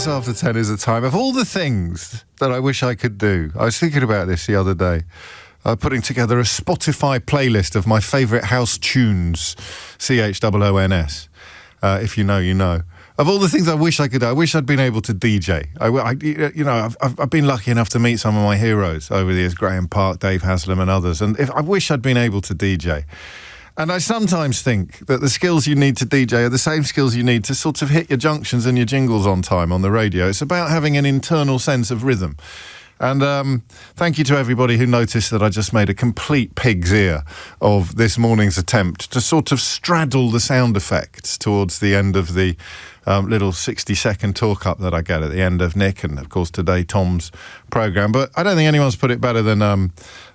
minutes after 10 is the time. Of all the things that I wish I could do, I was thinking about this the other day. Putting together a Spotify playlist of my favourite house tunes, CHOONS. If you know, you know. Of all the things I wish I could do, I wish I'd been able to DJ. I've been lucky enough to meet some of my heroes over the years, Graham Park, Dave Haslam and others, and I wish I'd been able to DJ. And I sometimes think that the skills you need to DJ are the same skills you need to sort of hit your junctions and your jingles on time on the radio. It's about having an internal sense of rhythm. And thank you to everybody who noticed that I just made a complete pig's ear of this morning's attempt to sort of straddle the sound effects towards the end of the little 60-second talk-up that I get at the end of Nick and, of course, today Tom's programme. But I don't think anyone's put it better than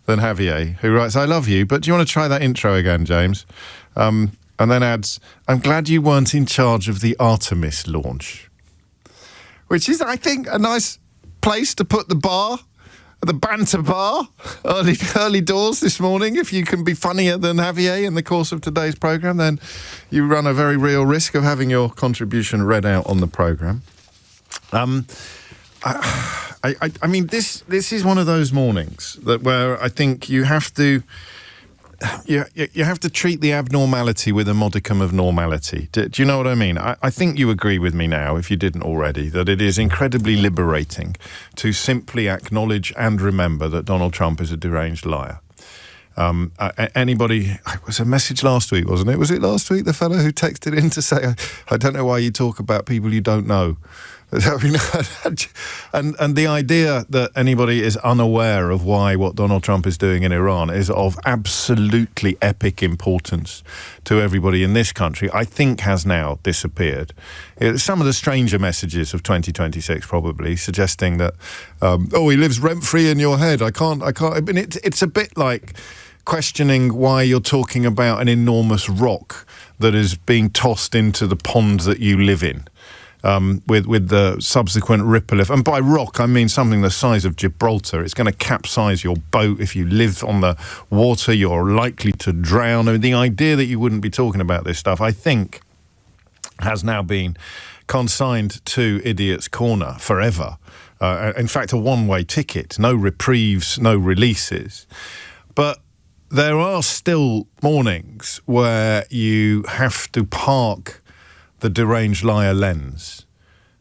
Javier, who writes, "I love you, but do you want to try that intro again, James?" And then adds, "I'm glad you weren't in charge of the Artemis launch." Which is, I think, a nice place to put the bar, the banter bar, early doors this morning. If you can be funnier than Javier in the course of today's programme, then you run a very real risk of having your contribution read out on the programme. I mean, this is one of those mornings where I think you have to treat the abnormality with a modicum of normality. Do you know what I mean? I think you agree with me now, if you didn't already, that it is incredibly liberating to simply acknowledge and remember that Donald Trump is a deranged liar. Anybody, it was a message last week, wasn't it? Was it last week, the fellow who texted in to say, I don't know why you talk about people you don't know. And the idea that anybody is unaware of what Donald Trump is doing in Iran is of absolutely epic importance to everybody in this country, I think has now disappeared. Some of the stranger messages of 2026 probably suggesting that, he lives rent-free in your head. I can't. I mean, it's a bit like questioning why you're talking about an enormous rock that is being tossed into the pond that you live in. With the subsequent ripple effect. And by rock, I mean something the size of Gibraltar. It's going to capsize your boat. If you live on the water, you're likely to drown. I mean, the idea that you wouldn't be talking about this stuff, I think, has now been consigned to Idiot's Corner forever. In fact, a one-way ticket. No reprieves, no releases. But there are still mornings where you have to park the deranged liar lens.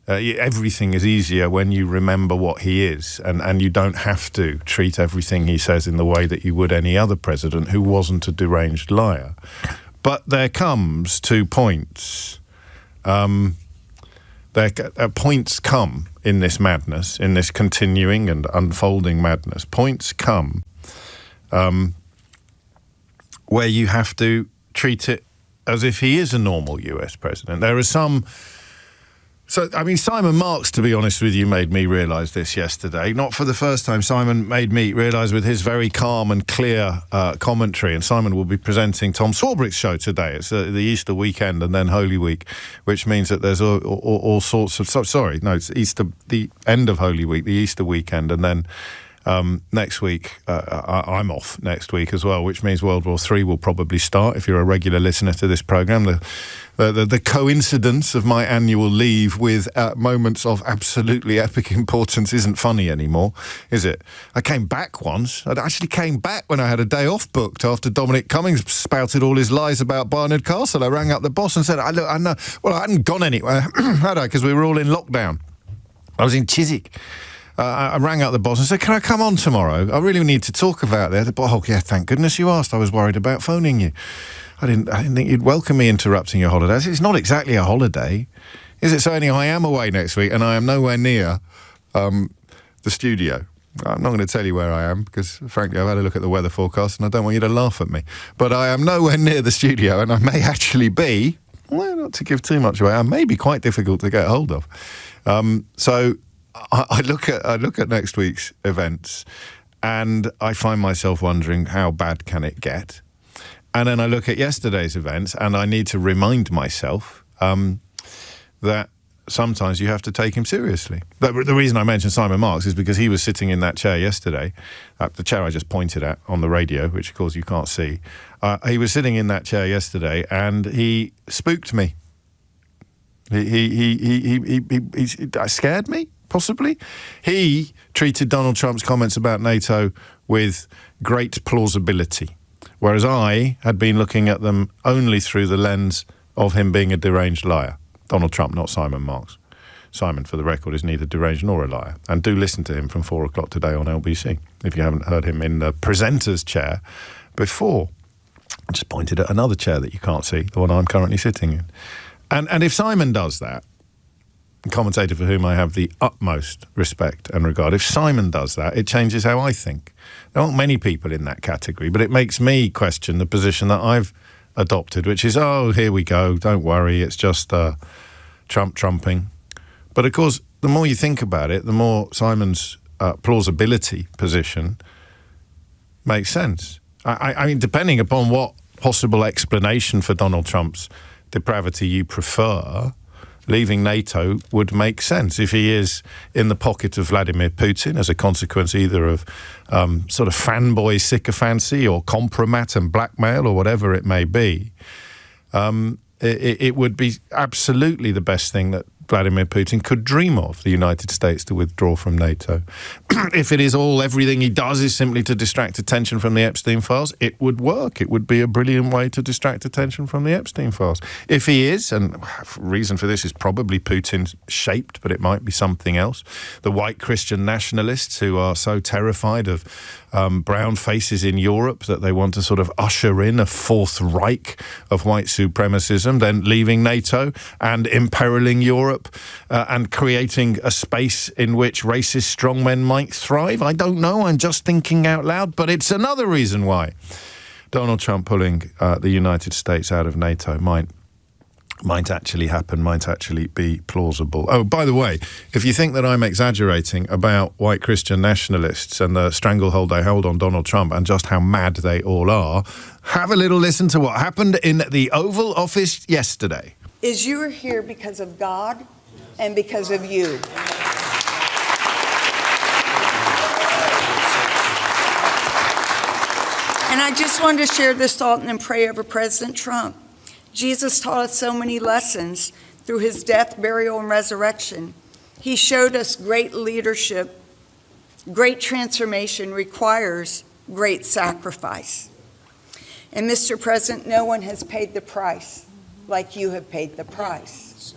Everything is easier when you remember what he is, and you don't have to treat everything he says in the way that you would any other president who wasn't a deranged liar. But there comes to points. Points come in this madness, in this continuing and unfolding madness. Points come where you have to treat it as if he is a normal US president. There are some... So, I mean, Simon Marks, to be honest with you, made me realise this yesterday. Not for the first time. Simon made me realise with his very calm and clear commentary, and Simon will be presenting Tom Swarbrick's show today. It's the Easter weekend and then Holy Week, which means that there's all sorts of... it's Easter, the end of Holy Week, the Easter weekend, and then... next week, I'm off next week as well, which means World War III will probably start. If you're a regular listener to this programme, the coincidence of my annual leave with moments of absolutely epic importance isn't funny anymore, is it? I came back once. I actually came back when I had a day off booked after Dominic Cummings spouted all his lies about Barnard Castle. I rang up the boss and said, I know. Well, I hadn't gone anywhere, had I? Because we were all in lockdown. I was in Chiswick. I rang out the boss and said, "Can I come on tomorrow? I really need to talk about that." Oh, yeah, thank goodness you asked. I was worried about phoning you. I didn't think you'd welcome me interrupting your holidays. It's not exactly a holiday, is it? So anyhow, I am away next week and I am nowhere near the studio. I'm not going to tell you where I am because, frankly, I've had a look at the weather forecast and I don't want you to laugh at me. But I am nowhere near the studio and I may actually be, well, not to give too much away, I may be quite difficult to get hold of. So... I look at next week's events and I find myself wondering how bad can it get? And then I look at yesterday's events and I need to remind myself that sometimes you have to take him seriously. The reason I mentioned Simon Marks is because he was sitting in that chair yesterday, the chair I just pointed at on the radio, which of course you can't see. He was sitting in that chair yesterday and he spooked me. He scared me, possibly. He treated Donald Trump's comments about NATO with great plausibility, whereas I had been looking at them only through the lens of him being a deranged liar. Donald Trump, not Simon Marks. Simon, for the record, is neither deranged nor a liar. And do listen to him from 4 o'clock today on LBC, if you haven't heard him in the presenter's chair before. I just pointed at another chair that you can't see, the one I'm currently sitting in. And if Simon does that, a commentator for whom I have the utmost respect and regard, if Simon does that, it changes how I think. There aren't many people in that category, but it makes me question the position that I've adopted, which is, oh, here we go, don't worry, it's just trumping. But of course, the more you think about it, the more Simon's plausibility position makes sense. I mean, depending upon what possible explanation for Donald Trump's depravity you prefer, leaving NATO would make sense if he is in the pocket of Vladimir Putin as a consequence either of sort of fanboy sycophancy or compromat and blackmail or whatever it may be. It would be absolutely the best thing that Vladimir Putin could dream of, the United States to withdraw from NATO. If it is everything he does is simply to distract attention from the Epstein files, it would work. It would be a brilliant way to distract attention from the Epstein files. If he is, and reason for this is probably Putin shaped, but it might be something else, the white Christian nationalists who are so terrified of brown faces in Europe that they want to sort of usher in a fourth Reich of white supremacism, then leaving NATO and imperiling Europe and creating a space in which racist strongmen might thrive. I don't know, I'm just thinking out loud, but it's another reason why Donald Trump pulling the United States out of NATO might actually happen, might actually be plausible. Oh, by the way, if you think that I'm exaggerating about white Christian nationalists and the stranglehold they hold on Donald Trump and just how mad they all are, have a little listen to what happened in the Oval Office yesterday. Is you are here because of God and because of you. And I just wanted to share this thought and then pray over President Trump. Jesus taught us so many lessons through his death, burial, and resurrection. He showed us great leadership, great transformation requires great sacrifice. And Mr. President, no one has paid the price like you have paid the price.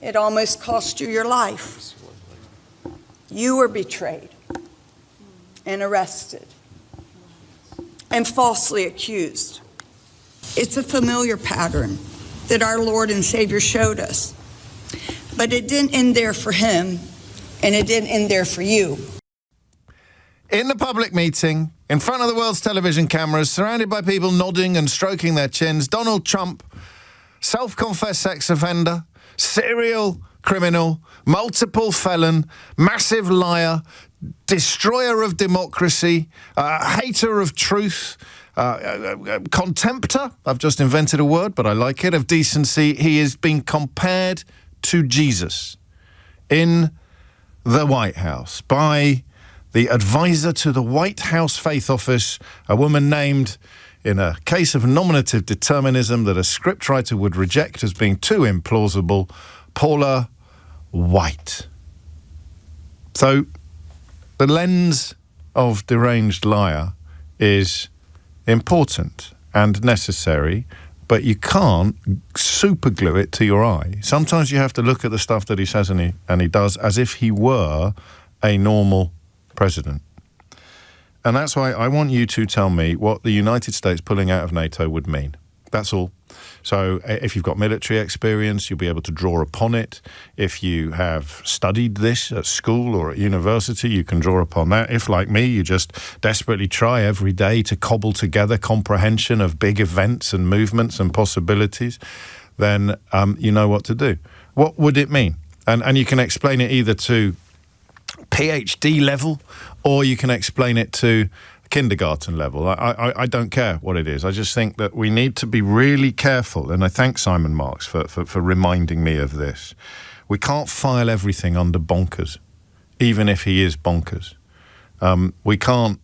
It almost cost you your life. You were betrayed and arrested and falsely accused. It's a familiar pattern that our Lord and Savior showed us. But it didn't end there for him, and it didn't end there for you. In the public meeting, in front of the world's television cameras, surrounded by people nodding and stroking their chins, Donald Trump, self-confessed sex offender, serial criminal, multiple felon, massive liar, destroyer of democracy, hater of truth, contemptor, I've just invented a word, but I like it, of decency. He is being compared to Jesus in the White House by the advisor to the White House Faith Office, a woman named, in a case of nominative determinism that a scriptwriter would reject as being too implausible, Paula White. So the lens of deranged liar is important and necessary, but you can't superglue it to your eye. Sometimes you have to look at the stuff that he says and he does as if he were a normal president. And that's why I want you to tell me what the United States pulling out of NATO would mean. That's all. So if you've got military experience, you'll be able to draw upon it. If you have studied this at school or at university, you can draw upon that. If, like me, you just desperately try every day to cobble together comprehension of big events and movements and possibilities, then you know what to do. What would it mean? And you can explain it either to PhD level or you can explain it to kindergarten level. I don't care what it is. I just think that we need to be really careful, and I thank Simon Marks for reminding me of this. We can't file everything under bonkers, even if he is bonkers. We can't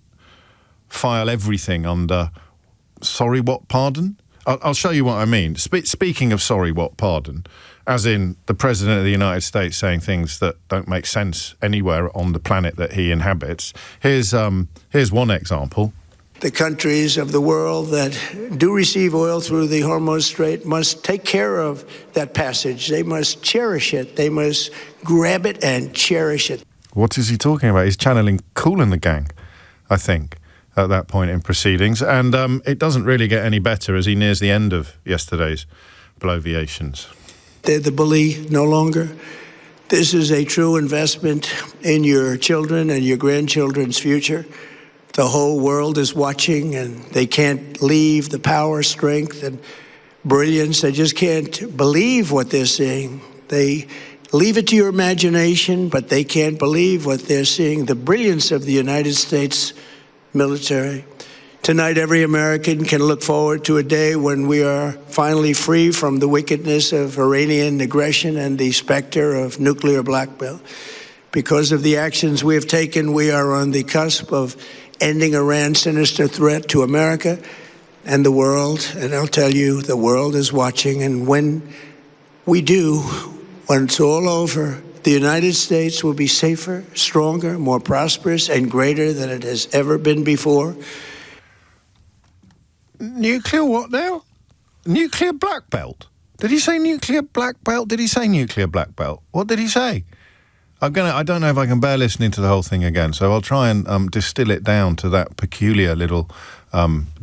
file everything under sorry what pardon? I'll show you what I mean. Speaking of sorry what pardon, as in the President of the United States saying things that don't make sense anywhere on the planet that he inhabits. Here's one example. The countries of the world that do receive oil through the Hormuz Strait must take care of that passage. They must cherish it. They must grab it and cherish it. What is he talking about? He's channeling Kool and the Gang, I think, at that point in proceedings. And it doesn't really get any better as he nears the end of yesterday's bloviations. They're the bully no longer. This is a true investment in your children and your grandchildren's future. The whole world is watching, and they can't leave the power, strength, and brilliance. They just can't believe what they're seeing. They leave it to your imagination, but they can't believe what they're seeing. The brilliance of the United States military. Tonight, every American can look forward to a day when we are finally free from the wickedness of Iranian aggression and the specter of nuclear blackmail. Because of the actions we have taken, we are on the cusp of ending Iran's sinister threat to America and the world. And I'll tell you, the world is watching. And when we do, when it's all over, the United States will be safer, stronger, more prosperous, and greater than it has ever been before. Nuclear what now? Nuclear black belt? Did he say nuclear black belt? Did he say nuclear black belt? What did he say? I don't know if I can bear listening to the whole thing again, so I'll try and distill it down to that peculiar little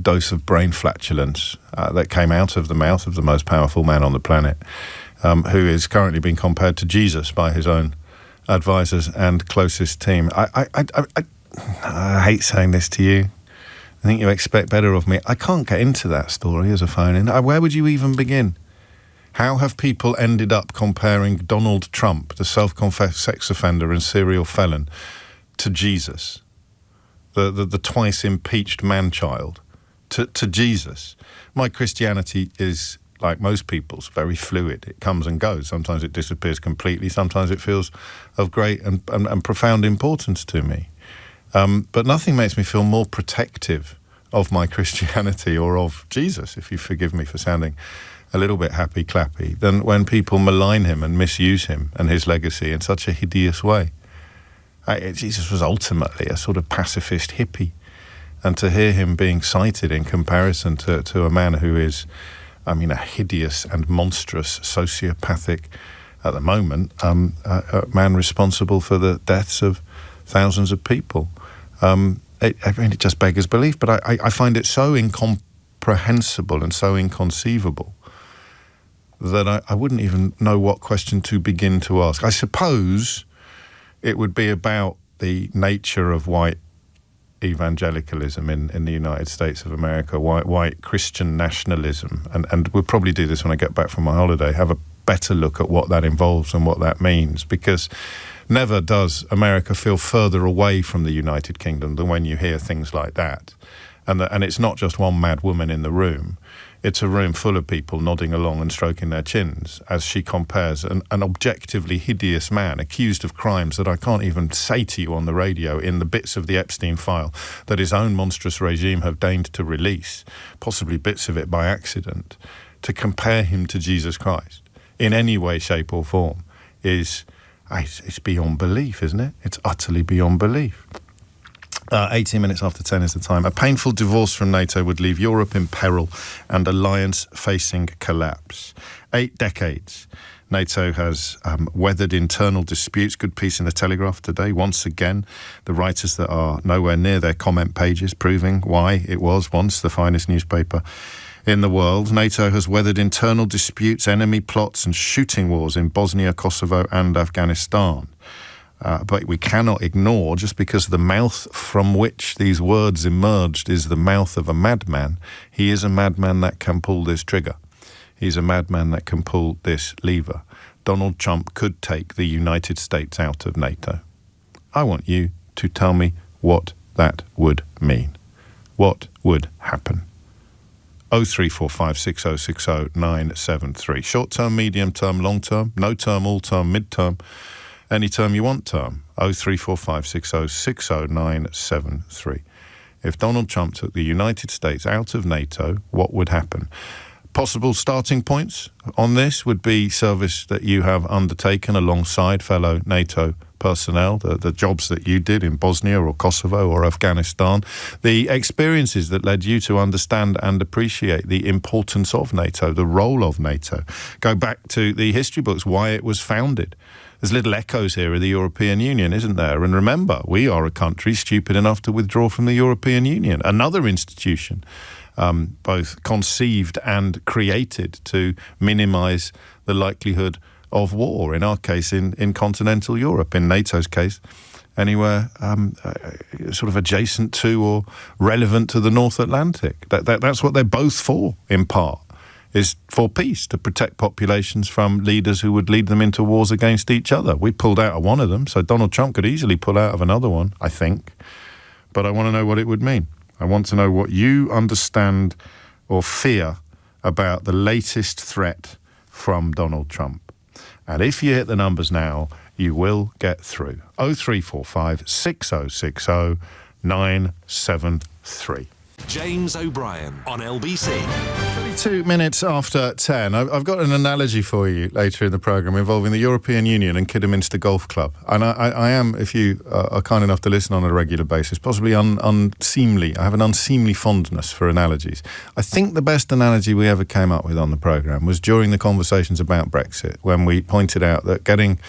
dose of brain flatulence that came out of the mouth of the most powerful man on the planet, who is currently being compared to Jesus by his own advisors and closest team. I hate saying this to you. I think you expect better of me. I can't get into that story as a phone-in. Where would you even begin? How have people ended up comparing Donald Trump, the self-confessed sex offender and serial felon, to Jesus, the twice impeached man-child, to Jesus? My Christianity is, like most people's, very fluid. It comes and goes. Sometimes it disappears completely. Sometimes it feels of great and profound importance to me. But nothing makes me feel more protective of my Christianity or of Jesus, if you forgive me for sounding a little bit happy-clappy, than when people malign him and misuse him and his legacy in such a hideous way. Jesus was ultimately a sort of pacifist hippie, and to hear him being cited in comparison to a man who is, a hideous and monstrous sociopathic, at the moment, a man responsible for the deaths of thousands of people. It just beggars belief, but I find it so incomprehensible and so inconceivable that I wouldn't even know what question to begin to ask. I suppose it would be about the nature of white evangelicalism in the United States of America, white Christian nationalism, and we'll probably do this when I get back from my holiday, have a better look at what that involves and what that means, because never does America feel further away from the United Kingdom than when you hear things like that. And it's not just one mad woman in the room. It's a room full of people nodding along and stroking their chins as she compares an objectively hideous man accused of crimes that I can't even say to you on the radio in the bits of the Epstein file that his own monstrous regime have deigned to release, possibly bits of it by accident, to compare him to Jesus Christ in any way, shape or form it's beyond belief, isn't it? It's utterly beyond belief. 18 minutes after 10 is the time. A painful divorce from NATO would leave Europe in peril and alliance facing collapse. 8 decades. NATO has weathered internal disputes. Good piece in the Telegraph today. Once again, the writers that are nowhere near their comment pages proving why it was once the finest newspaper in the world. NATO has weathered internal disputes, enemy plots and shooting wars in Bosnia, Kosovo and Afghanistan. But we cannot ignore, just because the mouth from which these words emerged is the mouth of a madman, he is a madman that can pull this trigger. He's a madman that can pull this lever. Donald Trump could take the United States out of NATO. I want you to tell me what that would mean. What would happen? 03456060973. Short term, medium term, long term, no term, all term, mid term. Any term you want term, 03456060973. If Donald Trump took the United States out of NATO, what would happen? possible starting points on this would be service that you have undertaken alongside fellow NATO personnel, the jobs that you did in Bosnia or Kosovo or Afghanistan, the experiences that led you to understand and appreciate the importance of NATO, the role of NATO. Go back to the history books, why it was founded. There's little echoes here of the European Union, isn't there? And remember, we are a country stupid enough to withdraw from the European Union, another institution both conceived and created to minimise the likelihood of war, in our case in continental Europe, in NATO's case anywhere sort of adjacent to or relevant to the North Atlantic. That's what they're both for, in part, is for peace, to protect populations from leaders who would lead them into wars against each other. We pulled out of one of them, so Donald Trump could easily pull out of another one, I think. But I want to know what it would mean. I want to know what you understand or fear about the latest threat from Donald Trump. And if you hit the numbers now, you will get through. 0345 6060 973. James O'Brien on LBC. 22 minutes after 10. I've got an analogy for you later in the programme involving the European Union and Kidderminster Golf Club. And I am, if you are kind enough to listen on a regular basis, possibly unseemly. I have an unseemly fondness for analogies. I think the best analogy we ever came up with on the programme was during the conversations about Brexit, when we pointed out that getting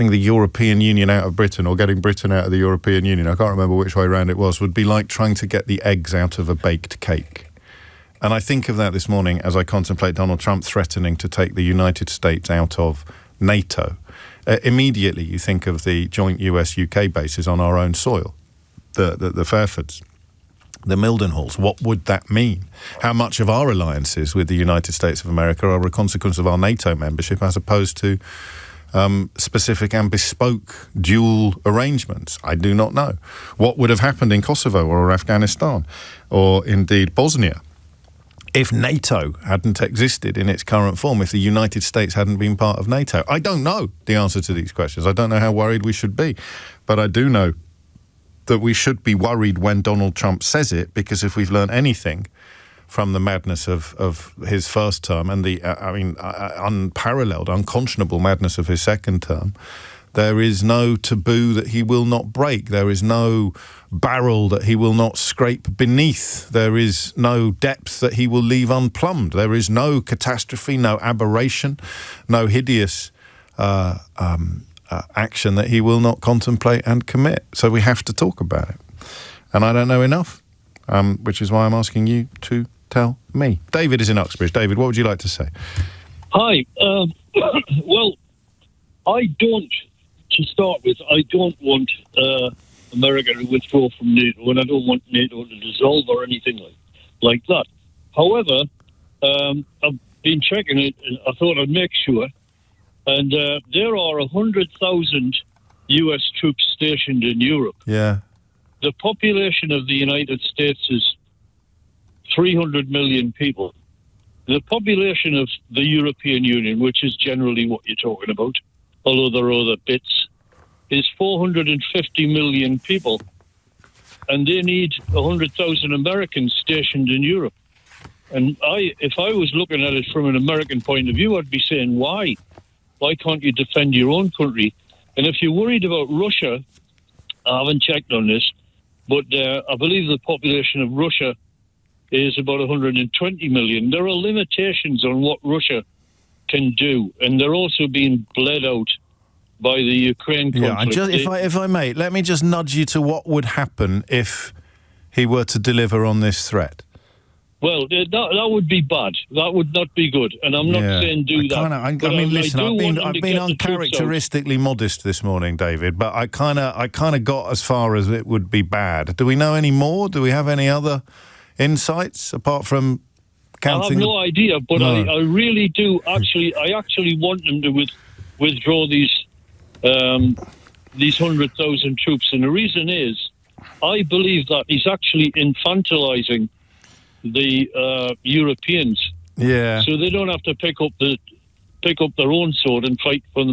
the European Union out of Britain or getting Britain out of the European Union, I can't remember which way round it was, would be like trying to get the eggs out of a baked cake. And I think of that this morning as I contemplate Donald Trump threatening to take the United States out of NATO. Immediately you think of the joint US-UK bases on our own soil, the Fairfords, the Mildenhalls. What would that mean? How much of our alliances with the United States of America are a consequence of our NATO membership as opposed to specific and bespoke dual arrangements? I do not know. What would have happened in Kosovo or Afghanistan or indeed Bosnia if NATO hadn't existed in its current form, if the United States hadn't been part of NATO? I don't know the answer to these questions. I don't know how worried we should be. But I do know that we should be worried when Donald Trump says it, because if we've learned anything from the madness of his first term and the, unparalleled, unconscionable madness of his second term, there is no taboo that he will not break. There is no barrel that he will not scrape beneath. There is no depth that he will leave unplumbed. There is no catastrophe, no aberration, no hideous action that he will not contemplate and commit. So we have to talk about it. And I don't know enough, which is why I'm asking you to tell me. David is in Uxbridge. David, what would you like to say? Hi. Well, I don't want America to withdraw from NATO, and I don't want NATO to dissolve or anything like that. However, I've been checking it, and I thought I'd make sure, and there are 100,000 US troops stationed in Europe. Yeah. The population of the United States is 300 million people. The population of the European Union, which is generally what you're talking about, although there are other bits, is 450 million people. And they need 100,000 Americans stationed in Europe. And if I was looking at it from an American point of view, I'd be saying, why? Why can't you defend your own country? And if you're worried about Russia, I haven't checked on this, but I believe the population of Russia is about 120 million. There are limitations on what Russia can do, and they're also being bled out by the Ukraine conflict. Yeah, if I may, let me just nudge you to what would happen if he were to deliver on this threat. Well, that would be bad. That would not be good, and I'm not saying do that. I've been uncharacteristically modest this morning, David, but I kind of got as far as it would be bad. Do we know any more? Do we have any other insights apart from counting? I have no idea, but no. I really do. I actually want them to withdraw these 100,000 troops, and the reason is, I believe that he's actually infantilizing the Europeans. Yeah. So they don't have to pick up their own sword and fight for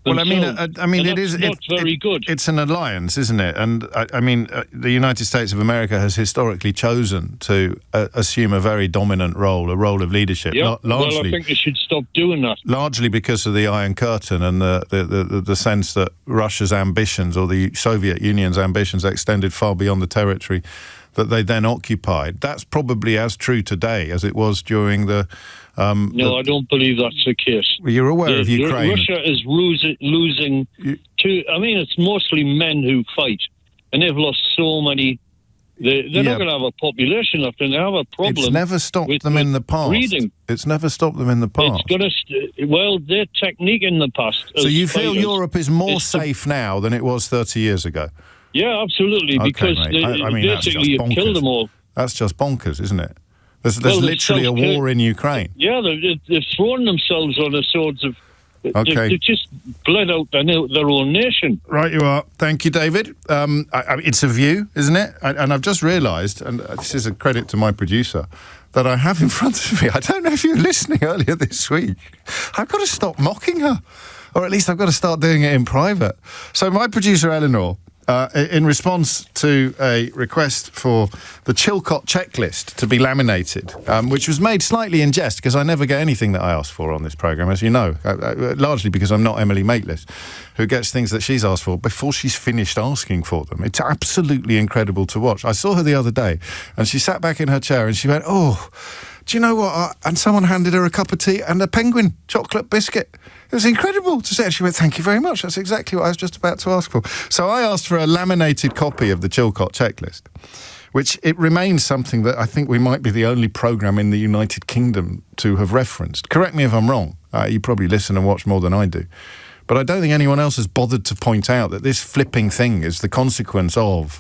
Well, I mean, it is not very good. It's an alliance, isn't it? And I mean, the United States of America has historically chosen to assume a very dominant role, a role of leadership. Yeah. Largely, well, I think they should stop doing that. Largely because of the Iron Curtain and the sense that Russia's ambitions or the Soviet Union's ambitions extended far beyond the territory that they then occupied. That's probably as true today as it was during the... No, I don't believe that's the case. You're aware of Ukraine. Russia is losing to... I mean, it's mostly men who fight, and they've lost so many... They're not going to have a population left, and they have a problem. It's never stopped them in the past. Breeding. It's never stopped them in the past. It's going to... Well, their technique in the past... So you feel Europe is more safe now than it was 30 years ago? Yeah, absolutely, because basically you've killed them all. That's just bonkers, isn't it? There's literally a war in Ukraine. Yeah, they've thrown themselves on the swords of... Okay. They've just bled out their own nation. Right, you are. Thank you, David. It's a view, isn't it? And I've just realised, and this is a credit to my producer, that I have in front of me. I don't know if you were listening earlier this week. I've got to stop mocking her. Or at least I've got to start doing it in private. So my producer, Eleanor... in response to a request for the Chilcot checklist to be laminated, which was made slightly in jest because I never get anything that I ask for on this programme, as you know, largely because I'm not Emily Maitlis, who gets things that she's asked for before she's finished asking for them. It's absolutely incredible to watch. I saw her the other day and she sat back in her chair and she went, "Oh, do you know what?" And someone handed her a cup of tea and a penguin chocolate biscuit. It was incredible to see. She went, "Thank you very much. That's exactly what I was just about to ask for." So I asked for a laminated copy of the Chilcot checklist, which it remains something that I think we might be the only programme in the United Kingdom to have referenced. Correct me if I'm wrong. You probably listen and watch more than I do. But I don't think anyone else has bothered to point out that this flipping thing is the consequence of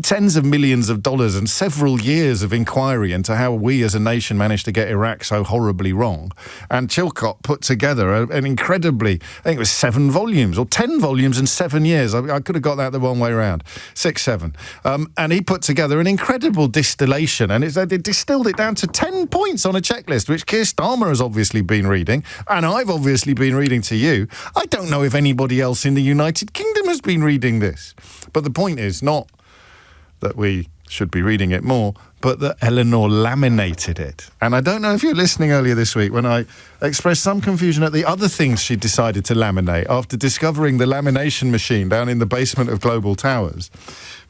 tens of millions of dollars and several years of inquiry into how we as a nation managed to get Iraq so horribly wrong. And Chilcot put together an incredibly, I think it was 7 volumes or 10 volumes in 7 years. I could have got that the wrong way around. 6, 7. And he put together an incredible distillation, and they distilled it down to 10 points on a checklist, which Keir Starmer has obviously been reading, and I've obviously been reading to you. I don't know if anybody else in the United Kingdom has been reading this. But the point is not that we should be reading it more, but that Eleanor laminated it. And I don't know if you're listening earlier this week when I expressed some confusion at the other things she decided to laminate after discovering the lamination machine down in the basement of Global Towers.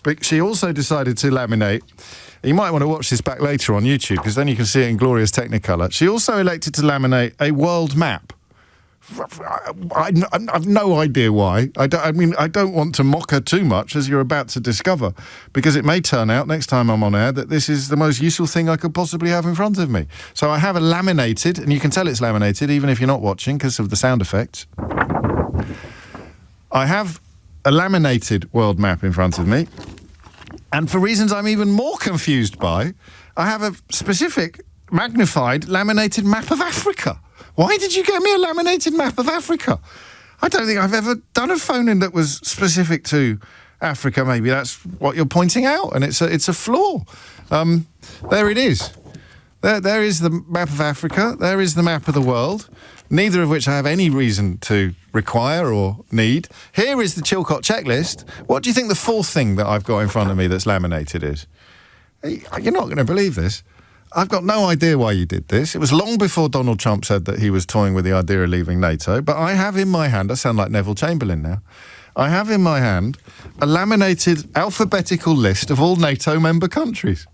But she also decided to laminate... You might want to watch this back later on YouTube, because then you can see it in glorious Technicolor. She also elected to laminate a world map. I've no idea why. I don't want to mock her too much, as you're about to discover, because it may turn out next time I'm on air that this is the most useful thing I could possibly have in front of me. So I have a laminated, and you can tell it's laminated even if you're not watching because of the sound effects. I have a laminated world map in front of me, and for reasons I'm even more confused by, I have a specific magnified laminated map of Africa. Why did you get me a laminated map of Africa? I don't think I've ever done a phone-in that was specific to Africa. Maybe that's what you're pointing out, and it's a flaw. There it is. There is the map of Africa. There is the map of the world, neither of which I have any reason to require or need. Here is the Chilcot checklist. What do you think the fourth thing that I've got in front of me that's laminated is? You're not going to believe this. I've got no idea why you did this. It was long before Donald Trump said that he was toying with the idea of leaving NATO, but I have in my hand, I sound like Neville Chamberlain now, I have in my hand a laminated alphabetical list of all NATO member countries.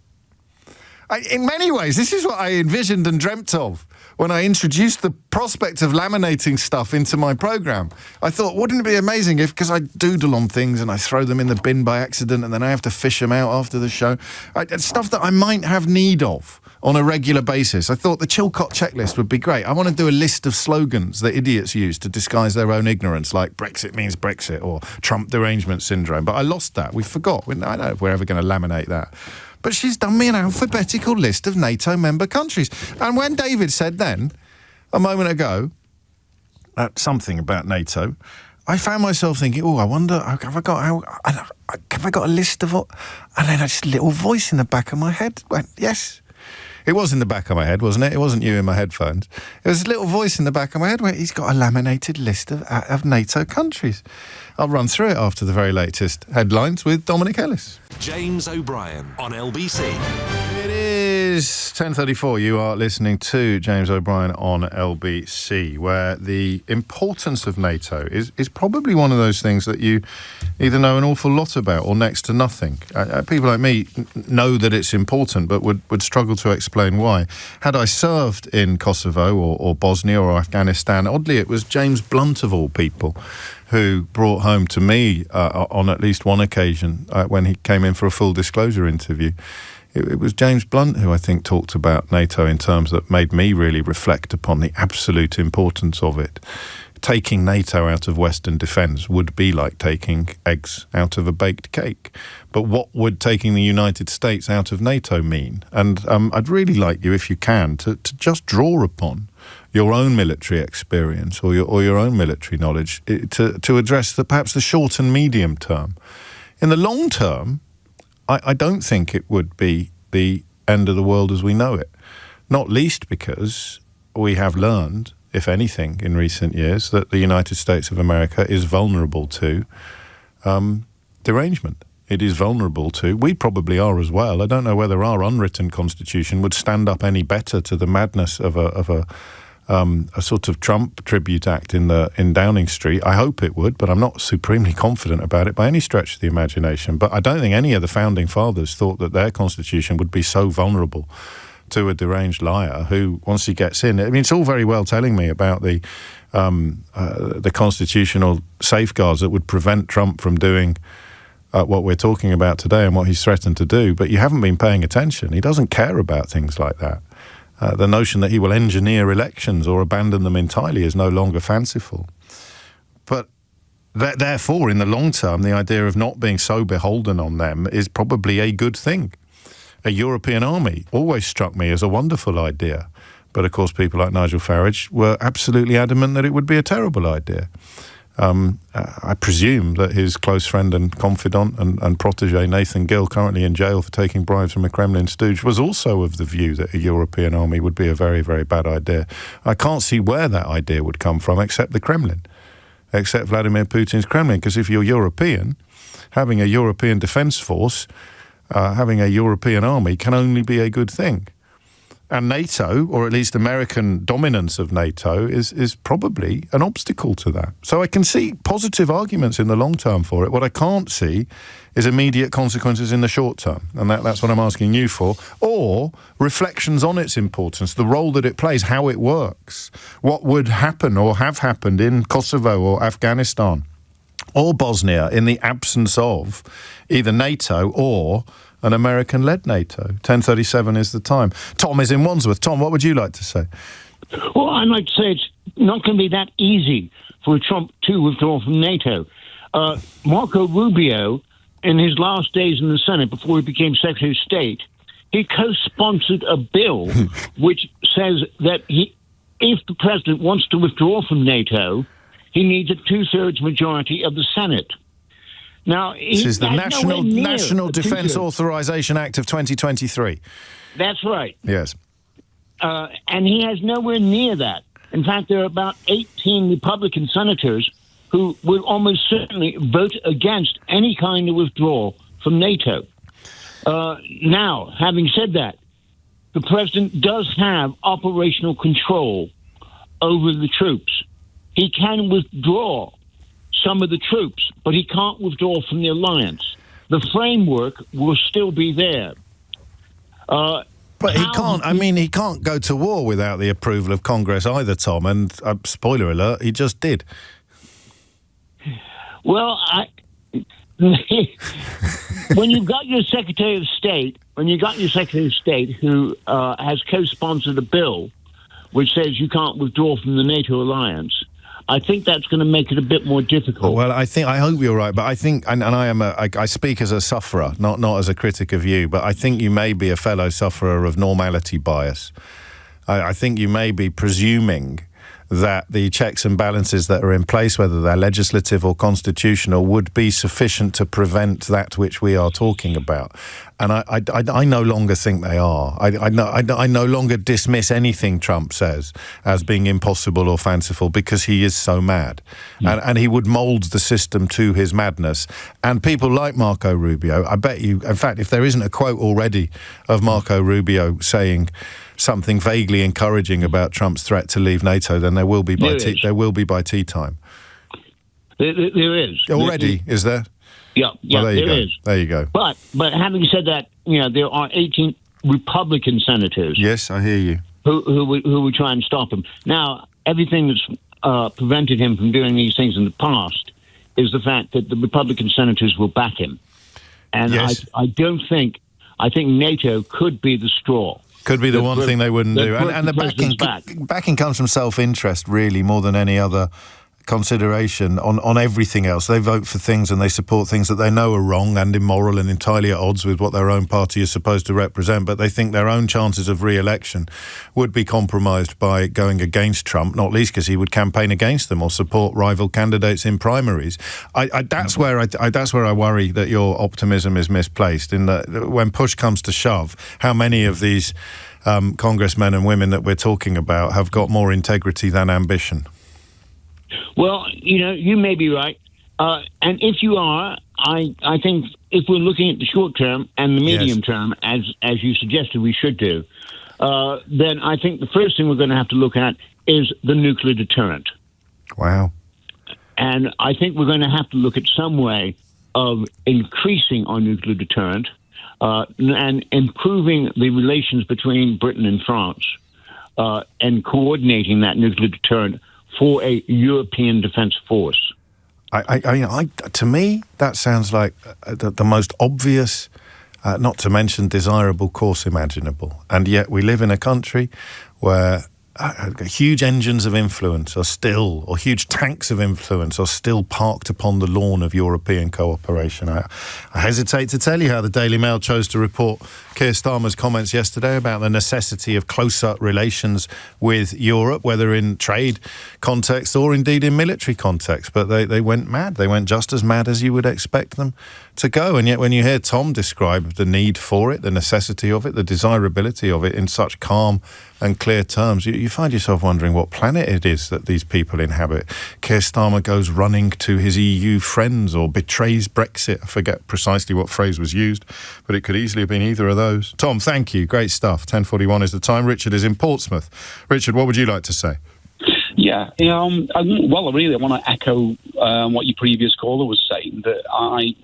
In many ways, this is what I envisioned and dreamt of when I introduced the prospect of laminating stuff into my programme. I thought, wouldn't it be amazing if, because I doodle on things and I throw them in the bin by accident and then I have to fish them out after the show, stuff that I might have need of on a regular basis. I thought the Chilcot checklist would be great. I want to do a list of slogans that idiots use to disguise their own ignorance, like Brexit means Brexit or Trump derangement syndrome. But I lost that. We forgot. I don't know if we're ever going to laminate that. But she's done me an alphabetical list of NATO member countries. And when David said then, a moment ago, something about NATO, I found myself thinking, I wonder, have I got a list of what? And then a little voice in the back of my head went, yes. It was in the back of my head, wasn't it? It wasn't you in my headphones. It was a little voice in the back of my head where he's got a laminated list of NATO countries. I'll run through it after the very latest headlines with Dominic Ellis. James O'Brien on LBC. It is 10:34. You are listening to James O'Brien on LBC, where the importance of NATO is probably one of those things that you either know an awful lot about or next to nothing. People like me know that it's important, but would struggle to explain why. Had I served in Kosovo or Bosnia or Afghanistan, oddly, it was James Blunt, of all people, who brought home to me on at least one occasion when he came in for a full disclosure interview. It was James Blunt who I think talked about NATO in terms that made me really reflect upon the absolute importance of it. Taking NATO out of Western defence would be like taking eggs out of a baked cake. But what would taking the United States out of NATO mean? And I'd really like you, if you can, to just draw upon your own military experience or your own military knowledge to address perhaps the short and medium term. In the long term, I don't think it would be the end of the world as we know it, not least because we have learned, if anything, in recent years, that the United States of America is vulnerable to derangement. It is vulnerable to, we probably are as well. I don't know whether our unwritten constitution would stand up any better to the madness of a sort of Trump tribute act in Downing Street. I hope it would, but I'm not supremely confident about it by any stretch of the imagination. But I don't think any of the founding fathers thought that their constitution would be so vulnerable to a deranged liar who, once he gets in, I mean, it's all very well telling me about the constitutional safeguards that would prevent Trump from doing what we're talking about today and what he's threatened to do, but you haven't been paying attention. He doesn't care about things like that. The notion that he will engineer elections or abandon them entirely is no longer fanciful. But therefore, in the long term, the idea of not being so beholden on them is probably a good thing. A European army always struck me as a wonderful idea. But of course, people like Nigel Farage were absolutely adamant that it would be a terrible idea. I presume that his close friend and confidant and protege Nathan Gill, currently in jail for taking bribes from a Kremlin stooge, was also of the view that a European army would be a very, very bad idea. I can't see where that idea would come from except the Kremlin, except Vladimir Putin's Kremlin, because if you're European, having a European defence force, having a European army can only be a good thing. And NATO, or at least American dominance of NATO, is probably an obstacle to that. So I can see positive arguments in the long term for it. What I can't see is immediate consequences in the short term. And that's what I'm asking you for. Or reflections on its importance, the role that it plays, how it works, what would happen or have happened in Kosovo or Afghanistan or Bosnia in the absence of either NATO or an American-led NATO. 10:37 is the time. Tom is in Wandsworth. Tom, what would you like to say? Well, I'd like to say it's not going to be that easy for Trump to withdraw from NATO. Marco Rubio, in his last days in the Senate before he became Secretary of State, he co-sponsored a bill which says that if the president wants to withdraw from NATO, he needs a two-thirds majority of the Senate. Now, this is the National Defence Authorization Act of 2023. That's right. Yes. And he has nowhere near that. In fact, there are about 18 Republican senators who will almost certainly vote against any kind of withdrawal from NATO. Now, having said that, the president does have operational control over the troops. He can withdraw some of the troops, but he can't withdraw from the alliance. The framework will still be there. But he can't. I mean, he can't go to war without the approval of Congress either, Tom. And spoiler alert, he just did. Well, when you've got your Secretary of State, who has co-sponsored a bill which says you can't withdraw from the NATO alliance, I think that's going to make it a bit more difficult. Well, I hope you're right, but I think, and I speak as a sufferer, not as a critic of you, but I think you may be a fellow sufferer of normality bias. I think you may be presuming that the checks and balances that are in place, whether they're legislative or constitutional, would be sufficient to prevent that which we are talking about. And I no longer think they are. I no longer dismiss anything Trump says as being impossible or fanciful, because he is so mad. And he would mould the system to his madness. And people like Marco Rubio, I bet you, in fact, if there isn't a quote already of Marco Rubio saying something vaguely encouraging about Trump's threat to leave NATO, then there will be by tea time. There is. Already, is there? Yeah, well, there is. There you go. But having said that, there are 18 Republican senators. Yes, I hear you. Who would try and stop him. Now, everything that's prevented him from doing these things in the past is the fact that the Republican senators will back him. And yes. I think NATO could be the straw. Could be the one thing they wouldn't do. And the backing comes from self-interest, really, more than any other consideration on everything else. They vote for things and they support things that they know are wrong and immoral and entirely at odds with what their own party is supposed to represent, but they think their own chances of re-election would be compromised by going against Trump, not least because he would campaign against them or support rival candidates in primaries. That's where I worry that your optimism is misplaced, in that when push comes to shove, how many of these congressmen and women that we're talking about have got more integrity than ambition? Well, you may be right. And if you are, I think if we're looking at the short term and the medium term, as you suggested we should do, then I think the first thing we're going to have to look at is the nuclear deterrent. Wow. And I think we're going to have to look at some way of increasing our nuclear deterrent and improving the relations between Britain and France and coordinating that nuclear deterrent for a European defence force. To me, that sounds like the most obvious, not to mention desirable course imaginable. And yet we live in a country where huge engines of influence are still, or huge tanks of influence are still parked upon the lawn of European cooperation. I hesitate to tell you how the Daily Mail chose to report Keir Starmer's comments yesterday about the necessity of closer relations with Europe, whether in trade context or indeed in military context. But they went mad. They went just as mad as you would expect them to go. And yet when you hear Tom describe the need for it, the necessity of it, the desirability of it in such calm and clear terms, you find yourself wondering what planet it is that these people inhabit. Keir Starmer goes running to his EU friends or betrays Brexit. I forget precisely what phrase was used, but it could easily have been either of those. Tom, thank you. Great stuff. 10:41 is the time. Richard is in Portsmouth. Richard, what would you like to say? Yeah, I really want to echo what your previous caller was saying, that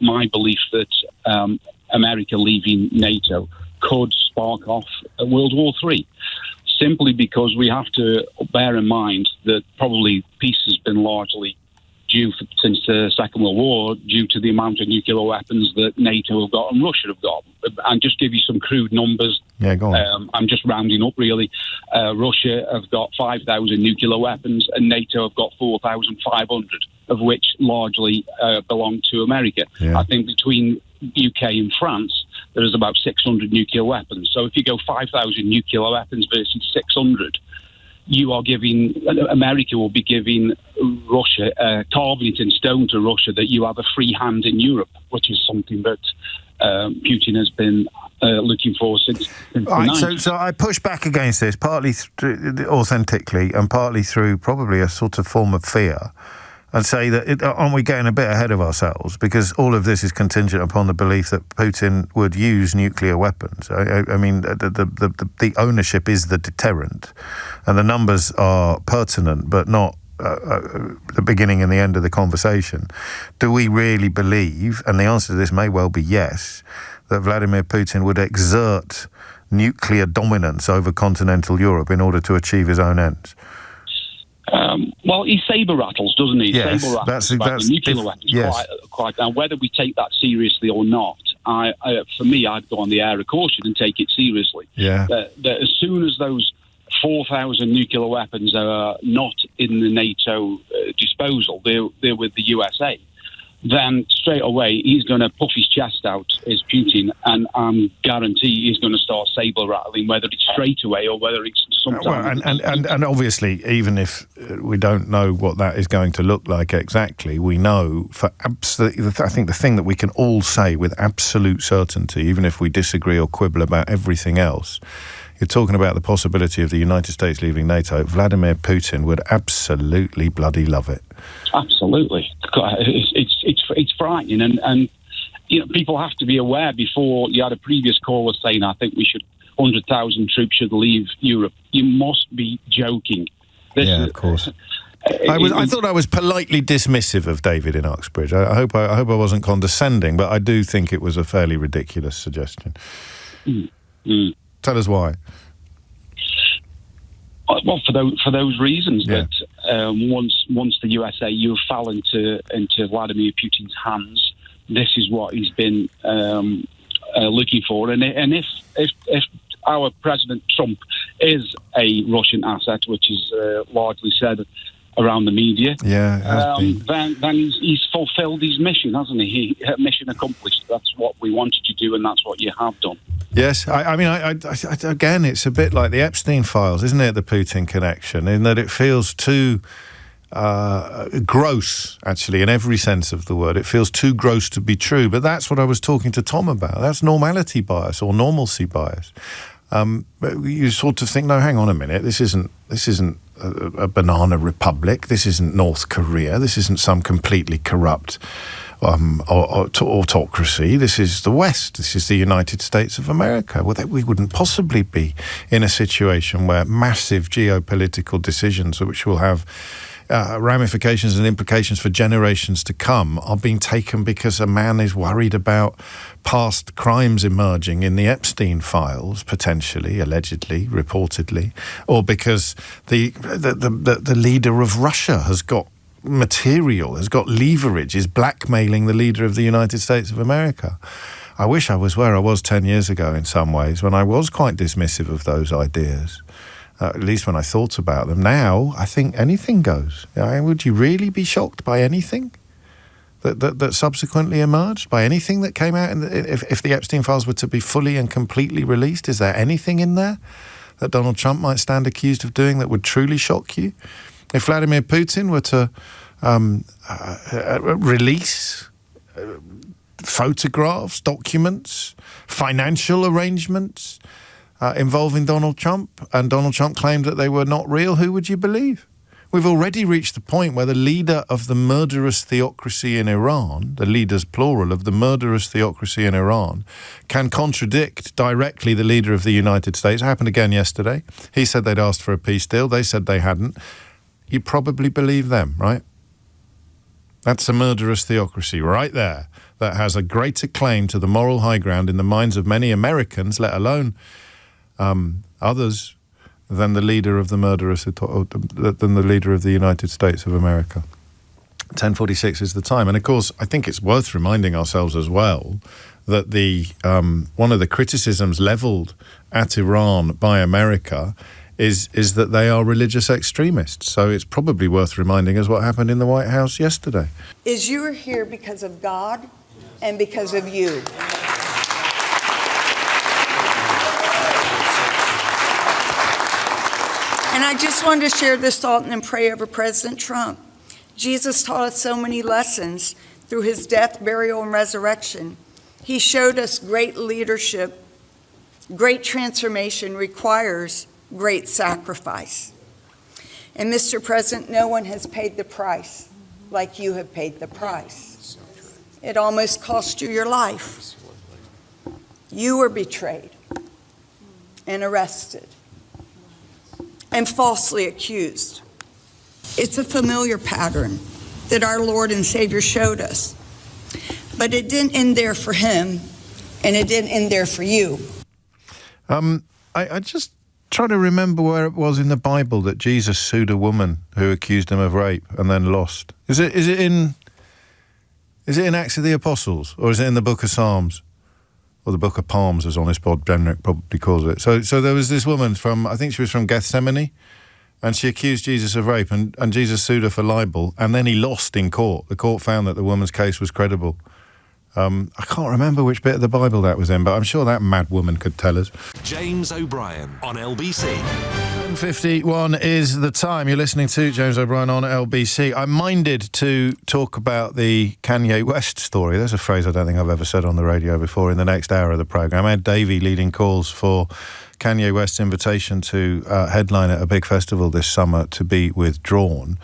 my belief that America leaving NATO could spark off a World War III, simply because we have to bear in mind that probably peace has been largely due since the Second World War due to the amount of nuclear weapons that NATO have got and Russia have got. And just give you some crude numbers. Yeah, go on. I'm just rounding up, really. Russia have got 5,000 nuclear weapons and NATO have got 4,500, of which largely belong to America. Yeah. I think between UK and France, there is about 600 nuclear weapons. So if you go 5,000 nuclear weapons versus 600, you are giving, America will be giving Russia, carving it in stone to Russia that you have a free hand in Europe, which is something that Putin has been looking for since the 90s. So I push back against this, partly authentically and partly through probably a sort of form of fear, and say that aren't we getting a bit ahead of ourselves? Because all of this is contingent upon the belief that Putin would use nuclear weapons. I mean, the ownership is the deterrent, and the numbers are pertinent, but not the beginning and the end of the conversation. Do we really believe, and the answer to this may well be yes, that Vladimir Putin would exert nuclear dominance over continental Europe in order to achieve his own ends? Well, he saber rattles, doesn't he? Yes, saber rattles about the nuclear weapons. Yes. Quite. Now, whether we take that seriously or not, for me, I'd go on the air of caution and take it seriously. Yeah. That as soon as those 4,000 nuclear weapons are not in the NATO disposal, they're with the USA. then straight away he's going to puff his chest out as Putin, and guarantee he's going to start saber rattling, whether it's straight away or whether it's sometime. Well, and obviously, even if we don't know what that is going to look like exactly, we know for absolutely. I think the thing that we can all say with absolute certainty, even if we disagree or quibble about everything else. You're talking about the possibility of the United States leaving NATO. Vladimir Putin would absolutely bloody love it. Absolutely, it's frightening, and you know, people have to be aware. Before, you had a previous caller saying, "I think we should 100,000 troops should leave Europe." You must be joking. Yeah, of course. I thought I was politely dismissive of David in Uxbridge. I hope I wasn't condescending, but I do think it was a fairly ridiculous suggestion. Tell us why. Well, for those reasons, that once the USA fell into Vladimir Putin's hands, this is what he's been looking for. And if our President Trump is a Russian asset, which is largely said around the media, then he's fulfilled his mission, hasn't he? Mission accomplished. That's what we wanted to do, and that's what you have done. Yes, I mean, again, it's a bit like the Epstein files, isn't it? The Putin connection, in that it feels too gross, actually, in every sense of the word. It feels too gross to be true. But that's what I was talking to Tom about. That's normality bias or normalcy bias. You sort of think, no, hang on a minute. This isn't a banana republic. This isn't North Korea. This isn't some completely corrupt autocracy. This is the West. This is the United States of America. Well, we wouldn't possibly be in a situation where massive geopolitical decisions, which will have ramifications and implications for generations to come, are being taken because a man is worried about past crimes emerging in the Epstein files, potentially, allegedly, reportedly, or because the leader of Russia has got material, has got leverage, is blackmailing the leader of the United States of America. I wish I was where I was 10 years ago in some ways, when I was quite dismissive of those ideas, at least when I thought about them. Now, I think anything goes. Would you really be shocked by anything that subsequently emerged, by anything that came out? If the Epstein files were to be fully and completely released, is there anything in there that Donald Trump might stand accused of doing that would truly shock you? If Vladimir Putin were to release photographs, documents, financial arrangements involving Donald Trump, and Donald Trump claimed that they were not real, who would you believe? We've already reached the point where the leader of the murderous theocracy in Iran, the leaders plural of the murderous theocracy in Iran, can contradict directly the leader of the United States. It happened again yesterday. He said they'd asked for a peace deal. They said they hadn't. You probably believe them, right? That's a murderous theocracy right there that has a greater claim to the moral high ground in the minds of many Americans, let alone others, than the leader of the murderous, than the leader of the United States of America. 10:46 is the time. And of course, I think it's worth reminding ourselves as well that one of the criticisms levelled at Iran by America is that they are religious extremists. So it's probably worth reminding us what happened in the White House yesterday. Is you are here because of God and because of you. And I just wanted to share this thought and pray over President Trump. Jesus taught us so many lessons through his death, burial, and resurrection. He showed us great leadership. Great transformation requires great sacrifice. And Mr. President, no one has paid the price like you have paid the price. It almost cost you your life. You were betrayed and arrested and falsely accused. It's a familiar pattern that our Lord and Savior showed us. But it didn't end there for him, and it didn't end there for you. I just try to remember where it was in the Bible that Jesus sued a woman who accused him of rape and then lost. Is it in Acts of the Apostles, or is it in the Book of Psalms? Or the Book of Palms, as Honest Bob Jenrick probably calls it. So there was this woman I think she was from Gethsemane, and she accused Jesus of rape, and Jesus sued her for libel, and then he lost in court. The court found that the woman's case was credible. I can't remember which bit of the Bible that was in, but I'm sure that mad woman could tell us. James O'Brien on LBC. 7:51 is the time. You're listening to James O'Brien on LBC. I'm minded to talk about the Kanye West story. There's a phrase I don't think I've ever said on the radio before. In the next hour of the programme, Ed Davey leading calls for Kanye West's invitation to headline at a big festival this summer to be withdrawn.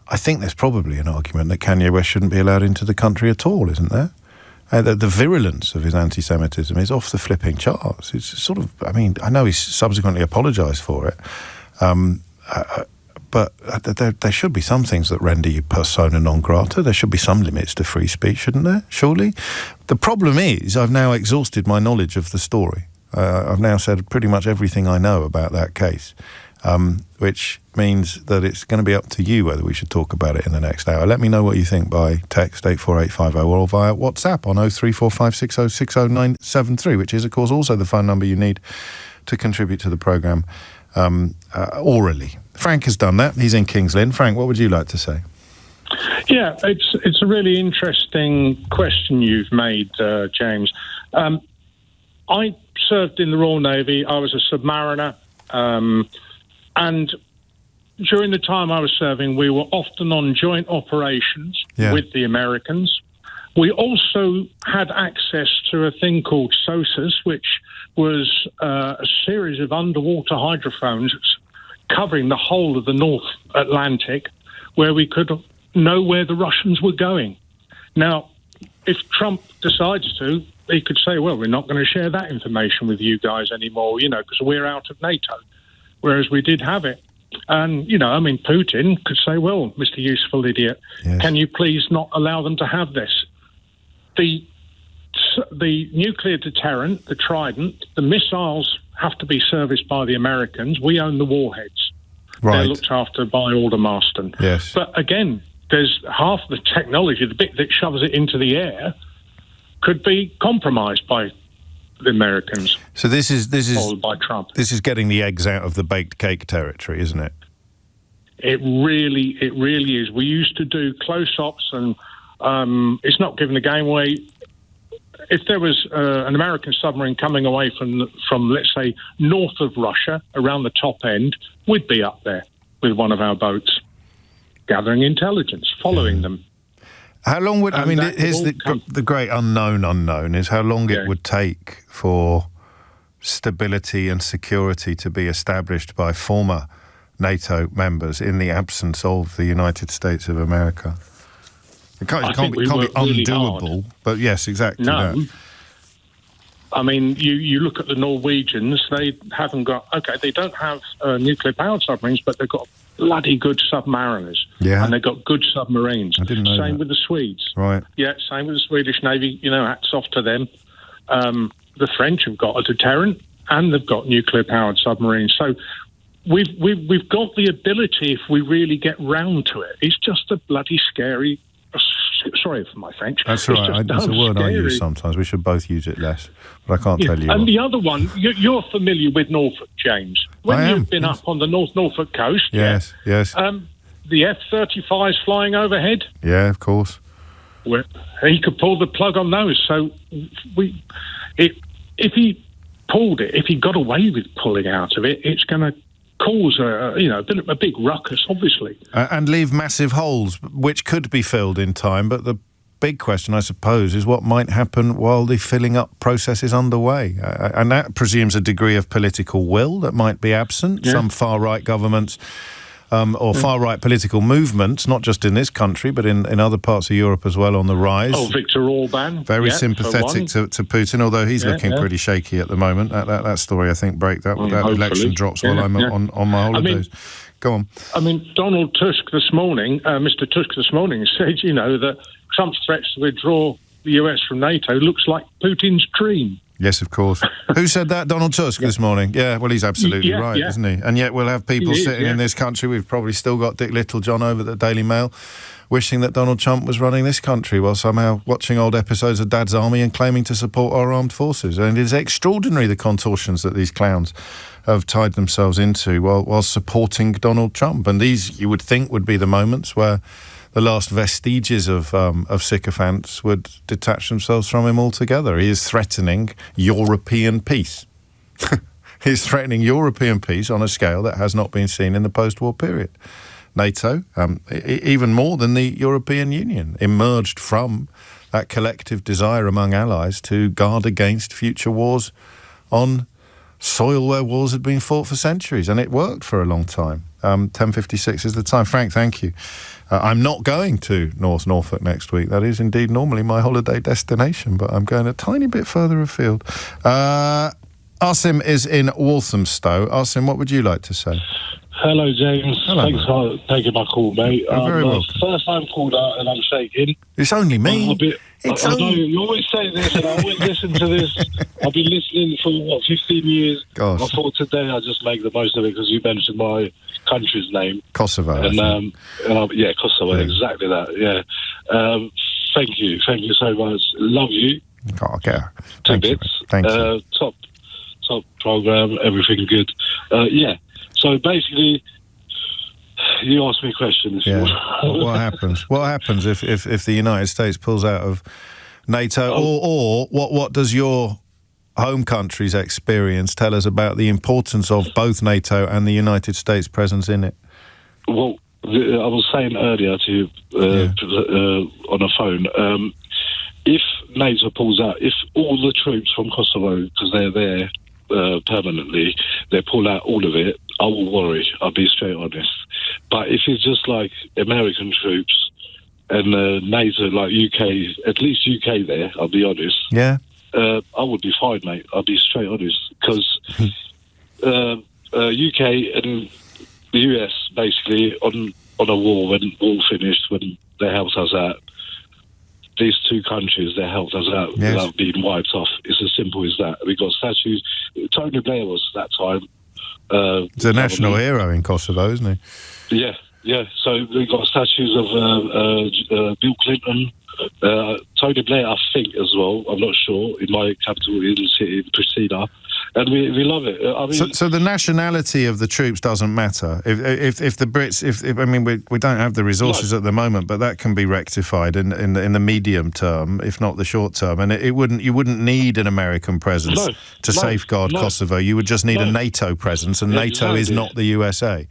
I think there's probably an argument that Kanye West shouldn't be allowed into the country at all, isn't there? The virulence of his anti-Semitism is off the flipping charts. It's sort of, I mean, I know he's subsequently apologised for it, but there should be some things that render you persona non grata. There should be some limits to free speech, shouldn't there? Surely? The problem is I've now exhausted my knowledge of the story. I've now said pretty much everything I know about that case, which means that it's going to be up to you whether we should talk about it in the next hour. Let me know what you think by text 84850 or via WhatsApp on 03456060973, which is, of course, also the phone number you need to contribute to the programme orally. Frank has done that. He's in Kings Lynn. Frank, what would you like to say? Yeah, it's a really interesting question you've made, James. I served in the Royal Navy. I was a submariner, and during the time I was serving, we were often on joint operations with the Americans. We also had access to a thing called SOSUS, which was a series of underwater hydrophones covering the whole of the North Atlantic, where we could know where the Russians were going. Now, if Trump decides to, he could say, well, we're not going to share that information with you guys anymore, because we're out of NATO, whereas we did have it. And, Putin could say, well, Mr. Useful Idiot, can you please not allow them to have this? The nuclear deterrent, the Trident, the missiles have to be serviced by the Americans. We own the warheads. Right. They're looked after by Aldermaston. Yes. But again, there's half the technology, the bit that shoves it into the air, could be compromised by the Americans. So this is by Trump. This is getting the eggs out of the baked cake territory, isn't it? It really is. We used to do close-ups, and it's not giving the game away. If there was an American submarine coming away from let's say north of Russia around the top end, we'd be up there with one of our boats, gathering intelligence, following them. How long would here's the great unknown is how long it would take for stability and security to be established by former NATO members in the absence of the United States of America. It can't be undoable, but yes, exactly. No. That. I mean, you look at the Norwegians, they haven't got, they don't have nuclear-powered submarines, but they've got bloody good submariners. Yeah. And they've got good submarines. I didn't know Same that. with the Swedes. Right. Yeah, same with the Swedish Navy. Hats off to them. The French have got a deterrent, and they've got nuclear-powered submarines. So we've got the ability if we really get round to it. It's just a bloody scary... Sorry for my French. That's all right. It's a word I use sometimes. We should both use it less, but I can't tell you. And the other one, you're familiar with Norfolk, James. When you've been up on the North Norfolk coast, yes. The F-35s flying overhead. Yeah, of course. Well, he could pull the plug on those. So if he pulled it, if he got away with pulling out of it, it's going to cause a big ruckus, obviously, and leave massive holes, which could be filled in time. But the big question, I suppose, is what might happen while the filling up process is underway, and that presumes a degree of political will that might be absent. Some far right governments or far right political movements, not just in this country but in other parts of Europe as well, on the rise. Oh, Viktor Orban, very sympathetic to Putin, although he's looking pretty shaky at the moment. That story, I think, that election drops while I'm on my holidays. Go on. I mean, Donald Tusk this morning, Mr. Tusk this morning said, that Trump's threats to withdraw the US from NATO looks like Putin's dream. Yes, of course. Who said that? Donald Tusk this morning. Yeah, well, he's absolutely right, isn't he? And yet we'll have people sitting in this country. We've probably still got Dick Littlejohn over at the Daily Mail wishing that Donald Trump was running this country while somehow watching old episodes of Dad's Army and claiming to support our armed forces. And it is extraordinary the contortions that these clowns have tied themselves into while supporting Donald Trump. And these, you would think, would be the moments where the last vestiges of sycophants would detach themselves from him altogether. He is threatening European peace. He's threatening European peace on a scale that has not been seen in the post-war period. NATO, even more than the European Union, emerged from that collective desire among allies to guard against future wars on soil where wars had been fought for centuries, and it worked for a long time. 10:56 is the time. Frank, thank you. I'm not going to North Norfolk next week. That is indeed normally my holiday destination, but I'm going a tiny bit further afield. Asim is in Walthamstow. Asim, what would you like to say? Hello, James. Hello, Thanks for taking my call, mate. You're very welcome. First time called out and I'm shaking. It's only me. I know you always say this and I always listen to this. I've been listening for, 15 years. Gosh. I thought today I'd just make the most of it because you mentioned my country's name. Kosovo. Kosovo, exactly that, yeah. Thank you so much. Love you. Oh, okay. Thank you. Top programme, everything good. So basically, you asked me questions. Yeah. What happens? What happens if the United States pulls out of NATO, or what does your home country's experience tell us about the importance of both NATO and the United States' presence in it? Well, I was saying earlier to you on the phone, if NATO pulls out, if all the troops from Kosovo, because they're there permanently, they pull out all of it, I will worry. I'll be straight honest. But if it's just like American troops and NATO, like UK, at least UK there, I'll be honest. Yeah. I would be fine, mate. I'll be straight honest. Because UK and the US, basically, on a war, when war finished, when they helped us out, these two countries, they helped us out without being wiped off. It's as simple as that. We got statues. Tony Blair was that time. He's a national hero in Kosovo, isn't he? Yeah. So we got statues of Bill Clinton, Tony Blair, I think, as well. I'm not sure. In my capital, in the city, in Pristina. And we love it. I mean, so the nationality of the troops doesn't matter. If the Brits, we don't have the resources at the moment, but that can be rectified in the medium term, if not the short term. And you wouldn't need an American presence to safeguard Kosovo. You would just need a NATO presence, and NATO is not the USA.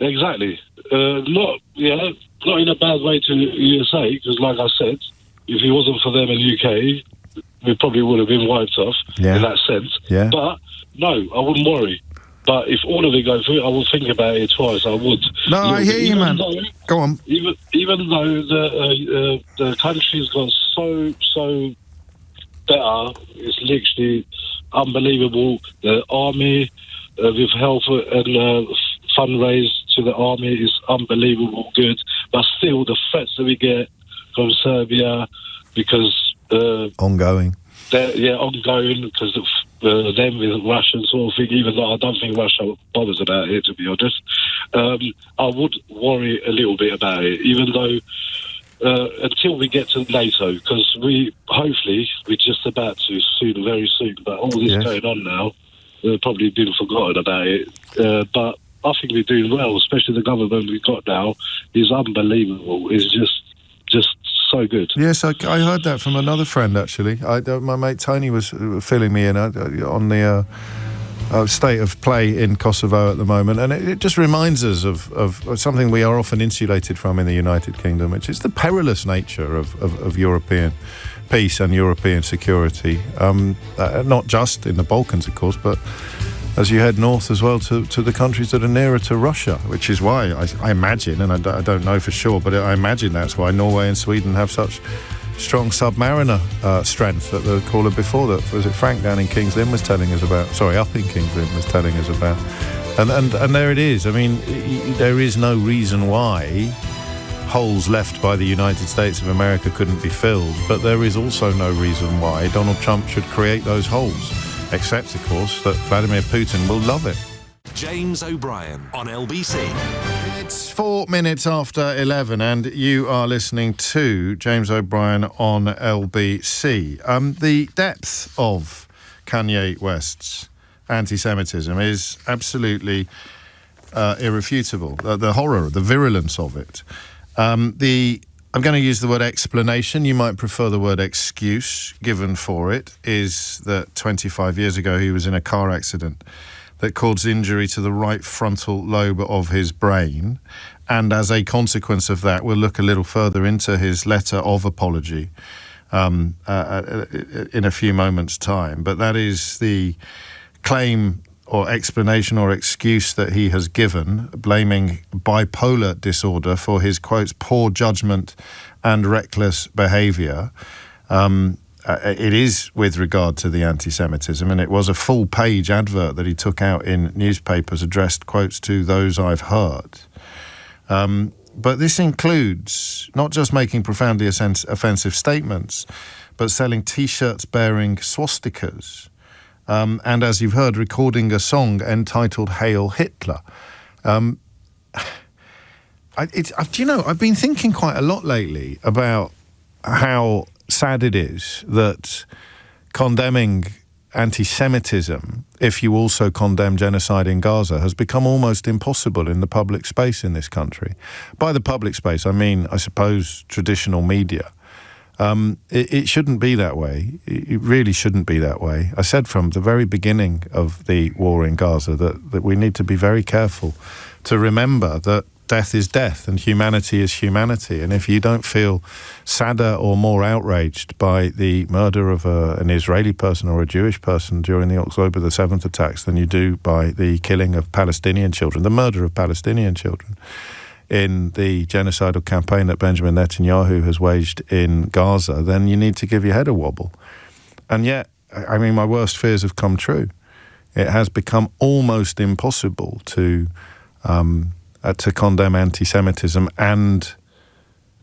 Exactly. Not in a bad way to the USA, because like I said, if it wasn't for them in the UK, we probably would have been wiped off in that sense. Yeah. But no, I wouldn't worry. But if all of it goes through, I would think about it twice. I would. No, I hear you, man. Go on. Even though the country's got so better, it's literally unbelievable. The army with health and fundraise to the army is unbelievable good. But still, the threats that we get from Serbia, because ongoing, because of them with Russian sort of thing, even though I don't think Russia bothers about it, to be honest. I would worry a little bit about it, even though until we get to NATO, because we're just about to soon, very soon, but all this going on now, we've probably been forgotten about it. But I think we're doing well, especially the government we've got now is unbelievable. It's just so good. Yes, I heard that from another friend, actually. My mate Tony was filling me in on the state of play in Kosovo at the moment, and it just reminds us of something we are often insulated from in the United Kingdom, which is the perilous nature of European peace and European security, not just in the Balkans, of course, but as you head north as well to the countries that are nearer to Russia, which is why I imagine, and I don't know for sure, but I imagine that's why Norway and Sweden have such strong submariner strength that the caller before that, was it Frank down in King's Lynn was telling us about, up in King's Lynn was telling us about. And there it is. I mean, there is no reason why holes left by the United States of America couldn't be filled, but there is also no reason why Donald Trump should create those holes, except, of course, that Vladimir Putin will love it. James O'Brien on LBC. It's 4 minutes after 11, and you are listening to James O'Brien on LBC. The depth of Kanye West's anti-Semitism is absolutely irrefutable. The horror, the virulence of it. I'm going to use the word explanation. You might prefer the word excuse given for it, is that 25 years ago he was in a car accident that caused injury to the right frontal lobe of his brain. And as a consequence of that, we'll look a little further into his letter of apology in a few moments' time. But that is the claim or explanation or excuse that he has given, blaming bipolar disorder for his, quotes, poor judgment and reckless behaviour. It is with regard to the anti-Semitism, and it was a full-page advert that he took out in newspapers addressed, quotes, to those I've heard. But this includes not just making profoundly offensive statements, but selling T-shirts bearing swastikas. And as you've heard, recording a song entitled Hail Hitler. Do you know, I've been thinking quite a lot lately about how sad it is that condemning anti-Semitism, if you also condemn genocide in Gaza, has become almost impossible in the public space in this country. By the public space, I mean, I suppose, traditional media. It shouldn't be that way. It really shouldn't be that way. I said from the very beginning of the war in Gaza that we need to be very careful to remember that death is death and humanity is humanity. And if you don't feel sadder or more outraged by the murder of an Israeli person or a Jewish person during the October the 7th attacks than you do by the killing of Palestinian children, the murder of Palestinian children, in the genocidal campaign that Benjamin Netanyahu has waged in Gaza, then you need to give your head a wobble. And yet, I mean, my worst fears have come true. It has become almost impossible to condemn anti-Semitism and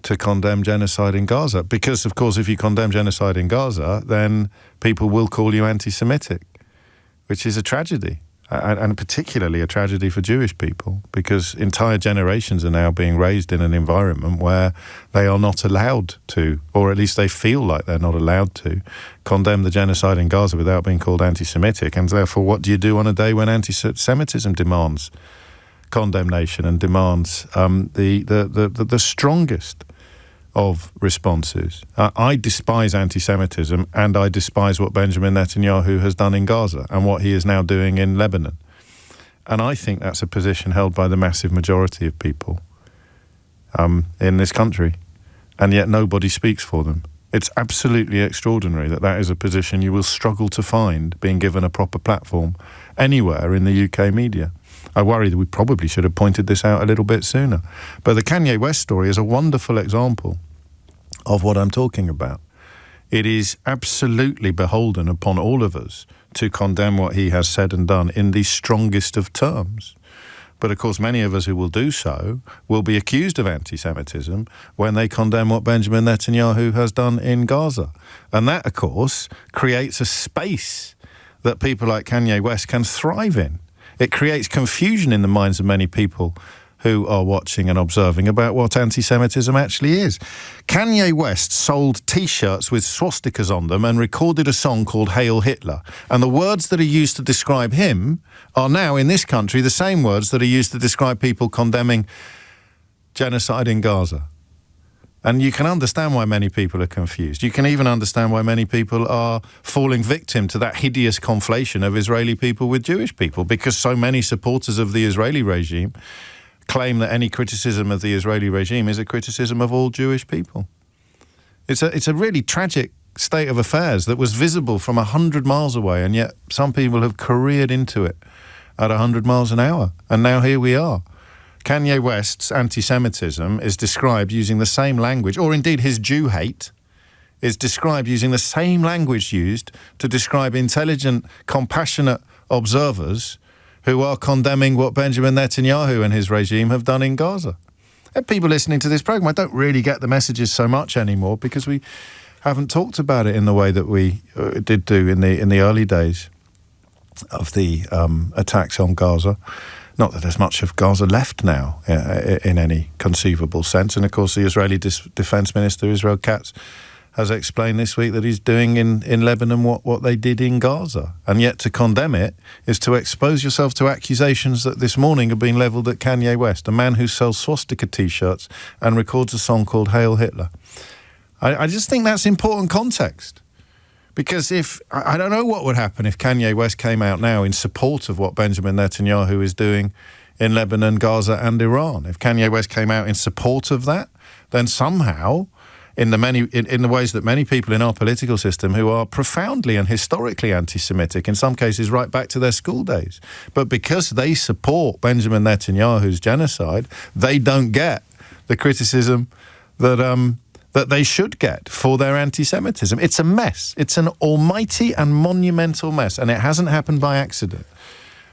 to condemn genocide in Gaza. Because, of course, if you condemn genocide in Gaza, then people will call you anti-Semitic, which is a tragedy. And particularly a tragedy for Jewish people, because entire generations are now being raised in an environment where they are not allowed to, or at least they feel like they're not allowed to, condemn the genocide in Gaza without being called anti-Semitic. And therefore, what do you do on a day when anti-Semitism demands condemnation and demands the strongest of responses? I despise anti-Semitism, and I despise what Benjamin Netanyahu has done in Gaza and what he is now doing in Lebanon. And I think that's a position held by the massive majority of people in this country, and yet nobody speaks for them. It's absolutely extraordinary that is a position you will struggle to find being given a proper platform anywhere in the UK media. I worry that we probably should have pointed this out a little bit sooner. But the Kanye West story is a wonderful example of what I'm talking about. It is absolutely beholden upon all of us to condemn what he has said and done in the strongest of terms. But of course, many of us who will do so will be accused of anti-Semitism when they condemn what Benjamin Netanyahu has done in Gaza. And that, of course, creates a space that people like Kanye West can thrive in. It creates confusion in the minds of many people who are watching and observing about what anti-Semitism actually is. Kanye West sold T-shirts with swastikas on them and recorded a song called Hail Hitler. And the words that are used to describe him are now, in this country, the same words that are used to describe people condemning genocide in Gaza. And you can understand why many people are confused. You can even understand why many people are falling victim to that hideous conflation of Israeli people with Jewish people, because so many supporters of the Israeli regime claim that any criticism of the Israeli regime is a criticism of all Jewish people. It's a really tragic state of affairs that was visible from 100 miles away, and yet some people have careered into it at 100 miles an hour. And now here we are. Kanye West's anti-Semitism is described using the same language, or indeed his Jew hate is described using the same language used to describe intelligent, compassionate observers who are condemning what Benjamin Netanyahu and his regime have done in Gaza. People listening to this program, I don't really get the messages so much anymore because we haven't talked about it in the way that we did do in the early days of the attacks on Gaza. Not that there's much of Gaza left now in any conceivable sense. And of course, the Israeli Defense Minister, Israel Katz, has explained this week that he's doing in Lebanon what they did in Gaza. And yet to condemn it is to expose yourself to accusations that this morning have been levelled at Kanye West, a man who sells swastika T-shirts and records a song called Hail Hitler. I just think that's important context. Because I don't know what would happen if Kanye West came out now in support of what Benjamin Netanyahu is doing in Lebanon, Gaza and Iran. If Kanye West came out in support of that, then somehow, in the ways that many people in our political system who are profoundly and historically anti-Semitic, in some cases right back to their school days, but because they support Benjamin Netanyahu's genocide, they don't get the criticism that they should get for their anti-Semitism. It's a mess. It's an almighty and monumental mess, and it hasn't happened by accident.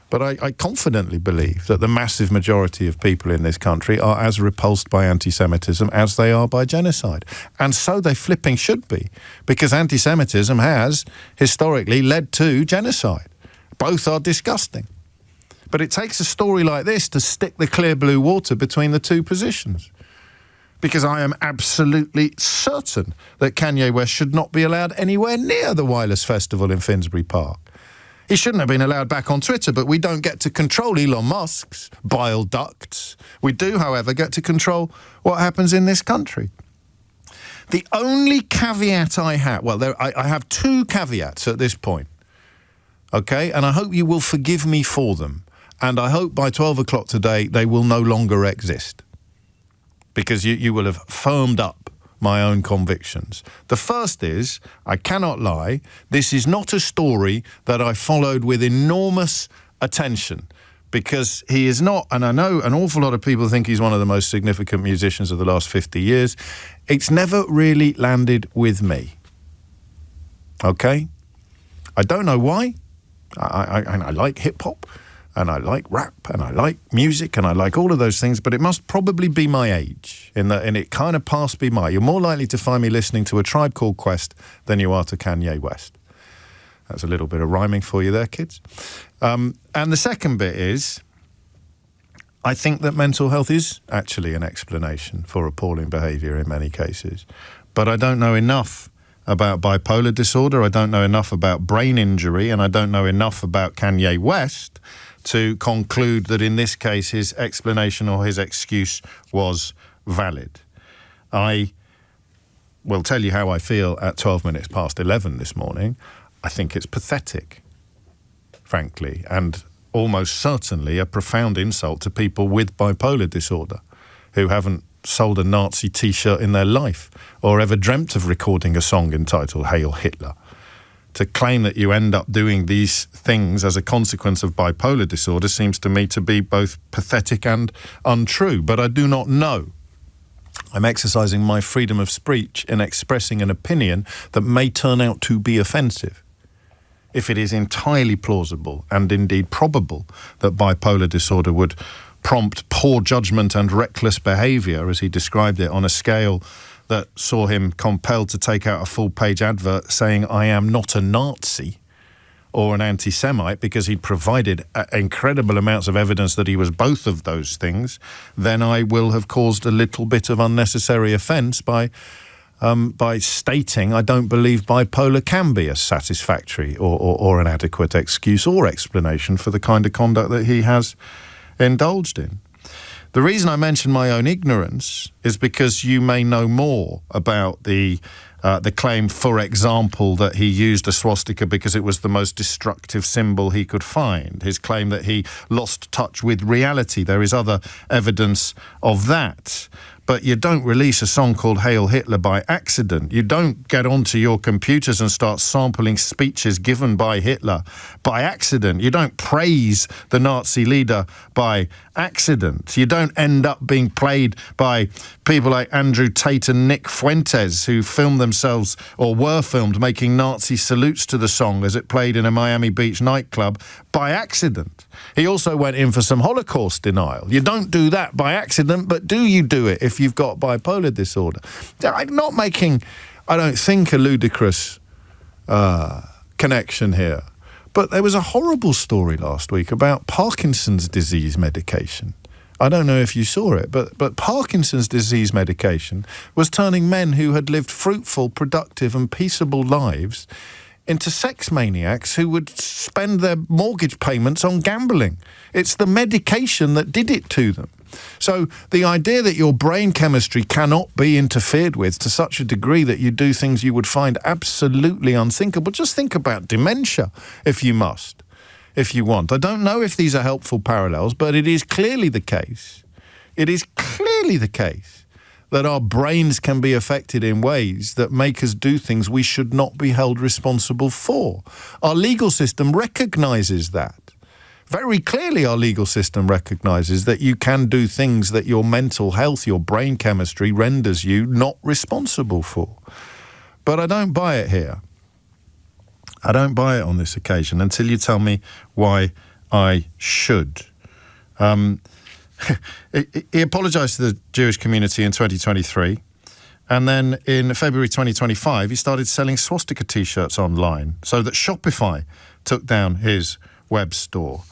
But I confidently believe that the massive majority of people in this country are as repulsed by anti-Semitism as they are by genocide. And so they flipping should be, because anti-Semitism has historically led to genocide. Both are disgusting. But it takes a story like this to stick the clear blue water between the two positions. Because I am absolutely certain that Kanye West should not be allowed anywhere near the Wireless Festival in Finsbury Park. He shouldn't have been allowed back on Twitter, but we don't get to control Elon Musk's bile ducts. We do, however, get to control what happens in this country. The only caveat I have, I have two caveats at this point, okay? And I hope you will forgive me for them. And I hope by 12 o'clock today they will no longer exist. Because you will have firmed up my own convictions. The first is, I cannot lie, this is not a story that I followed with enormous attention, because he is not, and I know an awful lot of people think he's one of the most significant musicians of the last 50 years. It's never really landed with me. Okay? I don't know why. I like hip-hop. And I like rap, and I like music, and I like all of those things, but it must probably be my age, and it kind of passed me by. You're more likely to find me listening to A Tribe Called Quest than you are to Kanye West. That's a little bit of rhyming for you there, kids. And the second bit is, I think that mental health is actually an explanation for appalling behaviour in many cases. But I don't know enough about bipolar disorder, I don't know enough about brain injury, and I don't know enough about Kanye West to conclude that in this case his explanation or his excuse was valid. I will tell you how I feel at 12 minutes past 11 this morning. I think it's pathetic, frankly, and almost certainly a profound insult to people with bipolar disorder who haven't sold a Nazi T-shirt in their life or ever dreamt of recording a song entitled Hail Hitler. To claim that you end up doing these things as a consequence of bipolar disorder seems to me to be both pathetic and untrue, but I do not know. I'm exercising my freedom of speech in expressing an opinion that may turn out to be offensive. If it is entirely plausible and indeed probable that bipolar disorder would prompt poor judgment and reckless behaviour, as he described it, on a scale that saw him compelled to take out a full-page advert saying, "I am not a Nazi," or an anti-Semite, because he'd provided incredible amounts of evidence that he was both of those things, then I will have caused a little bit of unnecessary offence by stating I don't believe bipolar can be a satisfactory or an adequate excuse or explanation for the kind of conduct that he has indulged in. The reason I mention my own ignorance is because you may know more about the claim, for example, that he used a swastika because it was the most destructive symbol he could find. His claim that he lost touch with reality. There is other evidence of that. But you don't release a song called Hail Hitler by accident. You don't get onto your computers and start sampling speeches given by Hitler by accident. You don't praise the Nazi leader by accident. You don't end up being played by people like Andrew Tate and Nick Fuentes, who filmed themselves or were filmed making Nazi salutes to the song as it played in a Miami Beach nightclub by accident. He also went in for some Holocaust denial. You don't do that by accident, but do you do it if you've got bipolar disorder? I'm not making, I don't think, a ludicrous connection here. But there was a horrible story last week about Parkinson's disease medication. I don't know if you saw it, but Parkinson's disease medication was turning men who had lived fruitful, productive and peaceable lives into sex maniacs who would spend their mortgage payments on gambling. It's the medication that did it to them. So the idea that your brain chemistry cannot be interfered with to such a degree that you do things you would find absolutely unthinkable. Just think about dementia, if you must, if you want. I don't know if these are helpful parallels, but it is clearly the case. It is clearly the case that our brains can be affected in ways that make us do things we should not be held responsible for. Our legal system recognises that. Very clearly, our legal system recognises that you can do things that your mental health, your brain chemistry renders you not responsible for. But I don't buy it here. I don't buy it on this occasion until you tell me why I should. He apologised to the Jewish community in 2023. And then in February 2025, he started selling swastika T-shirts online so that Shopify took down his web store.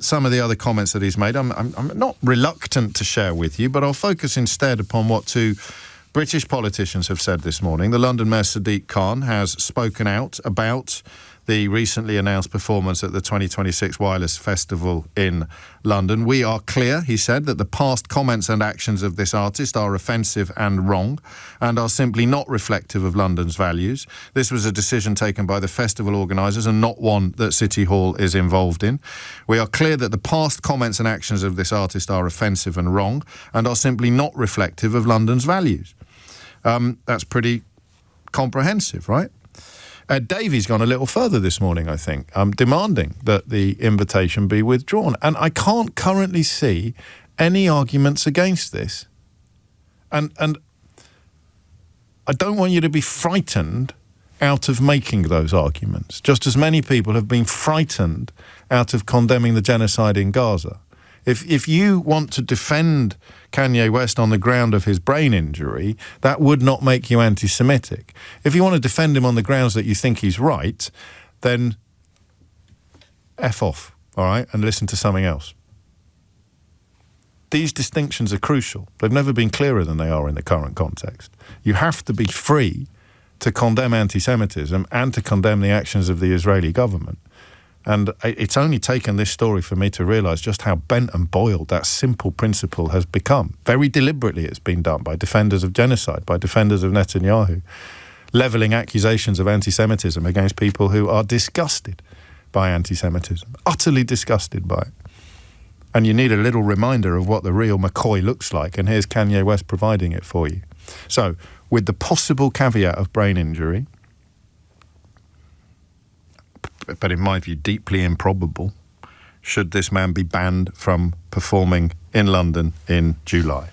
Some of the other comments that he's made, I'm not reluctant to share with you, but I'll focus instead upon what two British politicians have said this morning. The London Mayor Sadiq Khan has spoken out about the recently announced performance at the 2026 Wireless Festival in London. We are clear, he said, that the past comments and actions of this artist are offensive and wrong and are simply not reflective of London's values. This was a decision taken by the festival organisers and not one that City Hall is involved in. We are clear that the past comments and actions of this artist are offensive and wrong and are simply not reflective of London's values. That's pretty comprehensive, right? Davy's gone a little further this morning, I think, demanding that the invitation be withdrawn. And I can't currently see any arguments against this. And I don't want you to be frightened out of making those arguments, just as many people have been frightened out of condemning the genocide in Gaza. If you want to defend Kanye West on the ground of his brain injury, that would not make you anti-Semitic. If you want to defend him on the grounds that you think he's right, then F off, all right, and listen to something else. These distinctions are crucial. They've never been clearer than they are in the current context. You have to be free to condemn anti-Semitism and to condemn the actions of the Israeli government. And it's only taken this story for me to realise just how bent and boiled that simple principle has become. Very deliberately it's been done by defenders of genocide, by defenders of Netanyahu, levelling accusations of anti-Semitism against people who are disgusted by anti-Semitism, utterly disgusted by it. And you need a little reminder of what the real McCoy looks like, and here's Kanye West providing it for you. So, with the possible caveat of brain injury, but in my view, deeply improbable, should this man be banned from performing in London in July.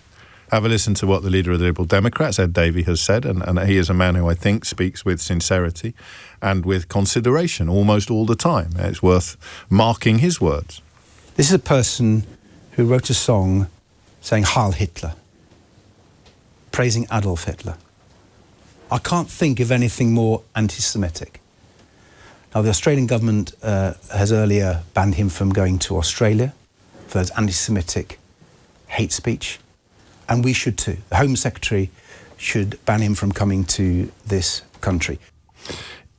Have a listen to what the leader of the Liberal Democrats, Ed Davey, has said, and he is a man who I think speaks with sincerity and with consideration almost all the time. It's worth marking his words. This is a person who wrote a song saying Heil Hitler, praising Adolf Hitler. I can't think of anything more anti-Semitic. Now, the Australian government has earlier banned him from going to Australia for those anti-Semitic hate speech, and we should too. The Home Secretary should ban him from coming to this country.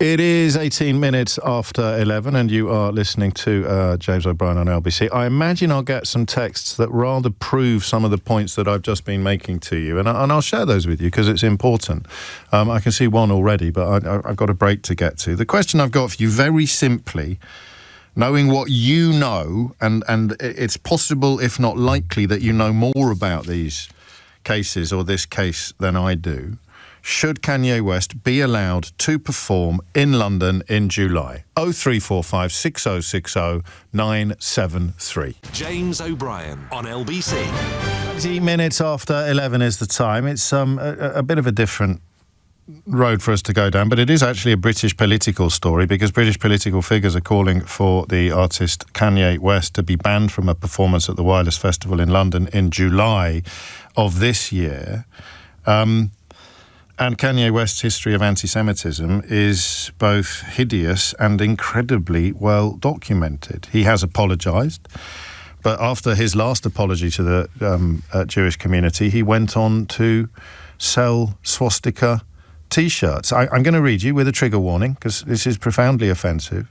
It is 18 minutes after 11 and you are listening to James O'Brien on LBC. I imagine I'll get some texts that rather prove some of the points that I've just been making to you, and I'll share those with you because it's important. I can see one already, but I've got a break to get to. The question I've got for you, very simply, knowing what you know, and it's possible, if not likely, that you know more about these cases or this case than I do. Should Kanye West be allowed to perform in London in July? 0345 6060 973. James O'Brien on LBC. 20 minutes after 11 is the time. It's a bit of a different road for us to go down, but it is actually a British political story, because British political figures are calling for the artist Kanye West to be banned from a performance at the Wireless Festival in London in July of this year. And Kanye West's history of anti-Semitism is both hideous and incredibly well documented. He has apologised, but after his last apology to the Jewish community, he went on to sell swastika T-shirts. I'm going to read you with a trigger warning, because this is profoundly offensive.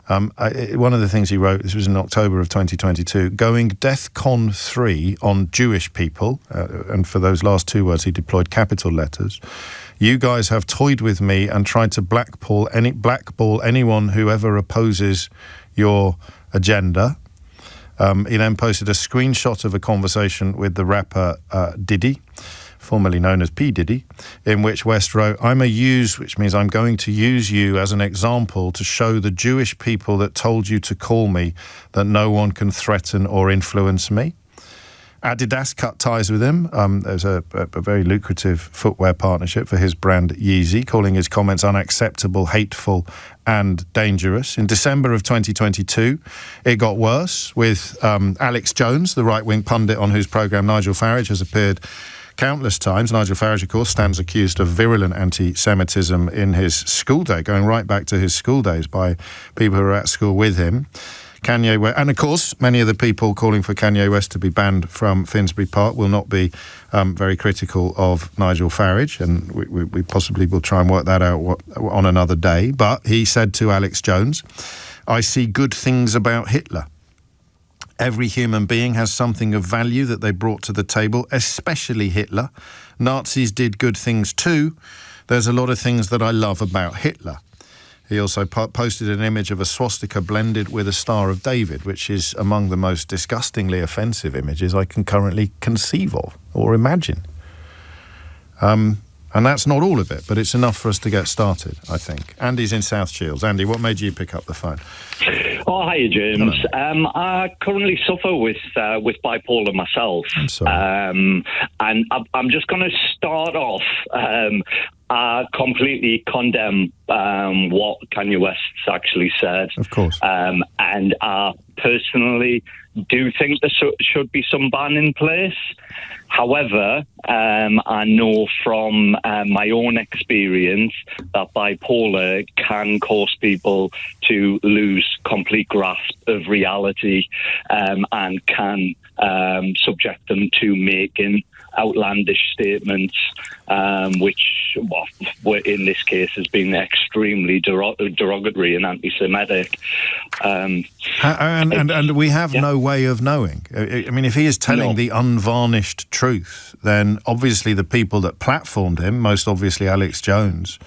One of the things he wrote, this was in October of 2022, going DEFCON 3 on Jewish people, and for those last two words he deployed capital letters. You guys have toyed with me and tried to blackball anyone who ever opposes your agenda. He then posted a screenshot of a conversation with the rapper Diddy, formerly known as P. Diddy, in which West wrote, "I'm a use," which means I'm going to use you as an example to show the Jewish people that told you to call me that no one can threaten or influence me. Adidas cut ties with him. There's a very lucrative footwear partnership for his brand Yeezy, calling his comments unacceptable, hateful and dangerous. In December of 2022, it got worse with Alex Jones, the right-wing pundit on whose programme Nigel Farage has appeared countless times. Nigel Farage, of course, stands accused of virulent anti-Semitism in his school day, going right back to his school days by people who were at school with him. Kanye West, and of course, many of the people calling for Kanye West to be banned from Finsbury Park will not be very critical of Nigel Farage, and we possibly will try and work that out on another day. But he said to Alex Jones, "I see good things about Hitler. Every human being has something of value that they brought to the table, especially Hitler. Nazis did good things too. There's a lot of things that I love about Hitler." He also posted an image of a swastika blended with a Star of David, which is among the most disgustingly offensive images I can currently conceive of or imagine. And that's not all of it, but it's enough for us to get started, I think. Andy's in South Shields. Andy, what made you pick up the phone? Oh, hiya, James. I currently suffer with bipolar myself. I'm sorry. And I'm just going to start off. I completely condemn what Kanye West actually said. Of course. And I personally do think there should be some ban in place. However, I know from my own experience that bipolar can cause people to lose complete grasp of reality and can subject them to making outlandish statements, which, in this case, has been extremely derogatory and anti-Semitic. And we have no way of knowing. I mean, if he is telling the unvarnished truth, then obviously the people that platformed him, most obviously Alex Jones,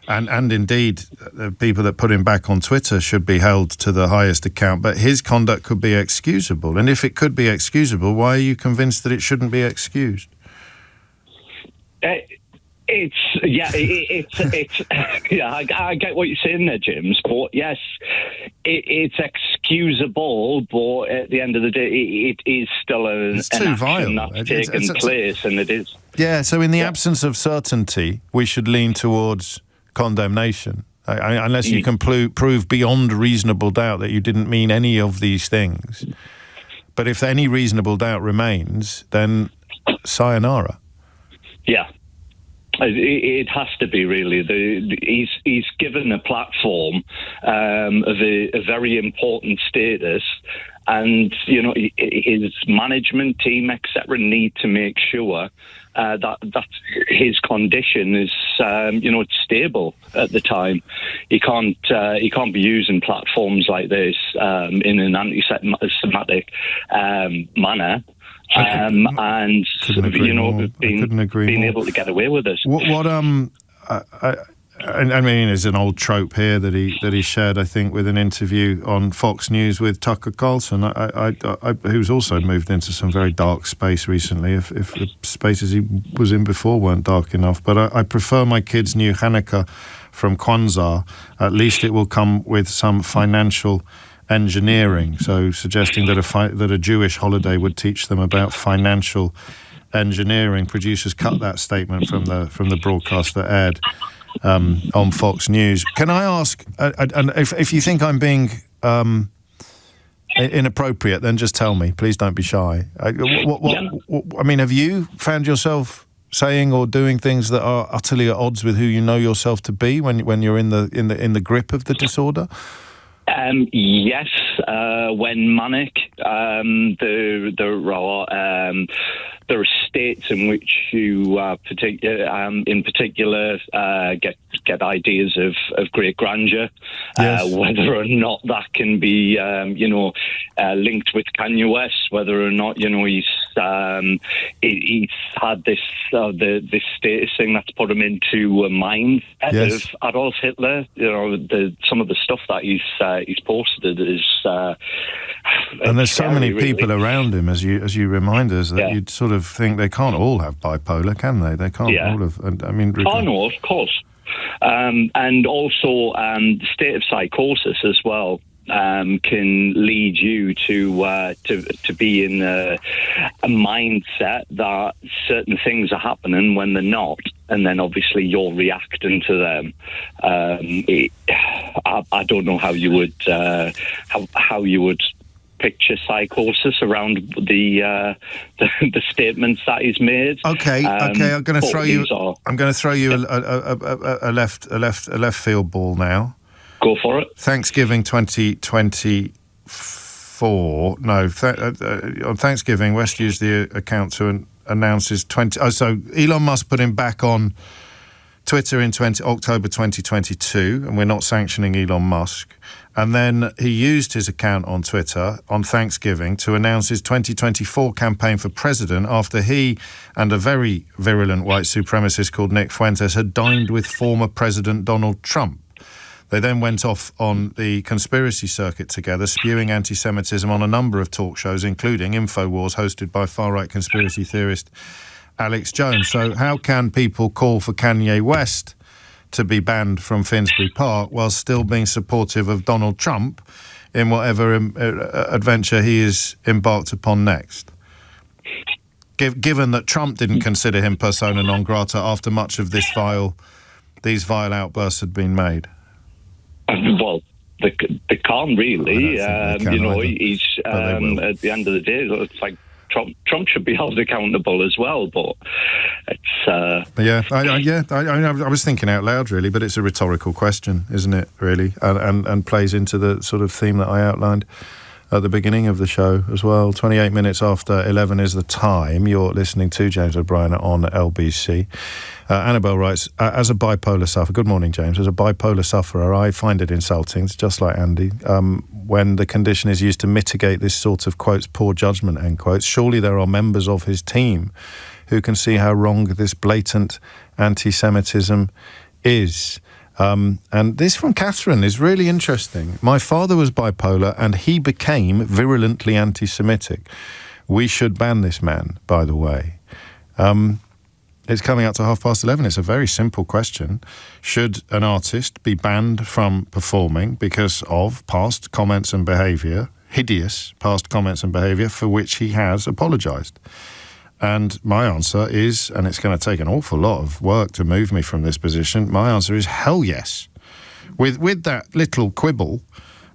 and indeed the people that put him back on Twitter should be held to the highest account. But his conduct could be excusable. And if it could be excusable, why are you convinced that it shouldn't be excused? It's I get what you're saying there, James. But yes, it's excusable. But at the end of the day, it is still an action that's taken place, and it is. Yeah. So in the absence of certainty, we should lean towards condemnation, unless you can prove beyond reasonable doubt that you didn't mean any of these things. But if any reasonable doubt remains, then sayonara. Yeah. It has to be, really. He's given a platform of a very important status, and his management team, etc., need to make sure that his condition is it's stable at the time. He can't be using platforms like this in an anti-Semitic manner. And being able to get away with it. I mean, there's an old trope here that he shared, I think, with an interview on Fox News with Tucker Carlson, who's also moved into some very dark space recently. If the spaces he was in before weren't dark enough, but I prefer my kids' new Hanukkah from Kwanzaa. At least it will come with some financial engineering, so suggesting that a Jewish holiday would teach them about financial engineering. Producers cut that statement from the broadcast that aired on Fox News. Can I ask, and if you think I'm being inappropriate, then just tell me. Please don't be shy. I mean, have you found yourself saying or doing things that are utterly at odds with who you know yourself to be when you're in the grip of the disorder? Yes, when manic, there are states in which you in particular get ideas of great grandeur. Yes. Whether or not that can be linked with Kanye West, whether or not he's had this this status thing that's put him into a mindset of Adolf Hitler. Some of the stuff that he's posted is and there's so many people around him, as you remind us, that you'd sort of think they can't all have bipolar, can they? They can't all have. I mean, oh no, of course, and also the state of psychosis as well. Can lead you to be in a mindset that certain things are happening when they're not, and then obviously you're reacting to them. I don't know how you would picture psychosis around the statements that he's made. Okay. I'm going to throw you a left field ball now. Go for it. Thanksgiving 2024. No, on Thanksgiving, West used the account to announce his 20. Oh, so Elon Musk put him back on Twitter in October 2022, and we're not sanctioning Elon Musk. And then he used his account on Twitter on Thanksgiving to announce his 2024 campaign for president after he and a very virulent white supremacist called Nick Fuentes had dined with former President Donald Trump. They then went off on the conspiracy circuit together, spewing anti-Semitism on a number of talk shows, including InfoWars, hosted by far-right conspiracy theorist Alex Jones. So how can people call for Kanye West to be banned from Finsbury Park while still being supportive of Donald Trump in whatever adventure he is embarked upon next? Given that Trump didn't consider him persona non grata after much of these vile outbursts had been made. Well, they can't really. He's at the end of the day, it's like Trump should be held accountable as well. But it's I was thinking out loud, really. But it's a rhetorical question, isn't it? Really, and plays into the sort of theme that I outlined at the beginning of the show as well. 28 minutes after 11 is the time. You're listening to James O'Brien on LBC. Annabelle writes, as a bipolar sufferer, good morning, James. As a bipolar sufferer, I find it insulting, it's just like Andy, when the condition is used to mitigate this sort of, quotes, poor judgment, end quotes. Surely there are members of his team who can see how wrong this blatant anti-Semitism is. And this from Catherine is really interesting. My father was bipolar and he became virulently anti-Semitic. We should ban this man, by the way. It's coming up to 11:30. It's a very simple question. Should an artist be banned from performing because of past comments and behaviour, hideous past comments and behaviour for which he has apologised? And my answer is, and it's going to take an awful lot of work to move me from this position, my answer is hell yes. With that little quibble,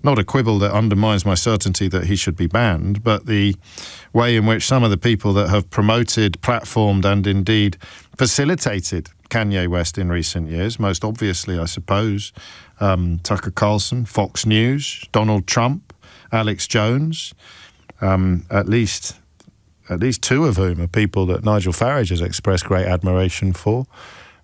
not a quibble that undermines my certainty that he should be banned, but the way in which some of the people that have promoted, platformed, and indeed facilitated Kanye West in recent years, most obviously, I suppose, Tucker Carlson, Fox News, Donald Trump, Alex Jones, at least two of whom are people that Nigel Farage has expressed great admiration for.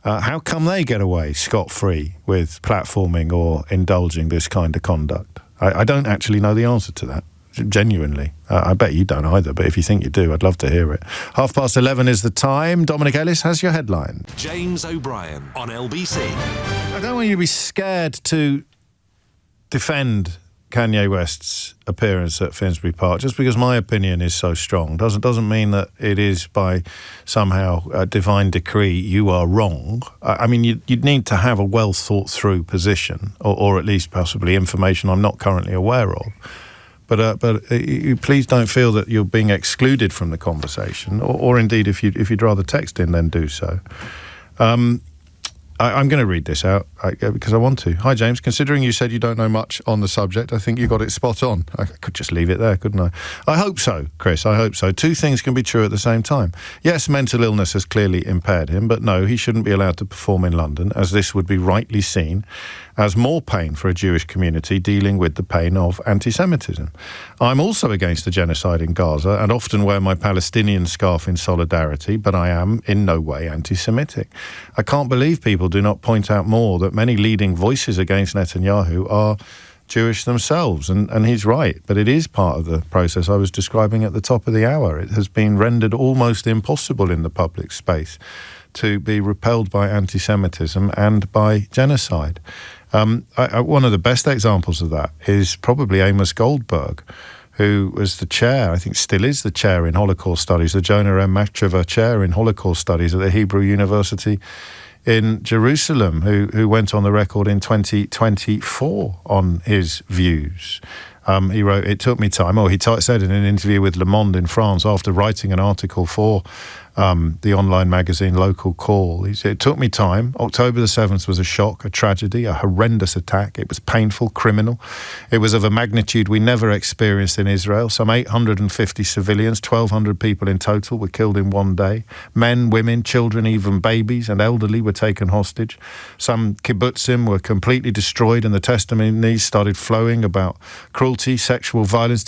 How come they get away scot-free with platforming or indulging this kind of conduct? I don't actually know the answer to that, genuinely. I bet you don't either, but if you think you do, I'd love to hear it. 11:30 is the time. Dominic Ellis has your headline. James O'Brien on LBC. I don't want you to be scared to defend Kanye West's appearance at Finsbury Park just because my opinion is so strong. Doesn't mean that it is by somehow a divine decree you are wrong. I mean, you'd need to have a well thought through position or at least possibly information I'm not currently aware of. But please don't feel that you're being excluded from the conversation, or indeed, if you'd rather text in, then do so. I'm going to read this out because I want to. Hi, James. Considering you said you don't know much on the subject, I think you got it spot on. I could just leave it there, couldn't I? I hope so, Chris. I hope so. Two things can be true at the same time. Yes, mental illness has clearly impaired him, but no, he shouldn't be allowed to perform in London, as this would be rightly seen as more pain for a Jewish community dealing with the pain of anti-Semitism. I'm also against the genocide in Gaza and often wear my Palestinian scarf in solidarity, but I am in no way anti-Semitic. I can't believe people do not point out more that many leading voices against Netanyahu are Jewish themselves, and he's right, but it is part of the process I was describing at the top of the hour. It has been rendered almost impossible in the public space to be repelled by anti-Semitism and by genocide. One of the best examples of that is probably Amos Goldberg, who was the chair, I think still is the chair in Holocaust Studies, the Jonah M. Machova Chair in Holocaust Studies at the Hebrew University in Jerusalem, who went on the record in 2024 on his views. He wrote, "It took me time," he said in an interview with Le Monde in France after writing an article for the online magazine Local Call. He said, "It took me time. October the 7th was a shock, a tragedy, a horrendous attack. It was painful, criminal. It was of a magnitude we never experienced in Israel. Some 850 civilians, 1,200 people in total were killed in one day. Men, women, children, even babies and elderly were taken hostage. Some kibbutzim were completely destroyed and the testimonies started flowing about cruelty, sexual violence,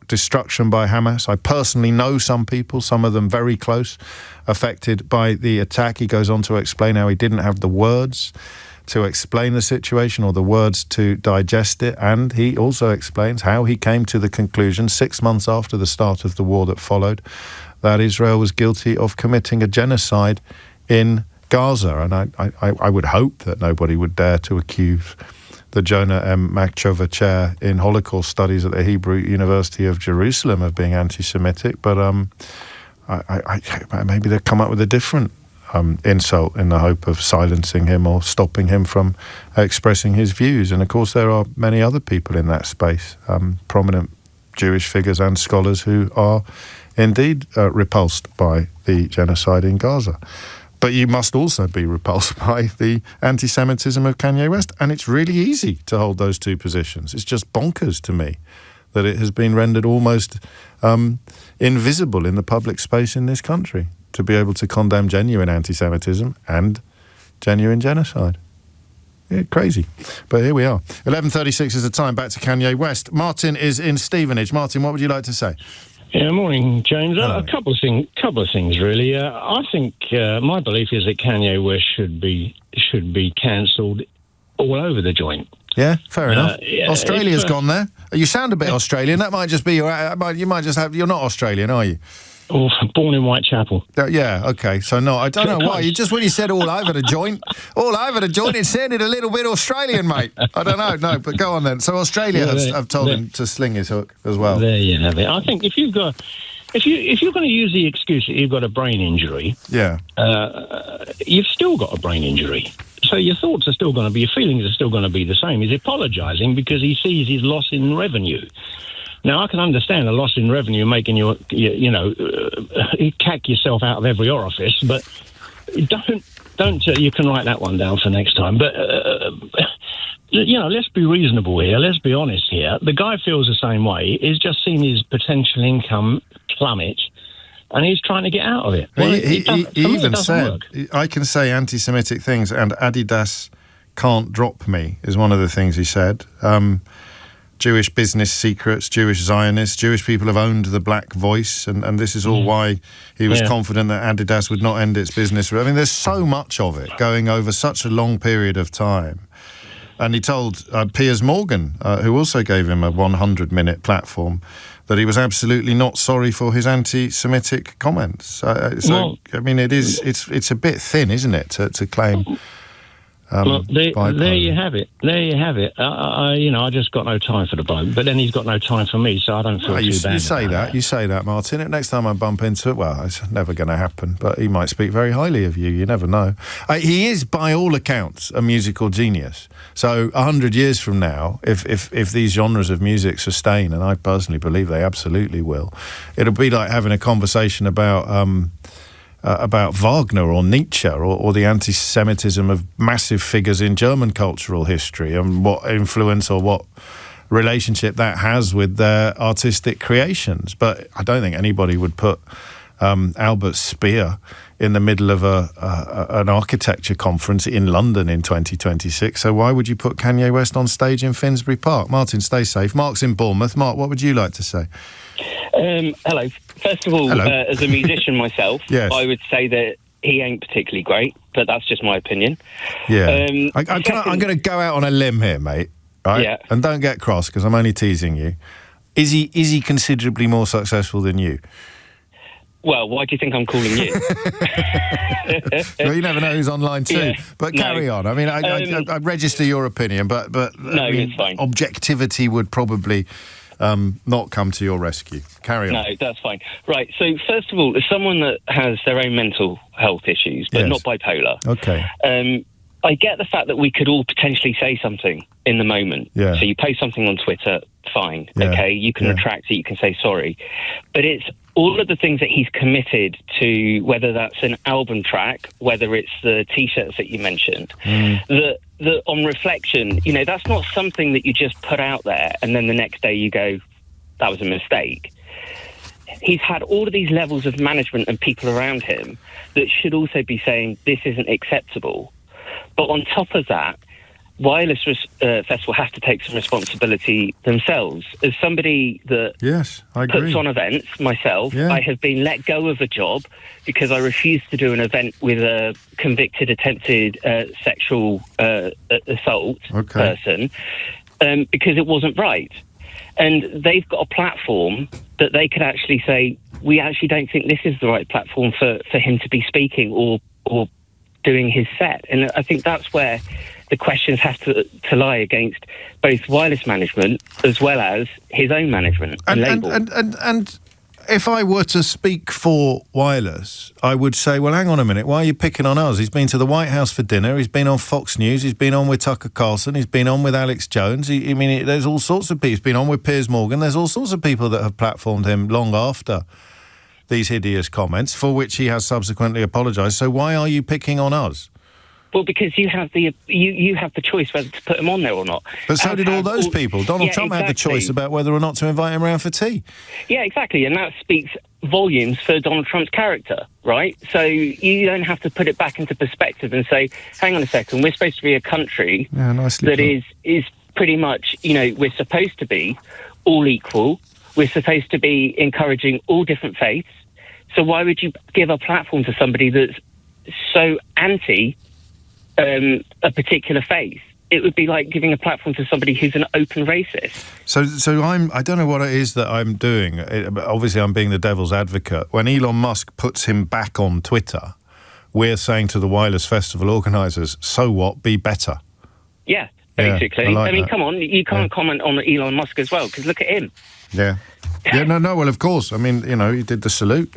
destruction by Hamas. I personally know some people, some of them very close, affected by the attack." He goes on to explain how he didn't have the words to explain the situation or the words to digest it, and he also explains how he came to the conclusion 6 months after the start of the war that followed that Israel was guilty of committing a genocide in Gaza. And I would hope that nobody would dare to accuse the Jonah M. Machova Chair in Holocaust Studies at the Hebrew University of Jerusalem of being anti-Semitic, but maybe they'll come up with a different insult in the hope of silencing him or stopping him from expressing his views. And of course there are many other people in that space, prominent Jewish figures and scholars who are indeed repulsed by the genocide in Gaza. But you must also be repulsed by the anti-Semitism of Kanye West. And it's really easy to hold those two positions. It's just bonkers to me that it has been rendered almost invisible in the public space in this country to be able to condemn genuine anti-Semitism and genuine genocide. Yeah, crazy. But here we are. 11:36 is the time. Back to Kanye West. Martin is in Stevenage. Martin, what would you like to say? Yeah, morning, James. A couple of things, really. I think my belief is that Kanye West should be cancelled all over the joint. Yeah, fair enough. Australia's gone there. You sound a bit Australian. That might just be you might just have. You're not Australian, are you? Oh, born in Whitechapel. Yeah, okay. So no, I don't know why. When you said all over the joint, it sounded a little bit Australian, mate. I don't know. No, but go on then. So Australia have told him to sling his hook as well. There you have it. I think if you're going to use the excuse that you've got a brain injury, you've still got a brain injury. So your thoughts are still going to be, your feelings are still going to be the same. He's apologising because he sees his loss in revenue. Now, I can understand a loss in revenue making you cack yourself out of every orifice, but don't. You can write that one down for next time. But let's be reasonable here. Let's be honest here. The guy feels the same way. He's just seen his potential income plummet, and he's trying to get out of it. Well, he even said, "I can say anti-Semitic things, and Adidas can't drop me," is one of the things he said. Jewish business secrets, Jewish Zionists, Jewish people have owned the black voice, and this is all why he was confident that Adidas would not end its business. I mean, there's so much of it going over such a long period of time. And he told Piers Morgan, who also gave him a 100-minute platform, that he was absolutely not sorry for his anti-Semitic comments. I mean, it's a bit thin, isn't it, to claim Well, there you have it. There you have it. I just got no time for the bloke, but then he's got no time for me, so I don't feel too bad. You say that, Martin. Next time I bump into it, well, it's never going to happen, but he might speak very highly of you. You never know. He is, by all accounts, a musical genius. So 100 years from now, if these genres of music sustain, and I personally believe they absolutely will, it'll be like having a conversation about Wagner or Nietzsche or the anti-Semitism of massive figures in German cultural history and what influence or what relationship that has with their artistic creations. But I don't think anybody would put Albert Speer in the middle of an architecture conference in London in 2026. So why would you put Kanye West on stage in Finsbury Park? Martin, stay safe. Mark's in Bournemouth. Mark, what would you like to say? Hello. First of all, as a musician myself, yes. I would say that he ain't particularly great, but that's just my opinion. Yeah. I'm going to go out on a limb here, mate. Right? Yeah. And don't get cross because I'm only teasing you. Is he considerably more successful than you? Well, why do you think I'm calling you? Well, you never know who's online too. Yeah. But carry on. I mean, I register your opinion, but no, I mean, it's fine. Objectivity would probably not come to your rescue. Carry on. No, that's fine. Right, so first of all, as someone that has their own mental health issues, but not bipolar, okay. I get the fact that we could all potentially say something in the moment. Yeah. So you post something on Twitter, fine, Yeah. okay, you can retract it, you can say sorry. But it's all of the things that he's committed to, whether that's an album track, whether it's the T-shirts that you mentioned, that on reflection, that's not something that you just put out there and then the next day you go, that was a mistake. He's had all of these levels of management and people around him that should also be saying this isn't acceptable. But on top of that, Wireless Festival has to take some responsibility themselves. As somebody that I agree. puts on events myself, Yeah. I have been let go of a job because I refused to do an event with a convicted attempted sexual assault person because it wasn't right. And they've got a platform that they could actually say, we actually don't think this is the right platform for him to be speaking or doing his set. And I think that's where the questions have to lie against both Wireless management as well as his own management and label. And if I were to speak for Wireless, I would say, well, hang on a minute, why are you picking on us? He's been to the White House for dinner, he's been on Fox News, he's been on with Tucker Carlson, he's been on with Alex Jones. There's all sorts of people. He's been on with Piers Morgan. There's all sorts of people that have platformed him long after these hideous comments, for which he has subsequently apologised. So why are you picking on us? Well, because you have the choice whether to put him on there or not. But so did all those people. Donald Trump had the choice about whether or not to invite him around for tea. Yeah, exactly. And that speaks volumes for Donald Trump's character, right? So you don't have to put it back into perspective and say, hang on a second, we're supposed to be a country that is pretty much, we're supposed to be all equal. We're supposed to be encouraging all different faiths. So why would you give a platform to somebody that's so anti a particular faith? It would be like giving a platform to somebody who's an open racist. So I don't know what it is that I'm doing. Obviously, I'm being the devil's advocate. When Elon Musk puts him back on Twitter, we're saying to the Wireless Festival organisers, so what, be better. Yeah, basically. Yeah, I mean, come on, you can't comment on Elon Musk as well, because look at him. Yeah. Yeah, no, well, of course. I mean, he did the salute.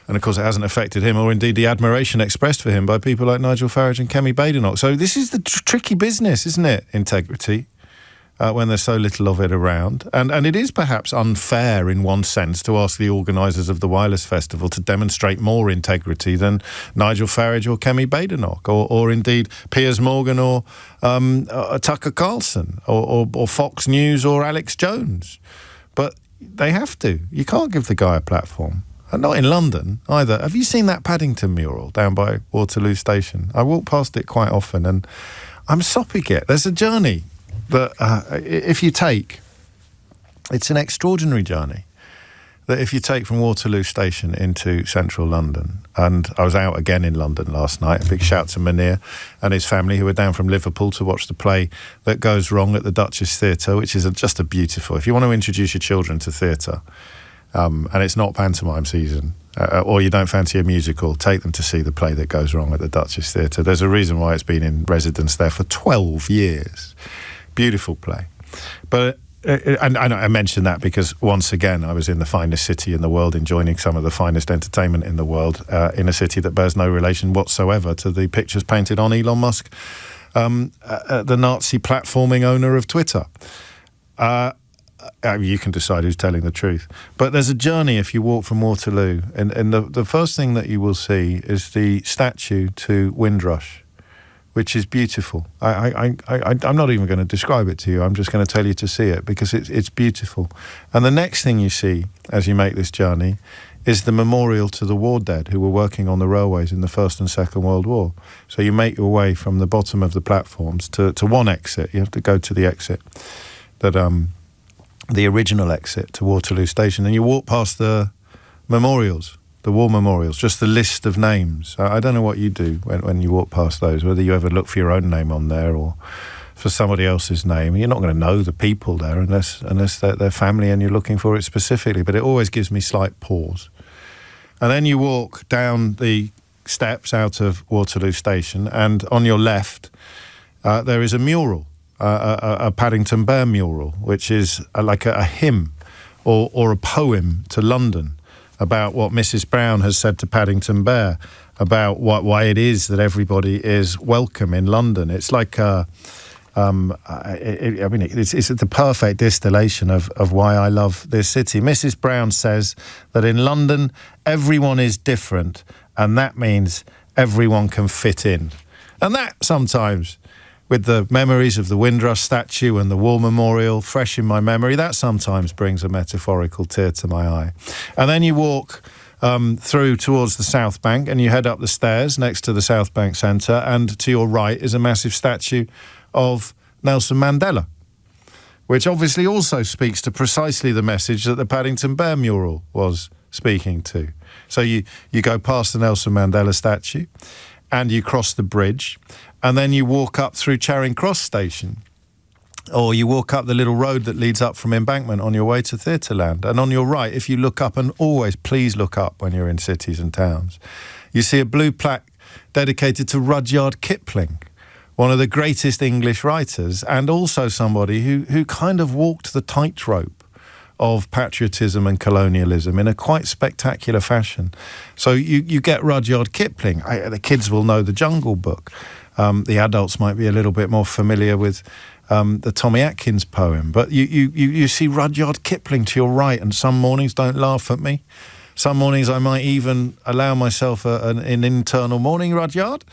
And, of course, it hasn't affected him, or indeed the admiration expressed for him by people like Nigel Farage and Kemi Badenoch. So this is the tricky business, isn't it, integrity, when there's so little of it around. And it is perhaps unfair in one sense to ask the organisers of the Wireless Festival to demonstrate more integrity than Nigel Farage or Kemi Badenoch, or indeed Piers Morgan or Tucker Carlson or Fox News or Alex Jones. But they have to. You can't give the guy a platform. And not in London either. Have you seen that Paddington mural down by Waterloo Station? I walk past it quite often and I'm sopping it. There's a journey that if you take, it's an extraordinary journey that if you take from Waterloo Station into central London, and I was out again in London last night, a big shout to Munir and his family who were down from Liverpool to watch the play That Goes Wrong at the Duchess Theatre, which is just a beautiful, if you want to introduce your children to theatre, and it's not pantomime season, or you don't fancy a musical, take them to see the play that goes wrong at the Duchess Theatre. There's a reason why it's been in residence there for 12 years. Beautiful play. But and I mentioned that because, once again, I was in the finest city in the world, enjoying some of the finest entertainment in the world, in a city that bears no relation whatsoever to the pictures painted on Elon Musk, the Nazi platforming owner of Twitter. You can decide who's telling the truth. But there's a journey if you walk from Waterloo. And the first thing that you will see is the statue to Windrush, which is beautiful. I'm not even going to describe it to you. I'm just going to tell you to see it because it's beautiful. And the next thing you see as you make this journey is the memorial to the war dead who were working on the railways in the First and Second World War. So you make your way from the bottom of the platforms to one exit. You have to go to the exit that the original exit to Waterloo Station, and you walk past the memorials. The war memorials, just the list of names. I don't know what you do when you walk past those, whether you ever look for your own name on there or for somebody else's name. You're not going to know the people there unless they're family and you're looking for it specifically, but it always gives me slight pause. And then you walk down the steps out of Waterloo Station, and on your left there is a mural, a Paddington Bear mural, which is like a hymn or a poem to London, about what Mrs. Brown has said to Paddington Bear, about why it is that everybody is welcome in London. It's like it's the perfect distillation of why I love this city. Mrs. Brown says that in London, everyone is different, and that means everyone can fit in. And that sometimes, with the memories of the Windrush statue and the War Memorial fresh in my memory, that sometimes brings a metaphorical tear to my eye. And then you walk through towards the South Bank and you head up the stairs next to the South Bank Centre, and to your right is a massive statue of Nelson Mandela, which obviously also speaks to precisely the message that the Paddington Bear mural was speaking to. So you go past the Nelson Mandela statue and you cross the bridge, and then you walk up through Charing Cross Station, or you walk up the little road that leads up from Embankment on your way to Theatreland. And on your right, if you look up, and always please look up when you're in cities and towns, you see a blue plaque dedicated to Rudyard Kipling, one of the greatest English writers, and also somebody who kind of walked the tightrope of patriotism and colonialism in a quite spectacular fashion. So you get Rudyard Kipling. The kids will know the Jungle Book. The adults might be a little bit more familiar with the Tommy Atkins poem. But you see Rudyard Kipling to your right, and some mornings, don't laugh at me, some mornings I might even allow myself an internal morning Rudyard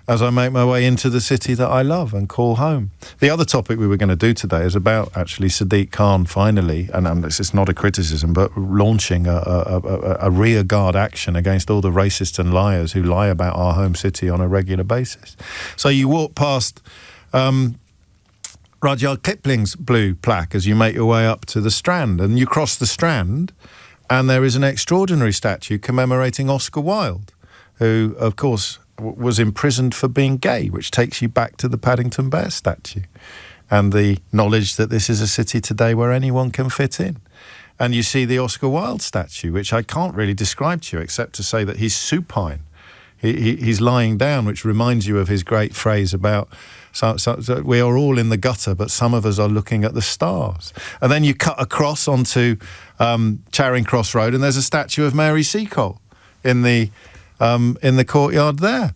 as I make my way into the city that I love and call home. The other topic we were going to do today is about actually Sadiq Khan finally, and this is not a criticism, but launching a rear guard action against all the racists and liars who lie about our home city on a regular basis. So you walk past Rudyard Kipling's blue plaque as you make your way up to the Strand, and you cross the Strand, and there is an extraordinary statue commemorating Oscar Wilde, who, of course, was imprisoned for being gay, which takes you back to the Paddington Bear statue and the knowledge that this is a city today where anyone can fit in. And you see the Oscar Wilde statue, which I can't really describe to you except to say that he's supine. He's lying down, which reminds you of his great phrase about so we are all in the gutter, but some of us are looking at the stars. And then you cut across onto Charing Cross Road, and there's a statue of Mary Seacole in the courtyard there.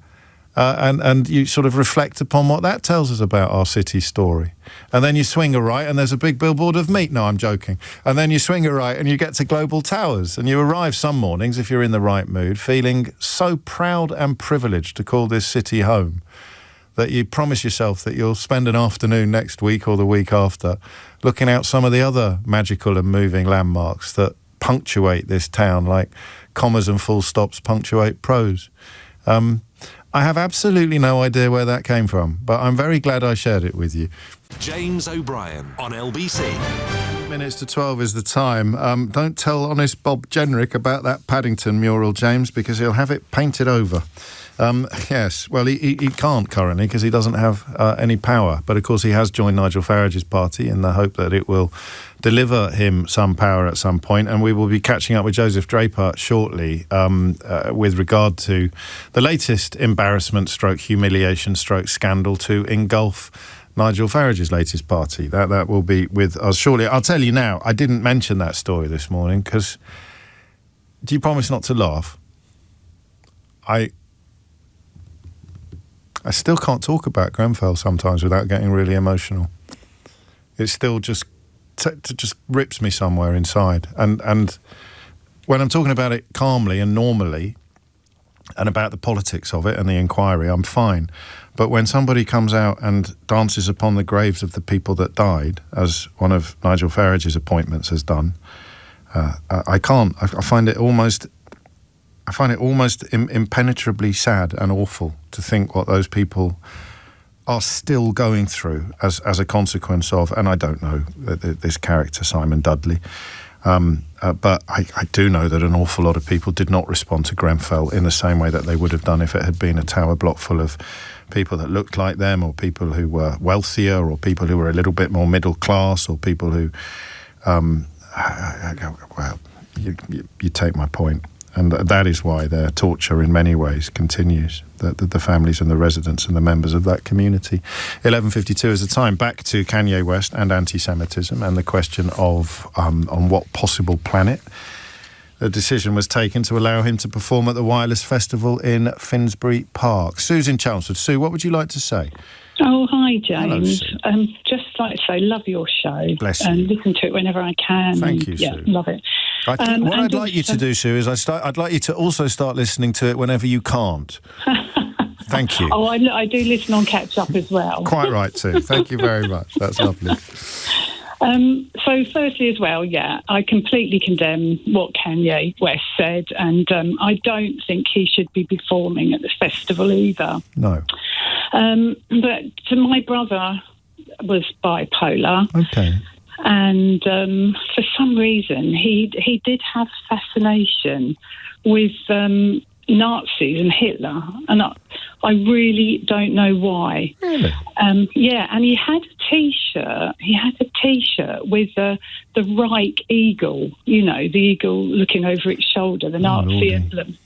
And you sort of reflect upon what that tells us about our city story. And then you swing a right and there's a big billboard of meat. No, I'm joking. And then you swing a right and you get to Global Towers, and you arrive some mornings, if you're in the right mood, feeling so proud and privileged to call this city home that you promise yourself that you'll spend an afternoon next week or the week after looking out some of the other magical and moving landmarks that punctuate this town, like commas and full stops punctuate prose. I have absolutely no idea where that came from, but I'm very glad I shared it with you. James O'Brien on LBC. minutes to 12 is the time. Don't tell honest Bob Jenrick about that Paddington mural, James, because he'll have it painted over. Yes, well, he can't currently because he doesn't have any power. But, of course, he has joined Nigel Farage's party in the hope that it will deliver him some power at some point. And we will be catching up with Joseph Draper shortly with regard to the latest embarrassment / humiliation / scandal to engulf Nigel Farage's latest party. That will be with us shortly. I'll tell you now, I didn't mention that story this morning because... Do you promise not to laugh? I still can't talk about Grenfell sometimes without getting really emotional. It still just rips me somewhere inside. And when I'm talking about it calmly and normally and about the politics of it and the inquiry, I'm fine. But when somebody comes out and dances upon the graves of the people that died, as one of Nigel Farage's appointments has done, I can't. I find it almost impenetrably sad and awful to think what those people are still going through as a consequence of, and I don't know this character Simon Dudley, but I do know that an awful lot of people did not respond to Grenfell in the same way that they would have done if it had been a tower block full of people that looked like them, or people who were wealthier, or people who were a little bit more middle class, or people who well, you take my point. And that is why their torture in many ways continues, the families and the residents and the members of that community. 11:52 is the time. Back to Kanye West and anti-Semitism and the question of on what possible planet the decision was taken to allow him to perform at the Wireless Festival in Finsbury Park. Sue's in Chelmsford. Sue, what would you like to say? Oh, hi, James. Hello, just like to say, love your show. Bless you. And listen to it whenever I can. Thank you, yeah, Sue. Love it. What I'd like you to do, Sue, is I'd like you to also start listening to it whenever you can't. Thank you. Oh, I do listen on Catch Up as well. Quite right, Sue. Thank you very much. That's lovely. So firstly as well, I completely condemn what Kanye West said, and I don't think he should be performing at the festival either. No. But my brother was bipolar. Okay. And for some reason, he did have fascination with Nazis and Hitler, and I really don't know why. Really? And he had a T-shirt. He had a T-shirt with the Reich eagle, the eagle looking over its shoulder, the Nazi emblem.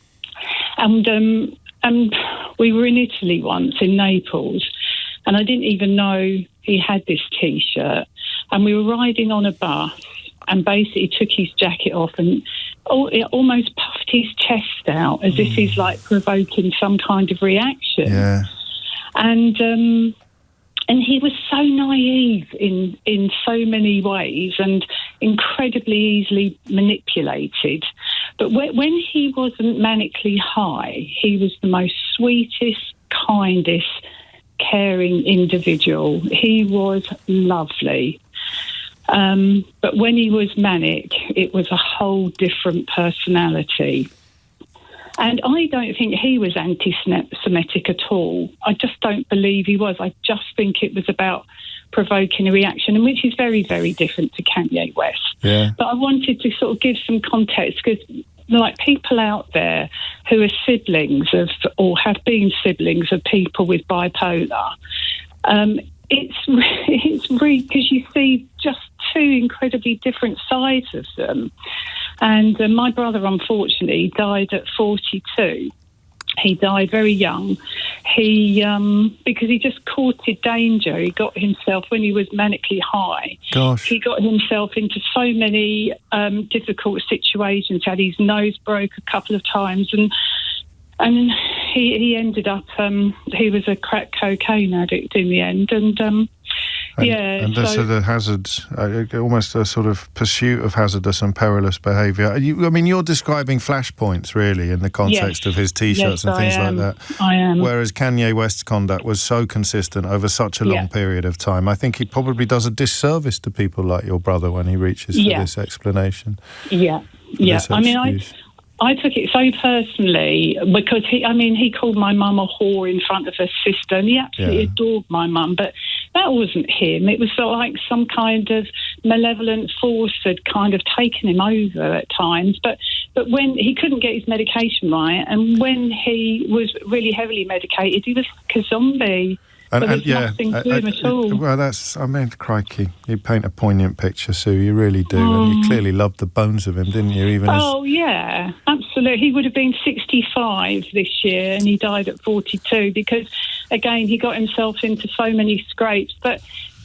And we were in Italy once, in Naples, and I didn't even know he had this T-shirt. And we were riding on a bus, and basically took his jacket off and almost puffed his chest out as if he's like provoking some kind of reaction. Yeah. And he was so naive in so many ways and incredibly easily manipulated. But when he wasn't manically high, he was the most sweetest, kindest, caring individual. He was lovely. But when he was manic, it was a whole different personality. And I don't think he was anti-Semitic at all. I just don't believe he was. I just think it was about provoking a reaction, and which is very, very different to Kanye West. Yeah. But I wanted to sort of give some context, because like people out there who are siblings of, or have been siblings of people with bipolar, it's really, because you see just two incredibly different sides of them. And my brother, unfortunately, died at 42. He died very young. He because he just courted danger. He got himself, when he was manically high, he got himself into so many difficult situations. Had his nose broke a couple of times, and he ended up, he was a crack cocaine addict in the end. And so the hazards, almost a sort of pursuit of hazardous and perilous behaviour. You're describing flashpoints, really, in the context of his T-shirts and things like that. I am. Whereas Kanye West's conduct was so consistent over such a long period of time. I think he probably does a disservice to people like your brother when he reaches for this explanation. Yeah. I took it so personally because he called my mum a whore in front of her sister, and he absolutely adored my mum, but that wasn't him. It was sort of like some kind of malevolent force had kind of taken him over at times. But when he couldn't get his medication right, and when he was really heavily medicated, he was like a zombie. There was nothing to him at all. Well, crikey, you paint a poignant picture, Sue. You really do, and you clearly loved the bones of him, didn't you? Yeah, absolutely. He would have been 65 this year, and he died at 42 because, again, he got himself into so many scrapes. But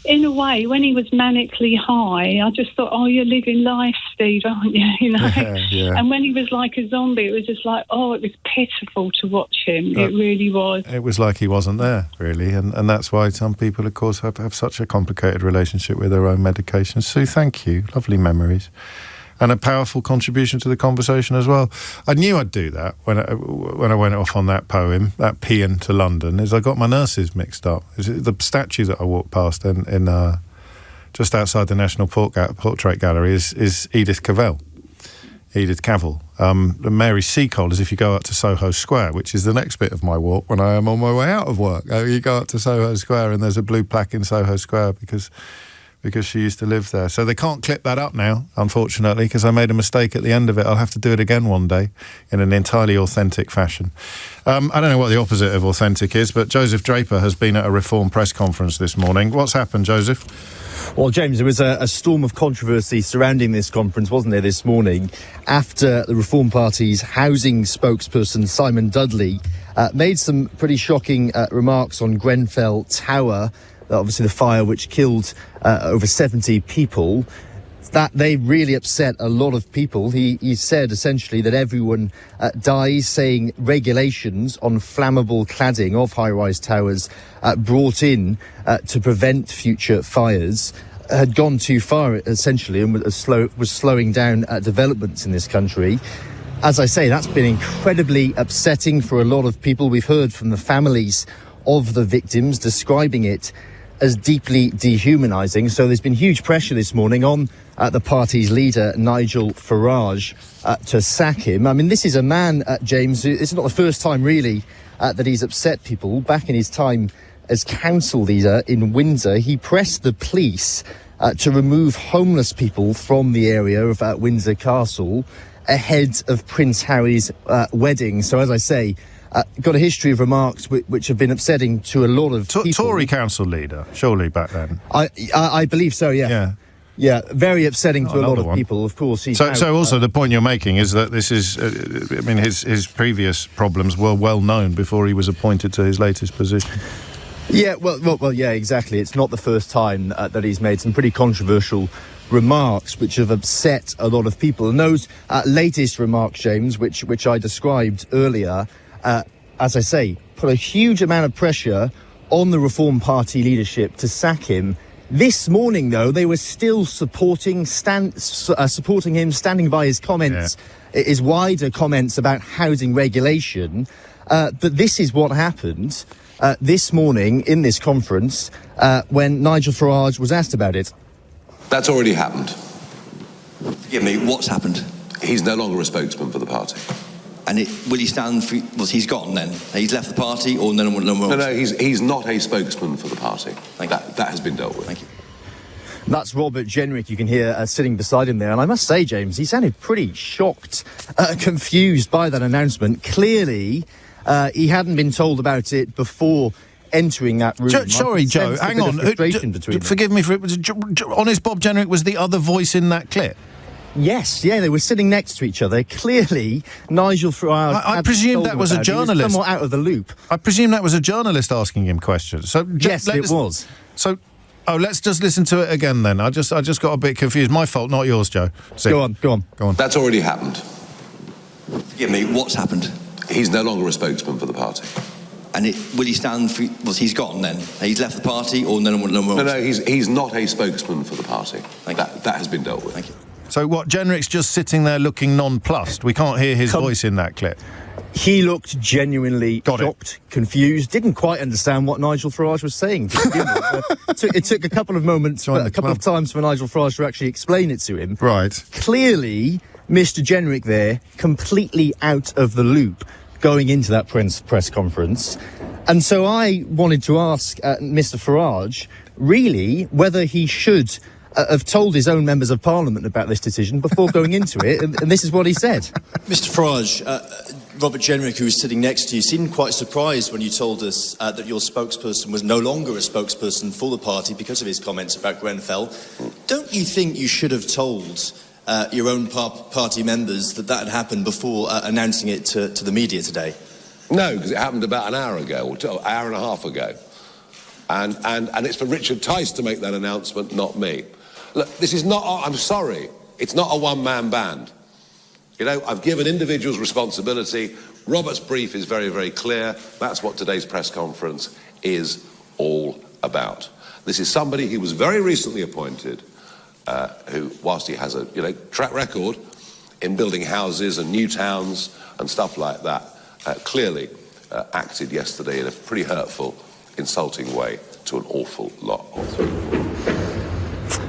in a way, when he was manically high, I just thought, oh, you're living life, Steve, aren't you? You know. Yeah. And when he was like a zombie, it was just like, oh, it was pitiful to watch him. It really was. It was like he wasn't there, really, and that's why some people, of course, have such a complicated relationship with their own medications. Sue, thank you. Lovely memories. And a powerful contribution to the conversation as well. I knew I'd do that when I went off on that poem, that paean to London, is I got my nurses mixed up. The statue that I walked past in just outside the National Portrait Gallery is Edith Cavell. Mary Seacole is if you go out to Soho Square, which is the next bit of my walk when I am on my way out of work. You go out to Soho Square and there's a blue plaque in Soho Square because she used to live there. So they can't clip that up now, unfortunately, because I made a mistake at the end of it. I'll have to do it again one day in an entirely authentic fashion. I don't know what the opposite of authentic is, but Joseph Draper has been at a Reform press conference this morning. What's happened, Joseph? Well, James, there was a storm of controversy surrounding this conference, wasn't there, this morning, after the Reform Party's housing spokesperson, Simon Dudley, made some pretty shocking remarks on Grenfell Tower, obviously the fire which killed over 70 people. That they really upset a lot of people. He said essentially that everyone dies, saying regulations on flammable cladding of high-rise towers brought in to prevent future fires had gone too far, essentially, and was slowing down developments in this country. As I say, that's been incredibly upsetting for a lot of people. We've heard from the families of the victims describing it as deeply dehumanising. So there's been huge pressure this morning on the party's leader, Nigel Farage, to sack him. I mean, this is a man, James, it's not the first time really that he's upset people. Back in his time as council leader in Windsor, he pressed the police to remove homeless people from the area of Windsor Castle ahead of Prince Harry's wedding. So as I say, got a history of remarks which have been upsetting to a lot of people. Tory council leader, surely, back then. I believe so, yeah. Yeah, very upsetting to a lot of people, of course. So also the point you're making is that this is, his previous problems were well known before he was appointed to his latest position. Yeah, well, yeah, exactly. It's not the first time that he's made some pretty controversial remarks which have upset a lot of people. And those latest remarks, James, which I described earlier, as I say, put a huge amount of pressure on the Reform Party leadership to sack him. This morning, though, they were still supporting him, standing by his comments, his wider comments about housing regulation. But this is what happened this morning in this conference when Nigel Farage was asked about it. That's already happened. Forgive me, what's happened? He's no longer a spokesman for the party. And will he stand for... Well, he's gone then? He's left the party or no one else? No, he's not a spokesman for the party. That has been dealt with. Thank you. That's Robert Jenrick, you can hear sitting beside him there. And I must say, James, he sounded pretty shocked, confused by that announcement. Clearly, he hadn't been told about it before entering that room. Sorry, Joe, hang on. Forgive me for it. Honest Bob Jenrick was the other voice in that clip? Yes, yeah, they were sitting next to each other. Clearly, Nigel Farage... I presume that was a journalist. He was somewhat out of the loop. I presume that was a journalist asking him questions. So yes, it was. So, let's just listen to it again then. I just got a bit confused. My fault, not yours, Joe. Go on. That's already happened. Forgive me, what's happened? He's no longer a spokesman for the party. And will he stand for... Well, he's gone then? He's left the party or no one else? No, he's not a spokesman for the party. That has been dealt with. Thank you. So what, Jenrick's just sitting there looking nonplussed? We can't hear his voice in that clip. He looked genuinely shocked, confused, didn't quite understand what Nigel Farage was saying. It took a couple of moments, a couple of times for Nigel Farage to actually explain it to him. Right. Clearly, Mr. Jenrick there, completely out of the loop going into that press conference. And so I wanted to ask Mr. Farage, really, whether he should have told his own members of parliament about this decision before going into it, and this is what he said. Mr. Farage, Robert Jenrick, who was sitting next to you, seemed quite surprised when you told us that your spokesperson was no longer a spokesperson for the party because of his comments about Grenfell. Don't you think you should have told your own party members that had happened before announcing it to the media today? No, because it happened about an hour ago, or an hour and a half ago. And it's for Richard Tice to make that announcement, not me. Look, this is not, I'm sorry, it's not a one-man band. You know, I've given individuals responsibility. Robert's brief is very, very clear. That's what today's press conference is all about. This is somebody who was very recently appointed, who, whilst he has a track record in building houses and new towns and stuff like that, clearly acted yesterday in a pretty hurtful, insulting way to an awful lot of people.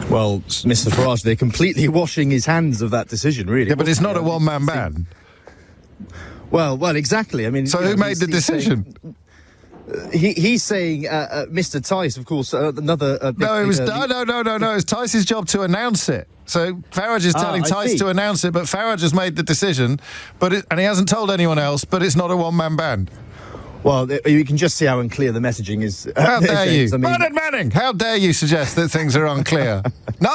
Well, Mr. Farage, they're completely washing his hands of that decision, really. Yeah, but it's not a one-man band. Well, exactly. I mean, so who made the decision? He's saying Mr. Tice, of course, another. No, it was no. It's Tice's job to announce it. So Farage is telling Tice to announce it, but Farage has made the decision, and he hasn't told anyone else. But it's not a one-man band. Well, you can just see how unclear the messaging is. How dare you? Bernard Manning, how dare you suggest that things are unclear? No.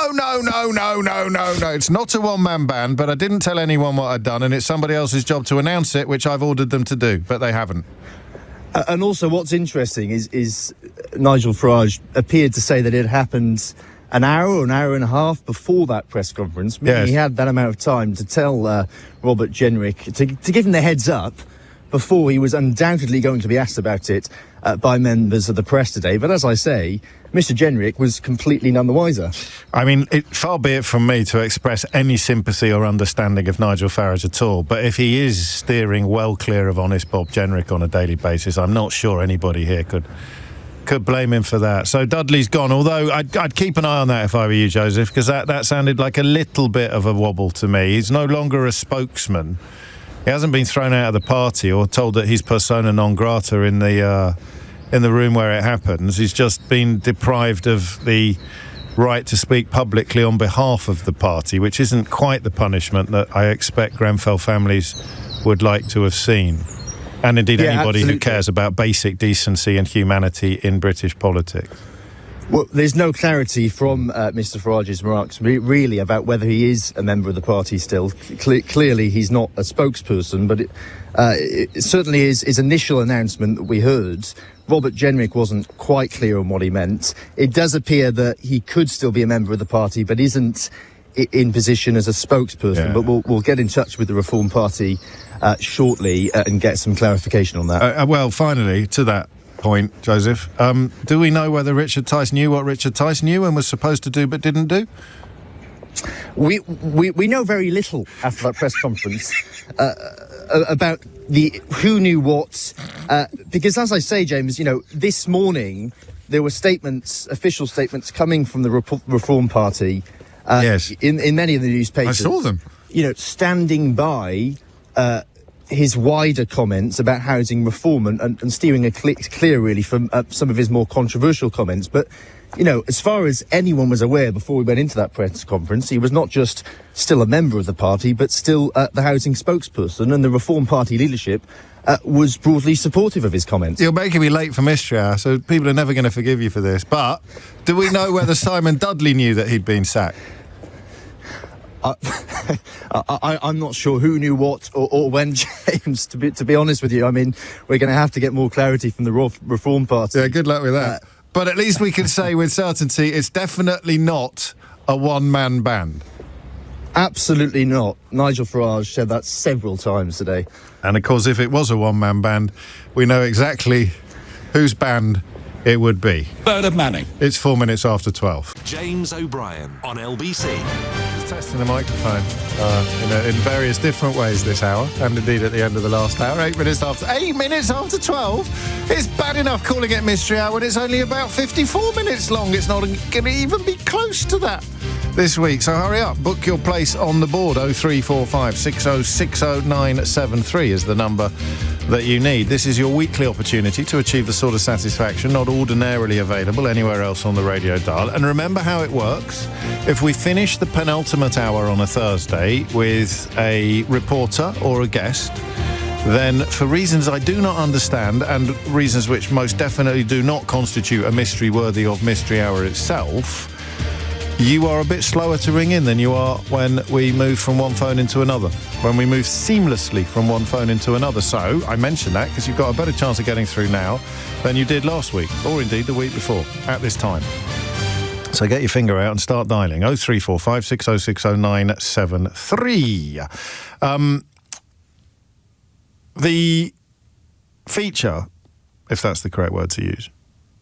It's not a one-man band, but I didn't tell anyone what I'd done, and it's somebody else's job to announce it, which I've ordered them to do, but they haven't. And also what's interesting is Nigel Farage appeared to say that it happened an hour or an hour and a half before that press conference. Yes. He had that amount of time to tell Robert Jenrick, to give him the heads up, before he was undoubtedly going to be asked about it by members of the press today. But as I say, Mr. Jenrick was completely none the wiser. I mean, far be it from me to express any sympathy or understanding of Nigel Farage at all, but if he is steering well clear of honest Bob Jenrick on a daily basis, I'm not sure anybody here could blame him for that. So Dudley's gone, although I'd keep an eye on that if I were you, Joseph, because that sounded like a little bit of a wobble to me. He's no longer a spokesman. He hasn't been thrown out of the party or told that he's persona non grata in the room where it happens. He's just been deprived of the right to speak publicly on behalf of the party, which isn't quite the punishment that I expect Grenfell families would like to have seen. And indeed anybody who cares about basic decency and humanity in British politics. Well, there's no clarity from Mr. Farage's remarks really about whether he is a member of the party still. Clearly he's not a spokesperson, but it certainly his initial announcement that we heard, Robert Jenrick wasn't quite clear on what he meant. It does appear that he could still be a member of the party, but isn't in position as a spokesperson. Yeah. But we'll get in touch with the Reform Party shortly and get some clarification on that. Well, finally, to that point, Joseph, do we know whether Richard Tice knew what Richard Tice knew and was supposed to do but didn't do? We know very little after that press conference about who knew what, because as I say, James, this morning there were official statements coming from the Reform Party. Yes. In many of the newspapers. I saw them. Standing by his wider comments about housing reform and steering clear really from some of his more controversial comments. But, as far as anyone was aware before we went into that press conference, he was not just still a member of the party, but still the housing spokesperson, and the Reform Party leadership was broadly supportive of his comments. You're making me late for Mystery Hour, so people are never going to forgive you for this. But do we know whether Simon Dudley knew that he'd been sacked? I'm not sure who knew what or when, James, to be honest with you. I mean, we're going to have to get more clarity from the Reform Party. Yeah, good luck with that. But at least we can say with certainty it's definitely not a one-man band. Absolutely not. Nigel Farage said that several times today. And of course, if it was a one-man band, we know exactly whose band it would be. Bernard Manning. It's 4 minutes after 12. James O'Brien on LBC. Just testing the microphone in various different ways this hour, and indeed at the end of the last hour. 8 minutes after 12. It's bad enough calling it Mystery Hour when it's only about 54 minutes long. It's not going to even be close to that this week. So hurry up, book your place on the board. 0345 60 60973 is the number that you need. This is your weekly opportunity to achieve the sort of satisfaction not ordinarily available anywhere else on the radio dial. And remember how it works. If we finish the penultimate hour on a Thursday with a reporter or a guest, then for reasons I do not understand and reasons which most definitely do not constitute a mystery worthy of Mystery Hour itself, you are a bit slower to ring in than you are when we move from one phone into another, when we move seamlessly from one phone into another. So I mention that because you've got a better chance of getting through now than you did last week, or indeed the week before, at this time. So get your finger out and start dialing 0345 6060 973. The feature, if that's the correct word to use,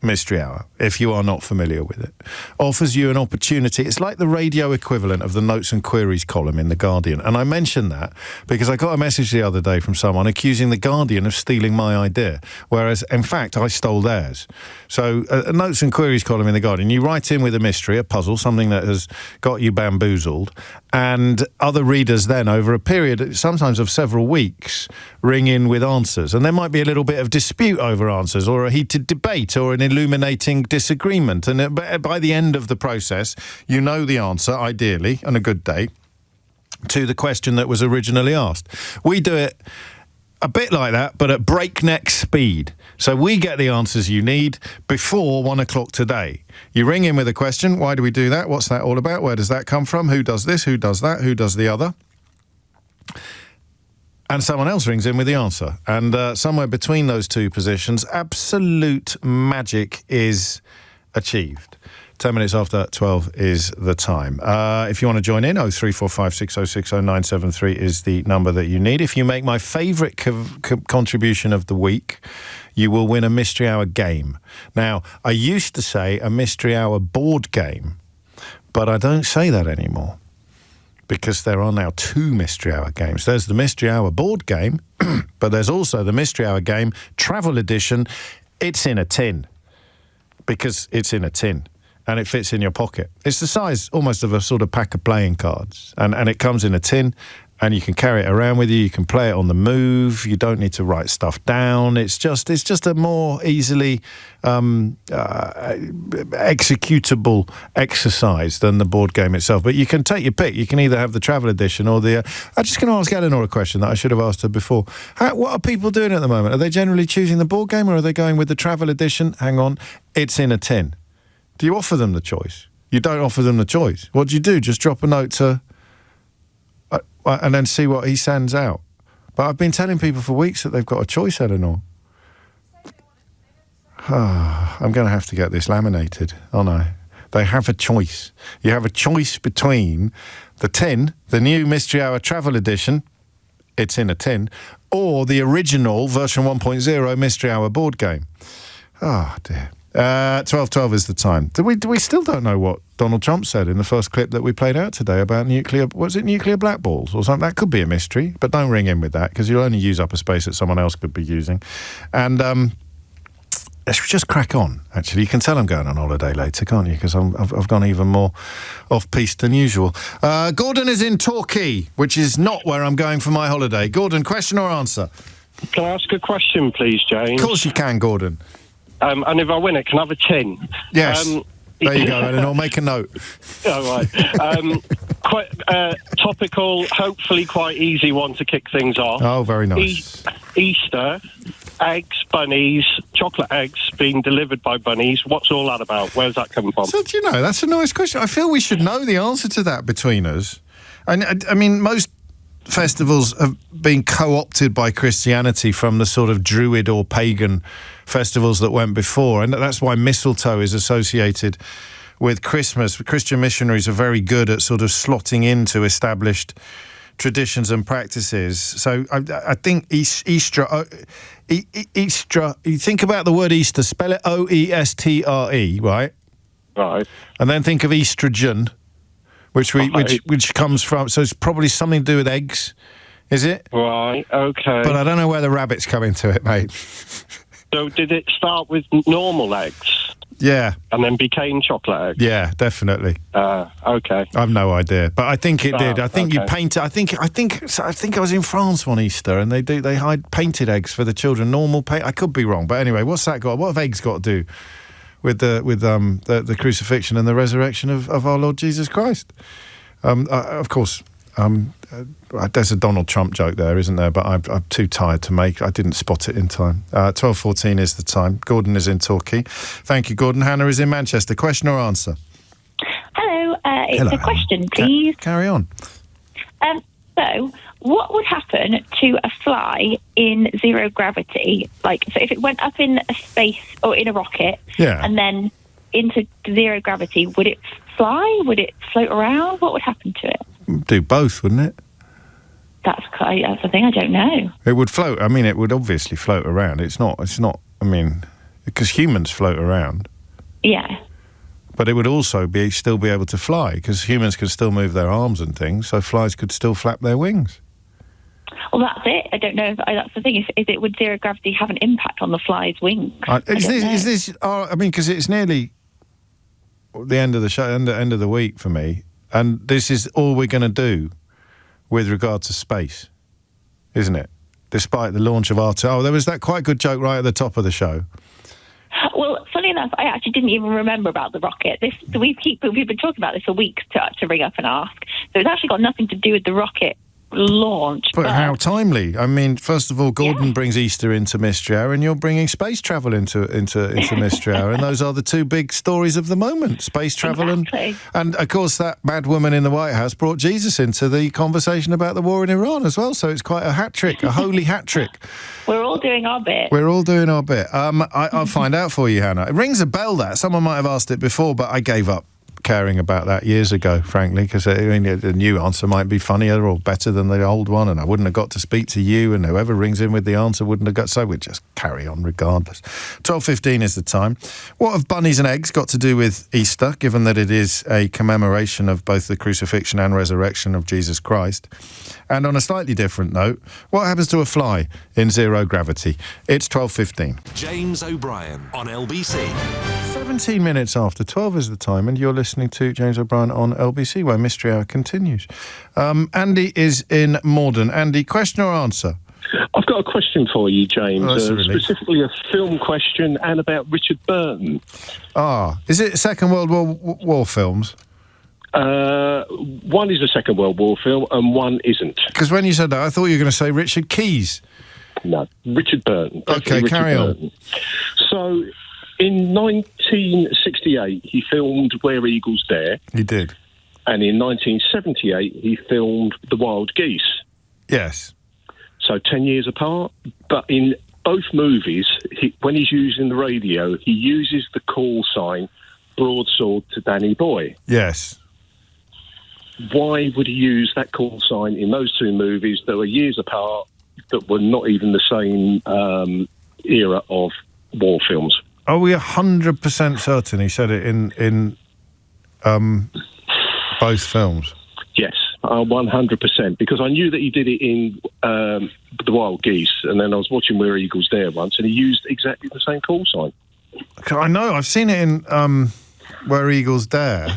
Mystery Hour, if you are not familiar with it, offers you an opportunity. It's like the radio equivalent of the Notes and Queries column in The Guardian. And I mention that because I got a message the other day from someone accusing The Guardian of stealing my idea, whereas, in fact, I stole theirs. So a Notes and Queries column in The Guardian, you write in with a mystery, a puzzle, something that has got you bamboozled, and other readers then, over a period, sometimes of several weeks, ring in with answers. And there might be a little bit of dispute over answers, or a heated debate, or an illuminating disagreement. And by the end of the process, you know the answer, ideally, on a good day, to the question that was originally asked. We do it a bit like that, but at breakneck speed. So we get the answers you need before 1 o'clock today. You ring in with a question. Why do we do that? What's that all about? Where does that come from? Who does this? Who does that? Who does the other? And someone else rings in with the answer. And somewhere between those two positions, absolute magic is achieved. 10 minutes after 12 is the time. If you want to join in, 0345 6060 973 is the number that you need. If you make my favourite contribution of the week, you will win a Mystery Hour game. Now, I used to say a Mystery Hour board game, but I don't say that anymore, because there are now 2 Mystery Hour games. There's the Mystery Hour board game, but there's also the Mystery Hour game travel edition. It's in a tin, because it's in a tin and it fits in your pocket. It's the size almost of a sort of pack of playing cards, and it comes in a tin, and you can carry it around with you. You can play it on the move. You don't need to write stuff down. It's just a more easily executable exercise than the board game itself. But you can take your pick. You can either have the travel edition or the... I'm just going to ask Eleanor a question that I should have asked her before. What are people doing at the moment? Are they generally choosing the board game, or are they going with the travel edition? Hang on, it's in a tin. Do you offer them the choice? You don't offer them the choice. What do you do? Just drop a note to... and then see what he sends out. But I've been telling people for weeks that they've got a choice, Eleanor. I'm going to have to get this laminated, aren't I? They have a choice. You have a choice between the tin, the new Mystery Hour Travel Edition, it's in a tin, or the original version 1.0 Mystery Hour board game. Oh, dear. 12:12 is the time. We still don't know what Donald Trump said in the first clip that we played out today about nuclear... Was it nuclear black balls or something? That could be a mystery, but don't ring in with that, because you'll only use up a space that someone else could be using. And let's just crack on, actually. You can tell I'm going on holiday later, can't you? Because I've gone even more off-piste than usual. Gordon is in Torquay, which is not where I'm going for my holiday. Gordon, question or answer? Can I ask a question, please, James? Of course you can, Gordon. And if I win it, can I have a tin? Yes. There you go, Eleanor. Make a note. Oh, right. Quite topical, hopefully quite easy one to kick things off. Oh, very nice. Easter, eggs, bunnies, chocolate eggs being delivered by bunnies. What's all that about? Where's that coming from? So, do you know, that's a nice question. I feel we should know the answer to that between us. And I mean, most festivals have been co-opted by Christianity from the sort of druid or pagan festivals that went before, and that's why mistletoe is associated with Christmas. Christian missionaries are very good at sort of slotting into established traditions and practices. So I think Easter, you think about the word Easter, spell it O-E-S-T-R-E, right? Right. And then think of estrogen, which comes from, so it's probably something to do with eggs, is it? Right, okay. But I don't know where the rabbits come into it, mate. So did it start with normal eggs? Yeah. And then became chocolate eggs? Yeah, definitely. Okay. I've no idea, but I think it did. I think you okay. painted. I think I was in France one Easter, and they hide painted eggs for the children. Normal paint. I could be wrong, but anyway, what's that got? What have eggs got to do with the crucifixion and the resurrection of our Lord Jesus Christ? Of course. There's a Donald Trump joke there, isn't there? But I'm too tired to make. I didn't spot it in time. 12:14 is the time. Gordon is in Torquay. Thank you, Gordon. Hannah is in Manchester. Question or answer? Hello. It's Hello, a question, please. Carry on. So, what would happen to a fly in zero gravity? Like, so if it went up in a space or in a rocket, and then into zero gravity, would it fly? Would it float around? What would happen to it? Do both, wouldn't it? That's the thing. I don't know. It would float. I mean, it would obviously float around. It's not. I mean, because humans float around. Yeah. But it would also still be able to fly, because humans could still move their arms and things, so flies could still flap their wings. Well, that's it. I don't know if that's the thing. Is it would zero gravity have an impact on the fly's wings? Is this? I mean, because it's nearly the end of the show, end of the week for me, and this is all we're going to do with regard to space, isn't it? Despite the launch of there was that quite good joke right at the top of the show. Well, funny enough, I actually didn't even remember about the rocket. We've been talking about this for weeks to ring up and ask. So it's actually got nothing to do with the rocket launch. But how timely! I mean, first of all, Gordon brings Easter into Mystery Hour, and you're bringing space travel into Mystery Hour, and those are the two big stories of the moment: space travel and of course that mad woman in the White House brought Jesus into the conversation about the war in Iran as well. So it's quite a hat trick, a holy hat trick. We're all doing our bit. We're all doing our bit. I'll find out for you, Hannah. It rings a bell. That someone might have asked it before, but I gave up caring about that years ago, frankly, because the new answer might be funnier or better than the old one, and I wouldn't have got to speak to you, and whoever rings in with the answer wouldn't have got, so we'd just carry on regardless. 12:15 is the time. What have bunnies and eggs got to do with Easter, given that it is a commemoration of both the crucifixion and resurrection of Jesus Christ? And on a slightly different note, what happens to a fly in zero gravity? It's 12:15. James O'Brien on LBC. 17 minutes after 12 is the time, and you're listening to James O'Brien on LBC, where Mystery Hour continues. Andy is in Morden. Andy, question or answer? I've got a question for you, James. Specifically a film question and about Richard Burton. Is it Second World War films? One is a Second World War film and one isn't. Because when you said that, I thought you were going to say Richard Keys. No, Richard Burton. Okay, carry on. So, in 1968, he filmed Where Eagles Dare. He did. And in 1978, he filmed The Wild Geese. Yes. So 10 years apart. But in both movies, when he's using the radio, he uses the call sign broadsword to Danny Boy. Yes. Why would he use that call sign in those two movies that were years apart, that were not even the same era of war films? Are we 100% certain he said it in both films? Yes, 100%, because I knew that he did it in The Wild Geese, and then I was watching Where Eagles Dare once, and he used exactly the same call sign. I know, I've seen it in Where Eagles Dare.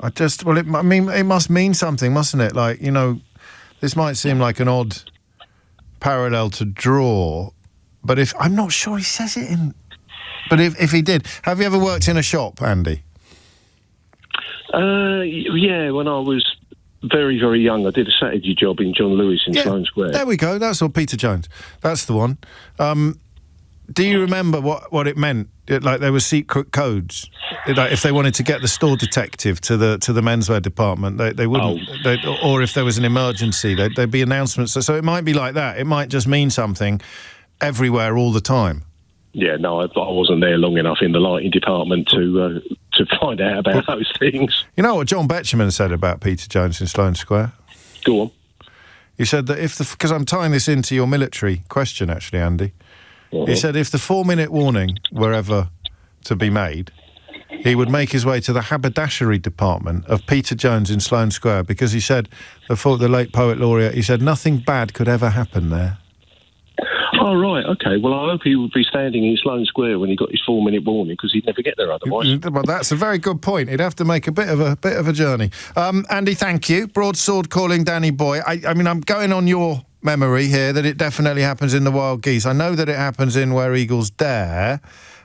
It must mean something, mustn't it? Like, this might seem like an odd parallel to draw, but I'm not sure he says it in. But if he did, have you ever worked in a shop, Andy? Yeah, when I was very, very young, I did a Saturday job in John Lewis in Sloane Square. There we go. That's all. Peter Jones. That's the one. Do you remember what it meant? Like there were secret codes. Like if they wanted to get the store detective to the menswear department, they wouldn't. Or if there was an emergency, there'd be announcements. So it might be like that. It might just mean something everywhere all the time. Yeah, no, I wasn't there long enough in the lighting department to find out about those things. You know what John Betjeman said about Peter Jones in Sloane Square? Go on. He said that because I'm tying this into your military question, actually, Andy. He said if the 4-minute warning were ever to be made, he would make his way to the haberdashery department of Peter Jones in Sloane Square, because he said, the late poet laureate, he said nothing bad could ever happen there. Oh, right, OK. Well, I hope he would be standing in Sloane Square when he got his 4-minute warning, because he'd never get there otherwise. Well, that's a very good point. He'd have to make a bit of a journey. Andy, thank you. Broadsword calling Danny Boy. I mean, I'm going on your memory here that it definitely happens in the Wild Geese. I know that it happens in Where Eagles Dare,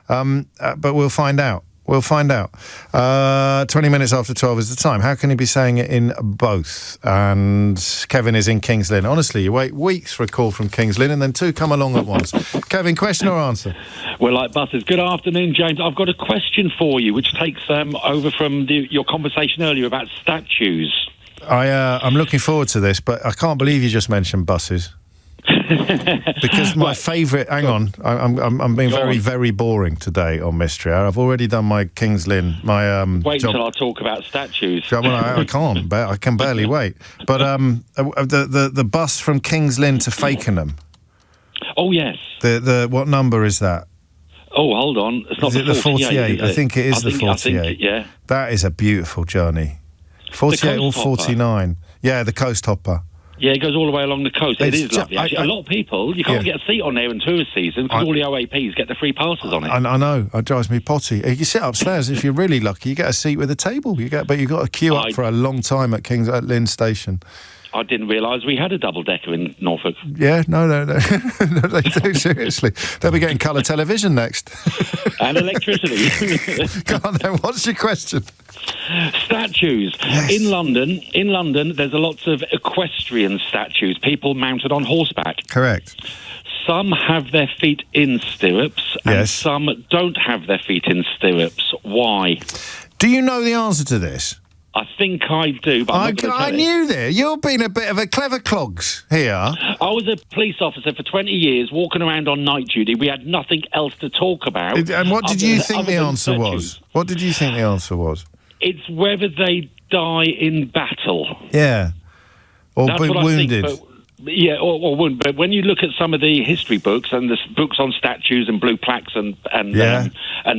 but we'll find out. 20 minutes after 12 is the time. How can he be saying it in both? And Kevin is in Kings Lynn. Honestly, you wait weeks for a call from Kings Lynn and then two come along at once. Kevin, question or answer? We're like buses. Good afternoon, James. I've got a question for you, which takes over from your conversation earlier about statues. I'm looking forward to this, but I can't believe you just mentioned buses. Because my favourite... Hang on. I'm being very boring today on Mystery Hour. I've already done my Kings Lynn. Wait until I talk about statues. Well, I can't. I can barely wait. But the bus from Kings Lynn to Fakenham. Oh, yes. What number is that? Oh, hold on. It's not is it the 48? I think it is the 48. I think, yeah. That is a beautiful journey. 48 or 49. Yeah, the Coast Hopper. Yeah, it goes all the way along the coast. It is lovely, actually. A lot of people, you can't get a seat on there in tourist season because all the OAPs get the free passes on it. I know. It drives me potty. You sit upstairs, if you're really lucky, you get a seat with a table. But you've got to queue up for a long time at Lynn Station. I didn't realise we had a double-decker in Norfolk. Yeah, no. No, they do, seriously. They'll be getting colour television next. And electricity. Go on then, what's your question? Statues. Yes. In London, there's a lots of equestrian statues, people mounted on horseback. Correct. Some have their feet in stirrups, and some don't have their feet in stirrups. Why? Do you know the answer to this? I think I do, but I knew that. You've been a bit of a clever clogs here. I was a police officer for 20 years, walking around on night duty. We had nothing else to talk about. And what did you think the answer was? What did you think the answer was? It's whether they die in battle. Yeah. Or be wounded. Or wounded. But when you look at some of the history books and the books on statues and blue plaques and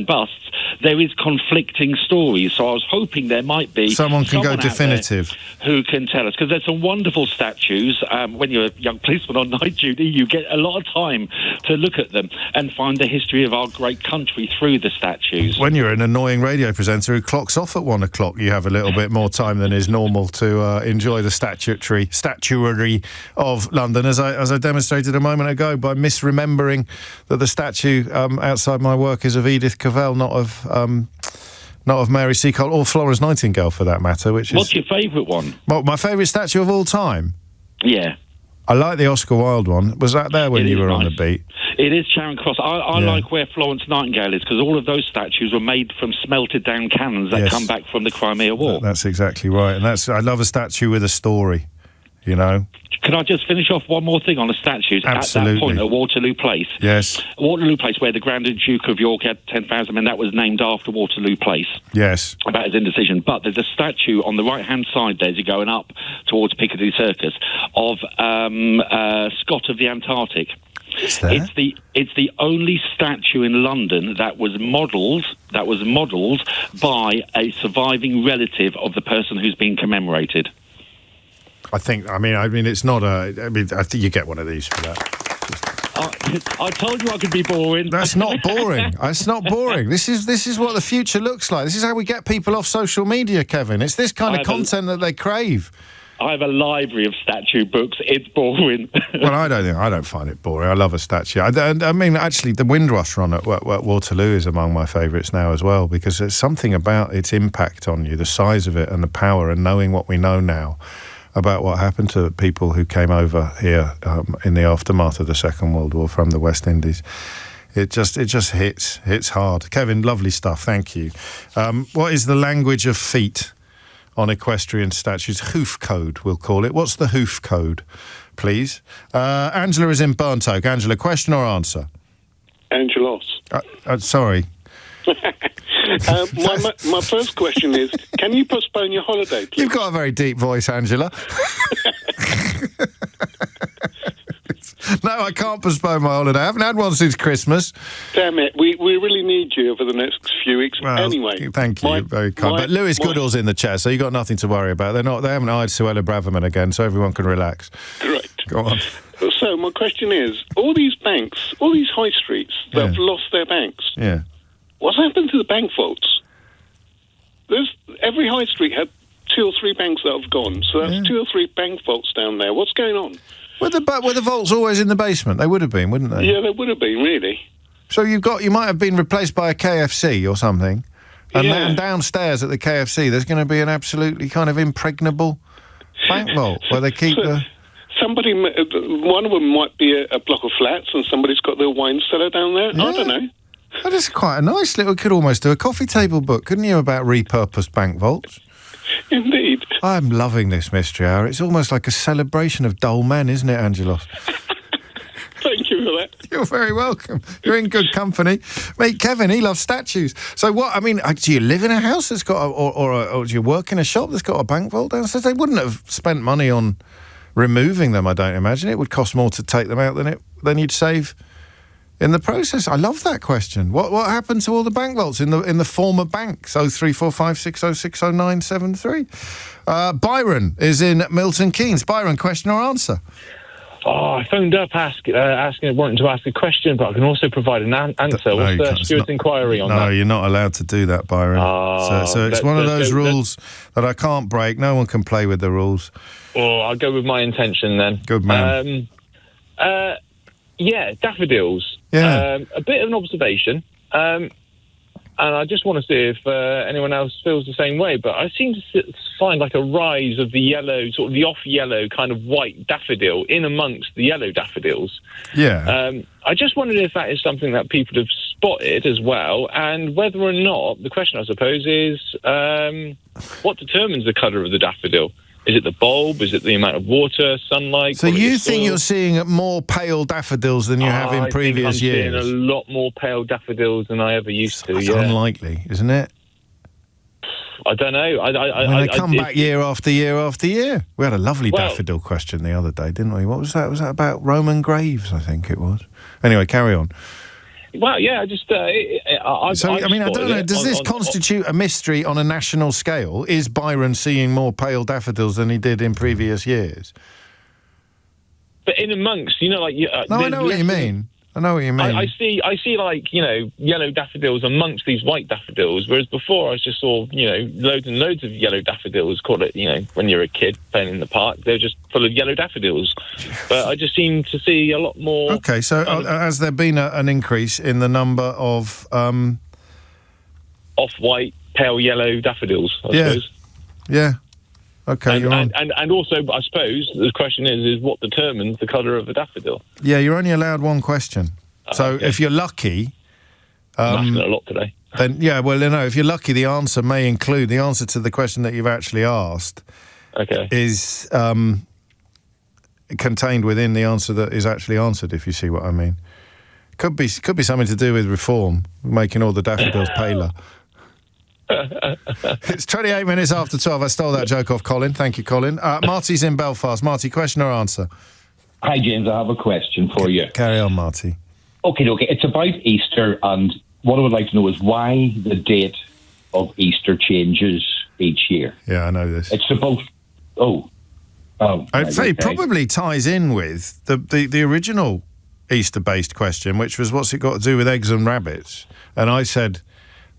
busts, there is conflicting stories. So I was hoping there might be someone can go definitive who can tell us, because there's some wonderful statues. When you're a young policeman on night duty, you get a lot of time to look at them and find the history of our great country through the statues. When you're an annoying radio presenter who clocks off at 1 o'clock, you have a little bit more time than is normal to enjoy the statuary of London, as I demonstrated a moment ago by misremembering that the statue outside my work is of Edith Cavell, not of Mary Seacole or Florence Nightingale, for that matter. What's your favourite one? My favourite statue of all time? Yeah. I like the Oscar Wilde one. Was that there when you were on the beat? It is Charing Cross. I like where Florence Nightingale is, because all of those statues were made from smelted down cannons that come back from the Crimea War. That's exactly right. And I love a statue with a story, you know. Can I just finish off one more thing on the statues? Absolutely. At that point at Waterloo Place. Yes. Waterloo Place, where the Grand Duke of York had 10,000 men, that was named after Waterloo Place. Yes. About his indecision. But there's a statue on the right-hand side there, as you're going up towards Piccadilly Circus, of Scott of the Antarctic. Is there? It's the only statue in London that was modelled by a surviving relative of the person who's been commemorated. I think it's not I think you get one of these for that. I told you I could be boring. That's not boring. It's not boring. This is what the future looks like. This is how we get people off social media, Kevin. It's this kind of content that they crave. I have a library of statue books. It's boring. Well, I don't find it boring. I love a statue. I mean, actually, the Windrush run at Waterloo is among my favourites now as well, because there's something about its impact on you, the size of it and the power, and knowing what we know now about what happened to people who came over here in the aftermath of the Second World War from the West Indies. It just hits hard. Kevin, lovely stuff. Thank you. What is the language of feet on equestrian statues? Hoof code, we'll call it. What's the hoof code, please? Angela is in Burnt Oak. Angela, question or answer? Angelos. Sorry. My first question is, can you postpone your holiday, please? You've got a very deep voice, Angela. No, I can't postpone my holiday. I haven't had one since Christmas. Damn it. We really need you over the next few weeks. Well, anyway. Thank you. Very kind. But Lewis Goodall's in the chat, so you've got nothing to worry about. They haven't hired Suella Braverman again, so everyone can relax. Correct. finished. Go on. So my question is, all these banks, all these high streets that have lost their banks, Yeah. what's happened to the bank vaults? Every high street had 2 or 3 banks that have gone, so that's 2 or 3 bank vaults down there. What's going on? Were the vaults always in the basement? They would have been, wouldn't they? Yeah, they would have been, really. So you might have been replaced by a KFC or something, and, Yeah. and downstairs at the KFC there's going to be an absolutely kind of impregnable bank vault where they keep the... Somebody, one of them might be a block of flats, and somebody's got their wine cellar down there. I don't know. That is quite a nice little... Could almost do a coffee table book, couldn't you, about repurposed bank vaults? Indeed. I'm loving this mystery hour. It's almost like a celebration of dull men, isn't it, Angelos? Thank you for that. You're very welcome. You're in good company. Mate, Kevin, he loves statues. So what, I mean, do you live in a house that's got or do you work in a shop that's got a bank vault downstairs? They wouldn't have spent money on removing them, I don't imagine. It would cost more to take them out than you'd save in the process. I love that question. What happened to all the bank vaults in the former banks? 03456060973. Byron is in Milton Keynes. Byron, question or answer? Oh, I phoned up wanting to ask a question, but I can also provide an answer. What's the Stuart's inquiry on that? No, you're not allowed to do that, Byron. So it's one of those rules that I can't break. No one can play with the rules. Oh, I'll go with my intention then. Good man. Yeah, daffodils. Yeah. A bit of an observation. And I just want to see if anyone else feels the same way, but I seem to find like a rise of the yellow, sort of the off-yellow kind of white daffodil in amongst the yellow daffodils. Yeah. I just wondered if that is something that people have spotted as well, and whether or not, the question I suppose is, what determines the colour of the daffodil? Is it the bulb? Is it the amount of water, sunlight? So you think you're seeing more pale daffodils than you have in previous years? I'm seeing a lot more pale daffodils than I ever used to. That's yeah. unlikely, isn't it? I don't know. They come back year after year after year. We had a lovely daffodil question the other day, didn't we? What was that? Was that about Roman graves? I think it was. Anyway, carry on. Well, yeah, I just... I don't know. Does this constitute a mystery on a national scale? Is Byron seeing more pale daffodils than he did in previous years? But in amongst, like... No, I know what you mean. I know what you mean. I see like, yellow daffodils amongst these white daffodils, whereas before I just saw, loads and loads of yellow daffodils, call it, when you're a kid playing in the park, they're just full of yellow daffodils. But I just seem to see a lot more... Okay, so has there been an increase in the number of... off-white, pale yellow daffodils, I suppose. Yeah. Okay, and also, I suppose, the question is what determines the colour of a daffodil? Yeah, you're only allowed one question. So if you're lucky... I'm asking a lot today. Then, if you're lucky, the answer may include... The answer to the question that you've actually asked is contained within the answer that is actually answered, if you see what I mean. Could be something to do with reform, making all the daffodils paler. It's 28 minutes after 12. I stole that joke off Colin. Thank you, Colin. Marty's in Belfast. Marty, question or answer? Hi, James. I have a question for you. Carry on, Marty. Okay. It's about Easter, and what I would like to know is why the date of Easter changes each year. Yeah, I know this. It's supposed... I'd say it probably ties in with the original Easter-based question, which was, what's it got to do with eggs and rabbits? And I said...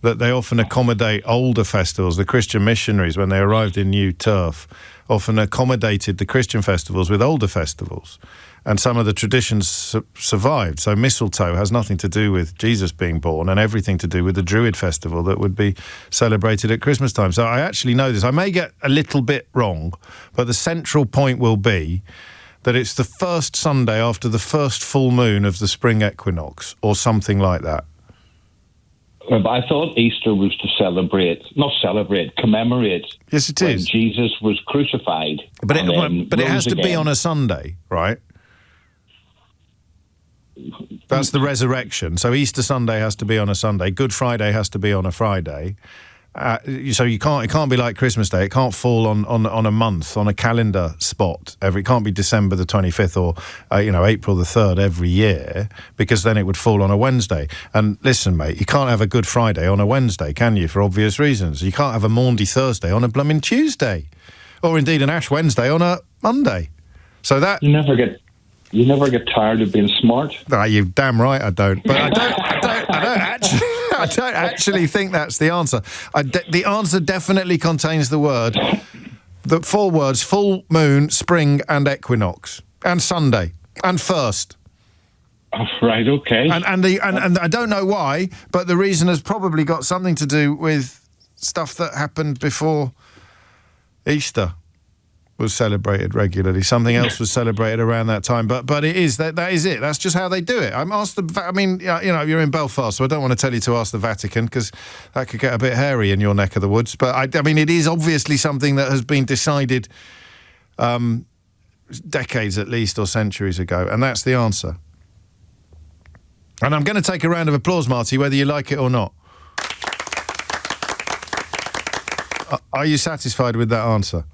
that they often accommodate older festivals. The Christian missionaries, when they arrived in new turf, often accommodated the Christian festivals with older festivals. And some of the traditions survived. So mistletoe has nothing to do with Jesus being born and everything to do with the Druid festival that would be celebrated at Christmas time. So I actually know this. I may get a little bit wrong, but the central point will be that it's the first Sunday after the first full moon of the spring equinox or something like that. But I thought Easter was to commemorate. Yes, it when is. Jesus was crucified. But it has to be on a Sunday, right? That's the resurrection. So Easter Sunday has to be on a Sunday. Good Friday has to be on a Friday. So it can't be like Christmas Day. It can't fall on a month, on a calendar spot. It can't be December the 25th or April the 3rd every year, because then it would fall on a Wednesday. And listen, mate, you can't have a Good Friday on a Wednesday, can you? For obvious reasons. You can't have a Maundy Thursday on a blooming Tuesday, or indeed an Ash Wednesday on a Monday. So that you never get tired of being smart. No, you're damn right I don't. But I don't actually think that's the answer. The answer definitely contains the 4 words: full moon, spring, and equinox, and Sunday, and first. Oh, right. Okay. And I don't know why, but the reason has probably got something to do with stuff that happened before Easter was celebrated regularly. Something else was celebrated around that time. But it is that is it. That's just how they do it. You're in Belfast, so I don't want to tell you to ask the Vatican because that could get a bit hairy in your neck of the woods. But it is obviously something that has been decided decades at least or centuries ago, and that's the answer. And I'm going to take a round of applause, Marty, whether you like it or not. Are you satisfied with that answer?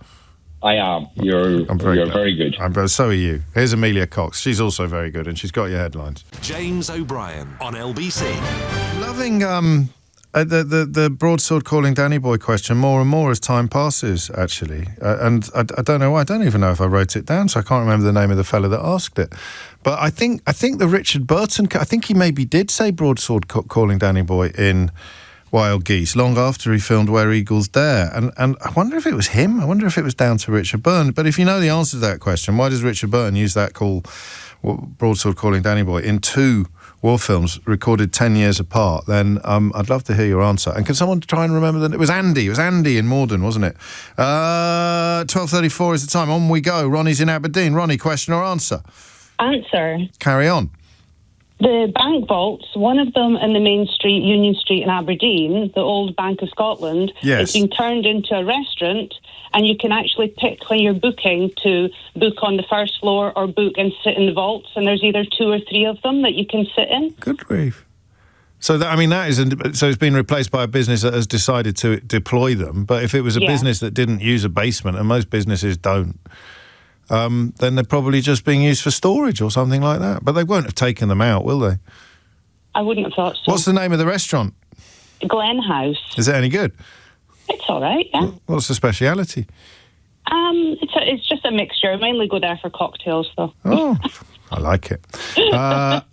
I am. You're very good. So are you. Here's Amelia Cox. She's also very good, and she's got your headlines. James O'Brien on LBC. Loving the broadsword calling Danny Boy question more and more as time passes, actually. And I don't know why. I don't even know if I wrote it down, so I can't remember the name of the fella that asked it. But I think the Richard Burton, I think he maybe did say broadsword calling Danny Boy in Wild Geese long after he filmed Where Eagles Dare. And I wonder if it was him. I wonder if it was down to Richard Burton. But if you know the answer to that question, why does Richard Burton use that broadsword calling Danny Boy in 2 war films recorded 10 years apart? Then I'd love to hear your answer. And can someone try and remember that? It was Andy in Morden, wasn't it? 12:34 is the time. On we go. Ronnie's in Aberdeen. Ronnie, question or answer? Answer. Carry on. The bank vaults, one of them in the main street, Union Street in Aberdeen, the old Bank of Scotland, yes, is being turned into a restaurant, and you can actually pick when you're booking to book on the first floor or book and sit in the vaults, and there's either 2 or 3 of them that you can sit in. Good grief. So it's been replaced by a business that has decided to deploy them. But if it was a business that didn't use a basement, and most businesses don't, then they're probably just being used for storage or something like that. But they won't have taken them out, will they? I wouldn't have thought so. What's the name of the restaurant? Glen House. Is it any good? It's all right, yeah. What's the speciality? It's just a mixture. I mainly go there for cocktails, though. Oh, I like it. Well,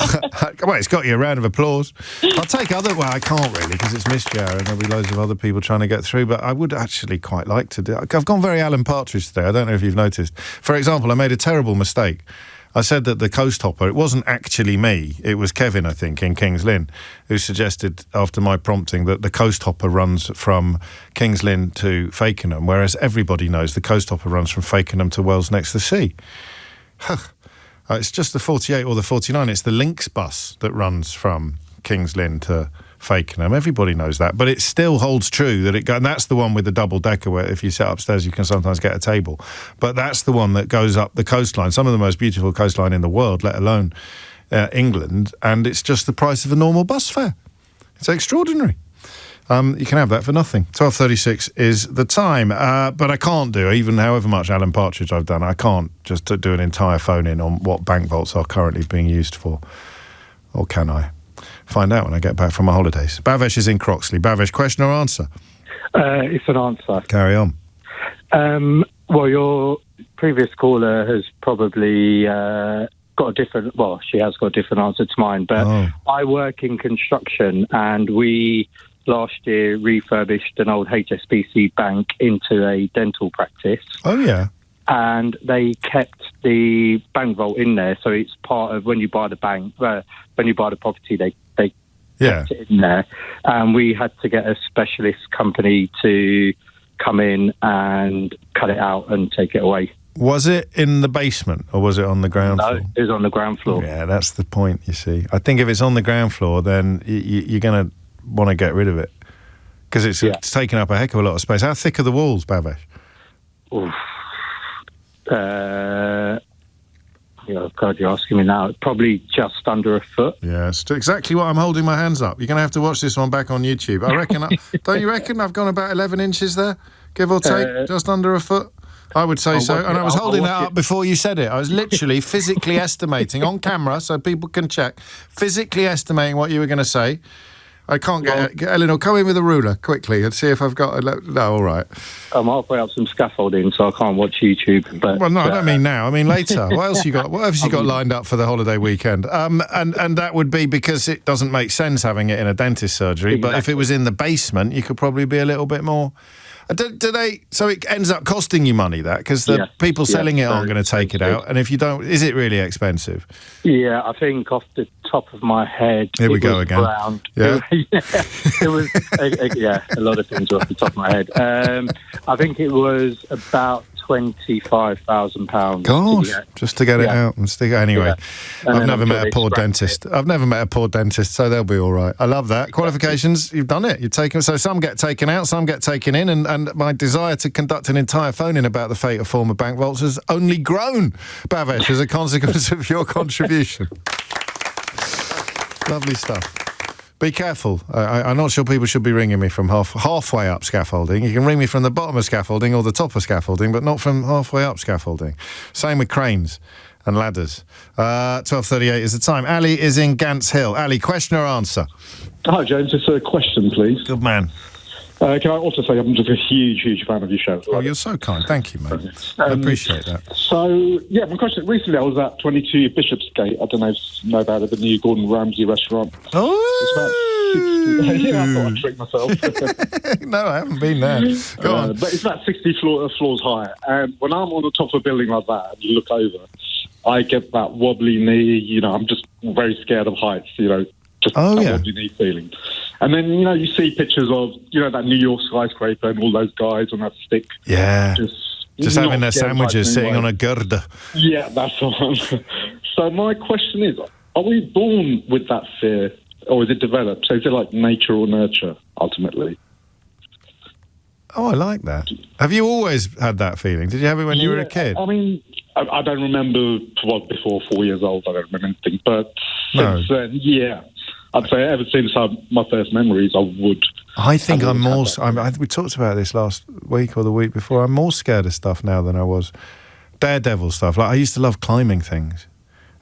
it's got you a round of applause. I'll take I can't really because it's missed hour and there'll be loads of other people trying to get through, but I would actually quite like to do it. I've gone very Alan Partridge today. I don't know if you've noticed. For example, I made a terrible mistake. I said that the Coast Hopper, it wasn't actually me, it was Kevin, I think, in King's Lynn, who suggested, after my prompting, that the Coast Hopper runs from King's Lynn to Fakenham, whereas everybody knows the Coast Hopper runs from Fakenham to Wells next to the sea. It's just the 48 or the 49, it's the Lynx bus that runs from King's Lynn to Fakenham. Everybody knows that, but it still holds true that and that's the one with the double-decker where if you sit upstairs you can sometimes get a table. But that's the one that goes up the coastline, some of the most beautiful coastline in the world, let alone England, and it's just the price of a normal bus fare. It's extraordinary. You can have that for nothing. 12:36 is the time, but I can't do, even however much Alan Partridge I've done, I can't just do an entire phone-in on what bank vaults are currently being used for. Or can I? Find out when I get back from my holidays. Bhavesh is in Croxley. Bhavesh, question or answer? It's an answer. Carry on. Well, your previous caller has probably got a different... Well, she has got a different answer to mine, but I work in construction, and we last year refurbished an old HSBC bank into a dental practice. Oh, yeah. And they kept the bank vault in there, so it's part of when you buy the bank, when you buy the property, they kept it in there. And we had to get a specialist company to come in and cut it out and take it away. Was it in the basement or was it on the ground floor? No, it was on the ground floor. Yeah, that's the point, you see. I think if it's on the ground floor, then you're going to want to get rid of it because it's taking up a heck of a lot of space. How thick are the walls, Bhavesh? God, you're asking me now. Probably just under a foot. Yeah, it's exactly what I'm holding my hands up. You're going to have to watch this one back on YouTube. I reckon, don't you reckon I've gone about 11 inches there, give or take, just under a foot? I would say so. And I was holding that up before you said it. I was literally physically estimating on camera so people can check, physically estimating what you were going to say. I can't get Eleanor, come in with a ruler, quickly, and see if I've got... No, all right. I'm halfway up some scaffolding, so I can't watch YouTube. But, well, no, I don't mean now. I mean later. What else you got? What else you got lined up for the holiday weekend? And that would be because it doesn't make sense having it in a dentist surgery, but if it was in the basement, you could probably be a little bit more... So it ends up costing you money, that, because the people selling it aren't going to take it out, and if you don't... Is it really expensive? Yeah, I think off the top of my head... Here we go again. Around, yeah. It was... a lot of things off the top of my head. I think it was about £25,000. Gosh, just to get it out and stick it. Anyway, I've never met a poor dentist. I've never met a poor dentist, so they'll be all right. I love that. Qualifications, you've done it. You've taken... So some get taken out, some get taken in, and my desire to conduct an entire phone-in about the fate of former bank vaults has only grown, Bhavesh, as a consequence of your contribution. Lovely stuff. Be careful. I'm not sure people should be ringing me from halfway up scaffolding. You can ring me from the bottom of scaffolding or the top of scaffolding, but not from halfway up scaffolding. Same with cranes and ladders. 12:38 is the time. Ali is in Gants Hill. Ali, question or answer? Hi, James. It's a question, please. Good man. Can I also say I'm just a huge fan of your show? Oh, you're so kind. Thank you, mate. I appreciate that. So, my question... Recently, I was at 22 Bishopsgate. I don't know if you know about it, the new Gordon Ramsay restaurant. Oh! It's about 60... I thought I'd trick myself. No, I haven't been there. Go on. But it's about 60 floors high. And when I'm on the top of a building like that and you look over, I get that wobbly knee. I'm just very scared of heights, just a wobbly knee feeling. And then, you see pictures of, that New York skyscraper and all those guys on that stick. Yeah. Just having their sandwiches sitting on a girder. Yeah, that's the one. So my question is, are we born with that fear, or is it developed? So is it like nature or nurture, ultimately? Oh, I like that. Have you always had that feeling? Did you have it when you were a kid? I mean, I don't remember before 4 years old. I don't remember anything. But since then, I'd say ever since my first memories, I would. I think I'm more... we talked about this last week or the week before. I'm more scared of stuff now than I was. Daredevil stuff. Like, I used to love climbing things.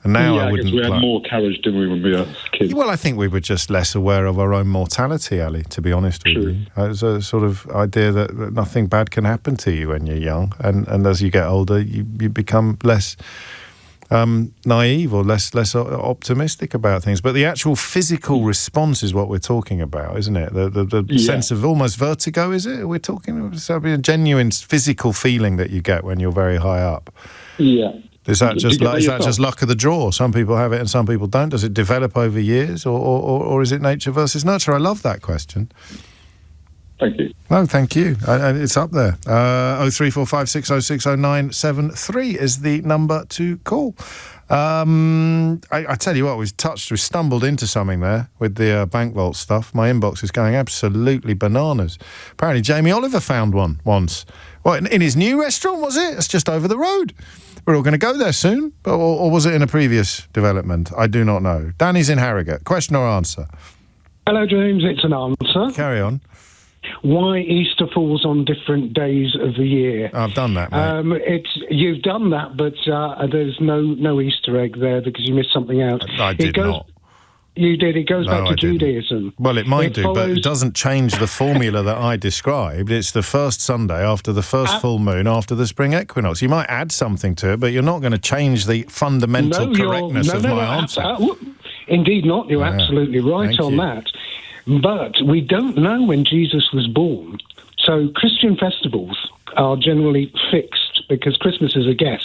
And now I wouldn't... I guess we had more courage, didn't we, when we were kids? Well, I think we were just less aware of our own mortality, Ali, to be honest with you. It was a sort of idea that nothing bad can happen to you when you're young. And as you get older, you become less... naive or less optimistic about things. But the actual physical response is what we're talking about, isn't it? The sense of almost vertigo, is it? We're talking about a genuine physical feeling that you get when you're very high up. Yeah. Is that just luck of the draw? Some people have it and some people don't. Does it develop over years or is it nature versus nurture? I love that question. Thank you. No, thank you. It's up there. 03456060973 is the number to call. I tell you what, we stumbled into something there with the bank vault stuff. My inbox is going absolutely bananas. Apparently Jamie Oliver found one once. What, in his new restaurant, was it? It's just over the road. We're all going to go there soon. Or was it in a previous development? I do not know. Danny's in Harrogate. Question or answer? Hello, James. It's an answer. Carry on. Why Easter falls on different days of the year. I've done that, mate. You've done that, but there's no Easter egg there because you missed something out. I did not. You did. It goes back to Judaism. Well, it might do, but it doesn't change the formula that I described. It's the first Sunday after the first full moon after the spring equinox. You might add something to it, but you're not going to change the fundamental correctness of my answer. Indeed not. You're absolutely right on that. But we don't know when Jesus was born. So Christian festivals are generally fixed because Christmas is a guess.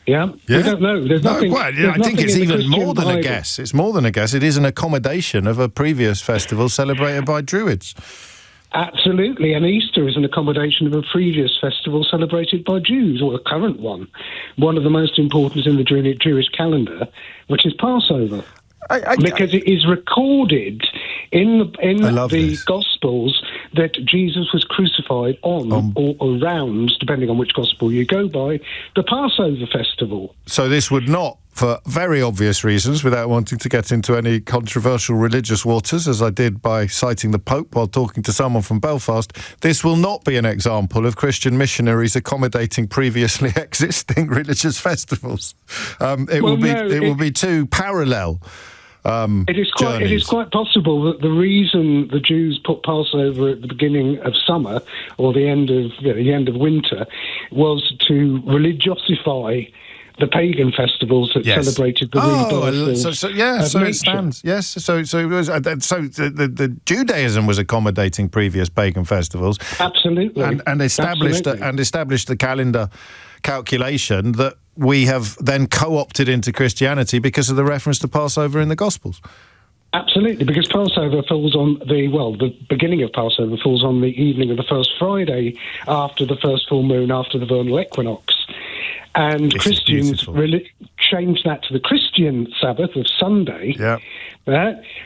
Yeah? We don't know. There's nothing. Well, I think it's even more than a guess. It's more than a guess. It is an accommodation of a previous festival celebrated by Druids. Absolutely. And Easter is an accommodation of a previous festival celebrated by Jews, or a current one. One of the most important in the Jewish calendar, which is Passover. Because it is recorded in the Gospels that Jesus was crucified on or around, depending on which Gospel you go by, the Passover festival. So this would not, for very obvious reasons, without wanting to get into any controversial religious waters, as I did by citing the Pope while talking to someone from Belfast, this will not be an example of Christian missionaries accommodating previously existing religious festivals. It will be too parallel It is quite possible that the reason the Jews put Passover at the beginning of summer or the end of winter was to religiosify the pagan festivals that celebrated the rebirth. So it stands. Yes, so it was. The Judaism was accommodating previous pagan festivals, absolutely, and established the calendar calculation that we have then co-opted into Christianity because of the reference to Passover in the Gospels. Absolutely, because Passover falls on the beginning of Passover falls on the evening of the first Friday after the first full moon after the vernal equinox. And Christians really changed that to the Christian Sabbath of Sunday. Yeah.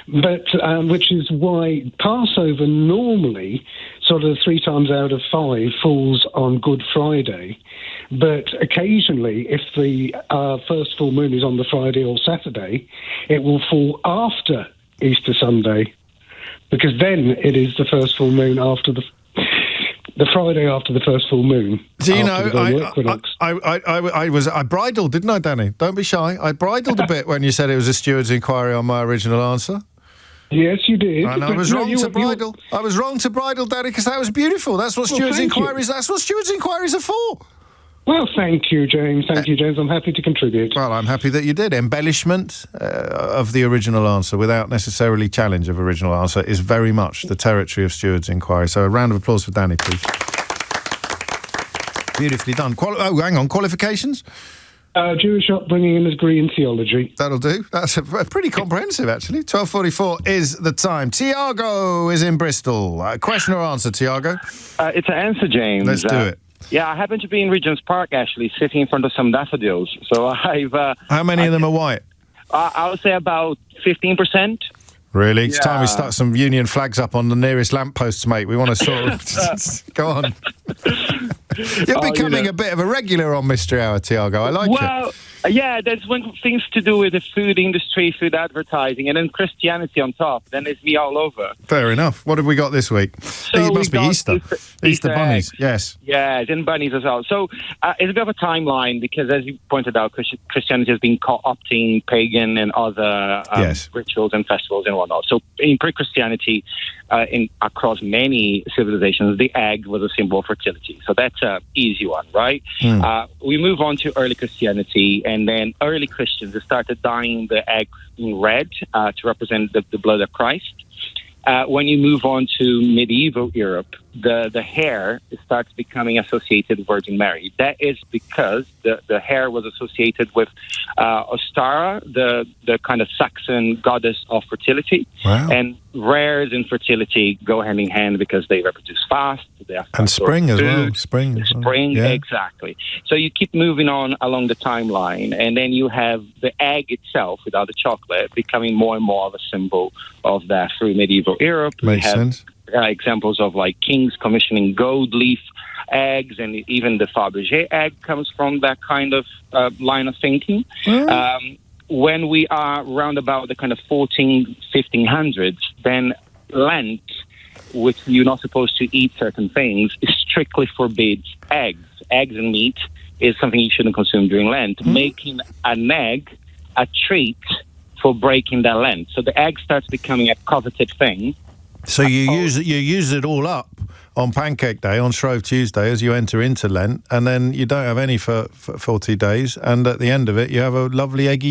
Which is why Passover normally, sort of 3 times out of 5, falls on Good Friday. But occasionally, if the first full moon is on the Friday or Saturday, it will fall after Easter Sunday, because then it is the first full moon after the Friday after the first full moon. Do you know, I bridled, didn't I, Danny? Don't be shy. I bridled a bit when you said it was a steward's inquiry on my original answer. Yes, you did. And I was wrong to bridle. I was wrong to bridle, Danny, because that was beautiful. That's what stewards' inquiries. That's what stewards' inquiries are for. Well, thank you, James. Thank you, James. I'm happy to contribute. Well, I'm happy that you did. Embellishment of the original answer without necessarily challenge of original answer is very much the territory of stewards' inquiry. So a round of applause for Danny, please. Beautifully done. Hang on. Qualifications? Jewish upbringing and degree in theology. That'll do. That's pretty comprehensive, actually. 12:44 is the time. Tiago is in Bristol. Question or answer, Tiago? It's an answer, James. Let's do it. Yeah, I happen to be in Regent's Park, actually, sitting in front of some daffodils. So I've... How many of them are white? I would say about 15%. Really? It's time we start some Union flags up on the nearest lampposts, mate. We want to sort of... Go on. You're becoming a bit of a regular on Mystery Hour, Tiago. I like it. Well, yeah, there's one things to do with the food industry, food advertising, and then Christianity on top. Then it's me all over. Fair enough. What have we got this week? So it must be Easter. Easter bunnies, yes. Yeah, and bunnies as well. So it's a bit of a timeline because, as you pointed out, Christianity has been co-opting pagan and other rituals and festivals and whatnot. So in pre-Christianity, across many civilizations, the egg was a symbol of fertility. So that's an easy one, right? We move on to early Christianity, and then early Christians started dyeing the eggs in red to represent the blood of Christ. When you move on to medieval Europe, the hair starts becoming associated with Virgin Mary. That is because the hair was associated with Ostara, the kind of Saxon goddess of fertility. Wow. And rares and fertility go hand in hand because they reproduce fast. And spring as well. Spring, yeah. Exactly. So you keep moving on along the timeline, and then you have the egg itself, without the chocolate, becoming more and more of a symbol of that through medieval Europe. Makes sense. Examples of like kings commissioning gold leaf eggs, and even the Fabergé egg comes from that kind of line of thinking. When we are around about the kind of 1500s, then Lent, which you're not supposed to eat certain things, strictly forbids eggs. Eggs and meat is something you shouldn't consume during Lent, making an egg a treat for breaking that Lent. So the egg starts becoming a coveted thing. So you use it all up on Pancake Day, on Shrove Tuesday, as you enter into Lent, and then you don't have any for 40 days, and at the end of it, you have a lovely egg,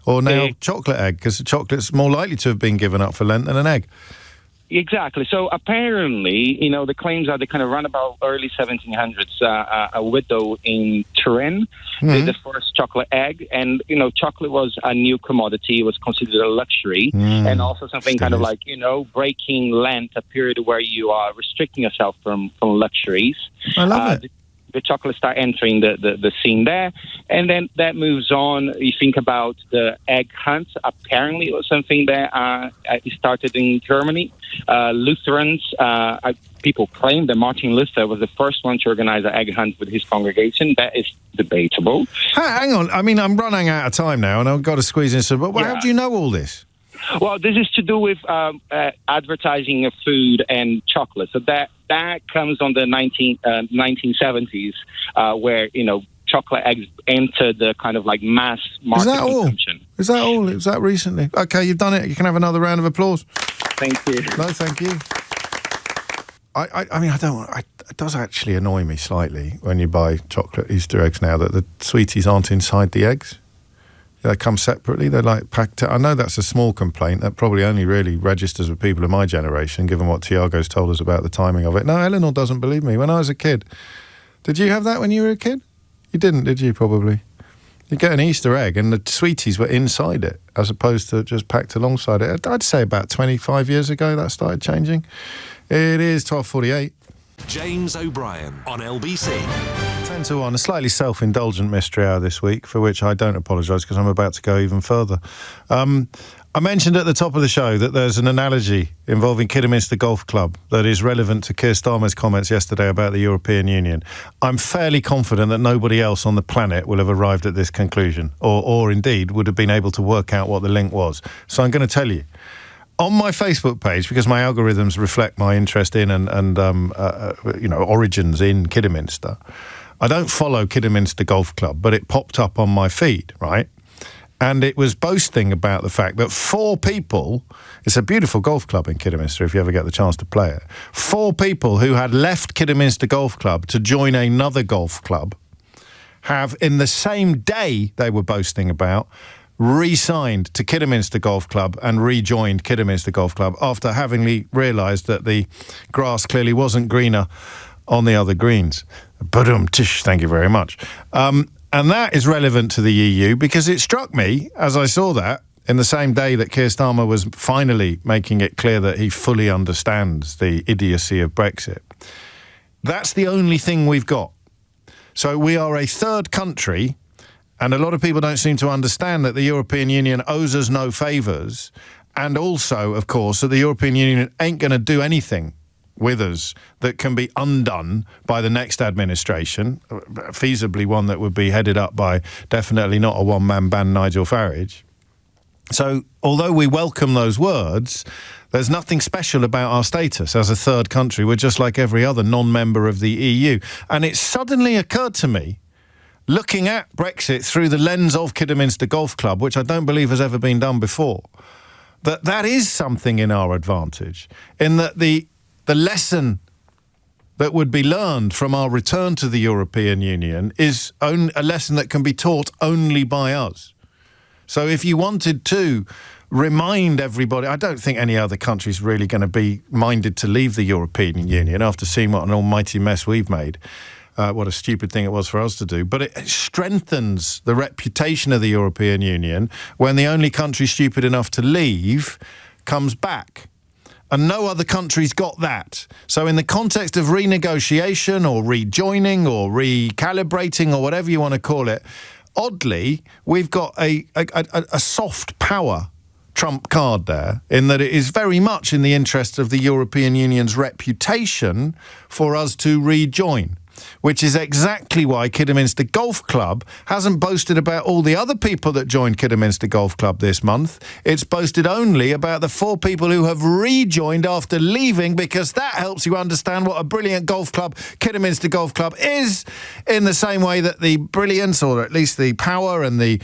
or now chocolate egg, because the chocolate's more likely to have been given up for Lent than an egg. Exactly. So apparently, the claims are they kind of run about early 1700s. A widow in Turin did the first chocolate egg, and chocolate was a new commodity. It was considered a luxury, and also something kind of like breaking Lent, a period where you are restricting yourself from luxuries. I love it. The chocolate start entering the scene there, and then that moves on. You think about the egg hunt. Apparently, it was something that started in Germany. Lutherans, people claim that Martin Luther was the first one to organize an egg hunt with his congregation. That is debatable. Hang on. I mean, I'm running out of time now, and I've got to squeeze in some. But how do you know all this? Well, this is to do with advertising of food and chocolate. So that comes on the 1970s, where chocolate eggs entered the kind of like mass market consumption. Is that all? Is that recently? Okay, you've done it. You can have another round of applause. Thank you. No, thank you. I mean, it does actually annoy me slightly when you buy chocolate Easter eggs now that the sweeties aren't inside the eggs. They come separately. They're like packed. I know that's a small complaint. That probably only really registers with people of my generation, given what Tiago's told us about the timing of it. No, Eleanor doesn't believe me. When I was a kid, did you have that when you were a kid? You didn't, did you? Probably. You get an Easter egg and the sweeties were inside it as opposed to just packed alongside it. I'd say about 25 years ago that started changing. It is 12:48. James O'Brien on LBC. 10 to 1, a slightly self-indulgent mystery hour this week, for which I don't apologise because I'm about to go even further. I mentioned at the top of the show that there's an analogy involving Kidderminster Golf Club that is relevant to Keir Starmer's comments yesterday about the European Union. I'm fairly confident that nobody else on the planet will have arrived at this conclusion, or indeed would have been able to work out what the link was. So I'm going to tell you. On my Facebook page, because my algorithms reflect my interest in and origins in Kidderminster, I don't follow Kidderminster Golf Club, but it popped up on my feed, right? And it was boasting about the fact that 4 people, it's a beautiful golf club in Kidderminster if you ever get the chance to play it, 4 people who had left Kidderminster Golf Club to join another golf club have, in the same day they were boasting about, re-signed to Kidderminster Golf Club and rejoined Kidderminster Golf Club after having realised that the grass clearly wasn't greener on the other greens. Tish, thank you very much. And that is relevant to the EU because it struck me, as I saw that, in the same day that Keir Starmer was finally making it clear that he fully understands the idiocy of Brexit. That's the only thing we've got. So we are a third country. And a lot of people don't seem to understand that the European Union owes us no favours, and also, of course, that the European Union ain't going to do anything with us that can be undone by the next administration, feasibly one that would be headed up by definitely not a one-man band Nigel Farage. So, although we welcome those words, there's nothing special about our status as a third country. We're just like every other non-member of the EU. And it suddenly occurred to me, looking at Brexit through the lens of Kidderminster Golf Club, which I don't believe has ever been done before, that is something in our advantage, in that the lesson that would be learned from our return to the European Union is a lesson that can be taught only by us. So if you wanted to remind everybody, I don't think any other country's really going to be minded to leave the European Union after seeing what an almighty mess we've made. What a stupid thing it was for us to do. But it strengthens the reputation of the European Union when the only country stupid enough to leave comes back. And no other country's got that. So in the context of renegotiation or rejoining or recalibrating or whatever you want to call it, oddly, we've got a soft power trump card there, in that it is very much in the interest of the European Union's reputation for us to rejoin. Which is exactly why Kidderminster Golf Club hasn't boasted about all the other people that joined Kidderminster Golf Club this month. It's boasted only about the 4 people who have rejoined after leaving, because that helps you understand what a brilliant golf club Kidderminster Golf Club is, in the same way that the brilliance, or at least the power and the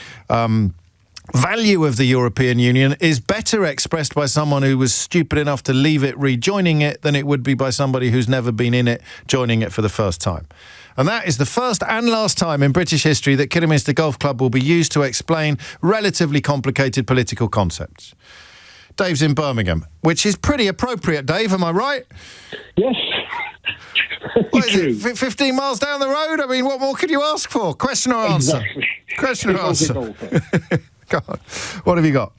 value of the European Union is better expressed by someone who was stupid enough to leave it rejoining it than it would be by somebody who's never been in it joining it for the first time. And that is the first and last time in British history that Kidderminster Golf Club will be used to explain relatively complicated political concepts. Dave's in Birmingham, which is pretty appropriate, Dave, am I right? Yes. What is it, 15 miles down the road? I mean, what more could you ask for? Question or answer? Exactly. Question or answer? Go on. What have you got?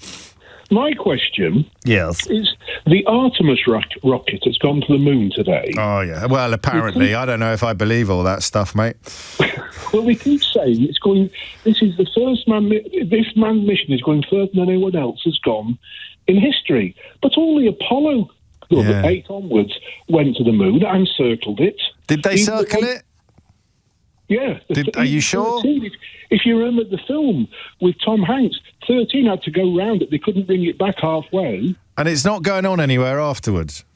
My question is the Artemis rocket has gone to the moon today. Oh, yeah. Well, apparently. I don't know if I believe all that stuff, mate. Well, they keep saying it's going... This is the first this manned mission is going further than anyone else has gone in history. But only Apollo 8 onwards went to the moon and circled it. Did they circle it? Yeah. Are you sure? If you remember the film with Tom Hanks, 13 had to go round it. They couldn't bring it back halfway. And it's not going on anywhere afterwards?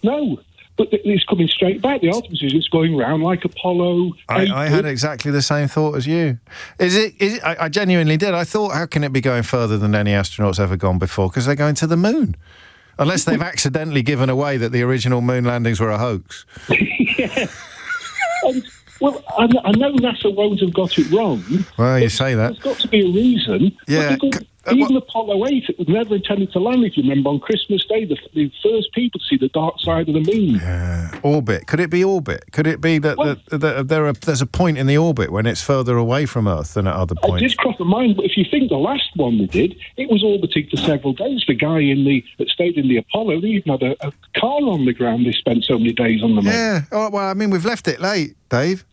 No. but it's coming straight back. The Artemis is going round like Apollo. I had exactly the same thought as you. Is it? I genuinely did. I thought, how can it be going further than any astronauts ever gone before? Because they're going to the moon. Unless they've accidentally given away that the original moon landings were a hoax. Yeah. Well, I know NASA won't have got it wrong. Well, you say that. There's got to be a reason. Yeah. Even Apollo 8, it was never intended to land, if you remember, on Christmas Day, the first people to see the dark side of the moon. Yeah. Orbit. Could it be orbit? Could it be that there's a point in the orbit when it's further away from Earth than at other points? It did cross my mind, but if you think the last one they did, it was orbiting for several days. The guy that stayed in the Apollo, they even had a car on the ground. They spent so many days on the moon. Yeah. Oh, well, I mean, we've left it late, Dave.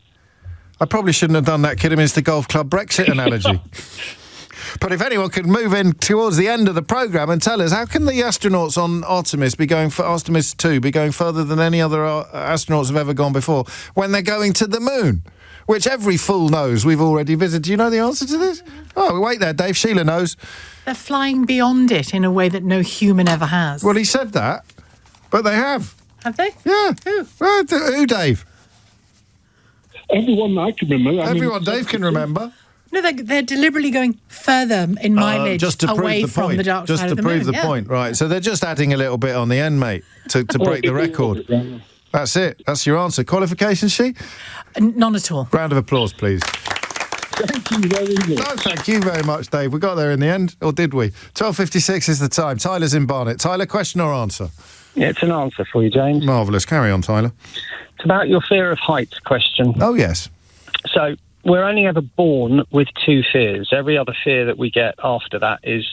I probably shouldn't have done that Kidderminster Golf Club Brexit analogy. But if anyone could move in towards the end of the programme and tell us, how can the astronauts on Artemis 2 be going further than any other astronauts have ever gone before when they're going to the moon? Which every fool knows we've already visited. Do you know the answer to this? Oh, wait there, Dave. Sheila knows. They're flying beyond it in a way that no human ever has. Well, he said that, but they have. Have they? Yeah. Who? Well, who, Dave? Everyone I can remember. Everyone Dave can remember. No, they're deliberately going further in mileage away from the dark side of the moon. Just to prove the point, right. So they're just adding a little bit on the end, mate, to break the record. That's it. That's your answer. Qualifications, she? None at all. Round of applause, please. Thank you very much. No, thank you very much, Dave. We got there in the end, or did we? 12:56 is the time. Tyler's in Barnet. Tyler, question or answer? Yeah, it's an answer for you, James. Marvellous. Carry on, Tyler. It's about your fear of heights question. Oh, yes. So, we're only ever born with two fears. Every other fear that we get after that is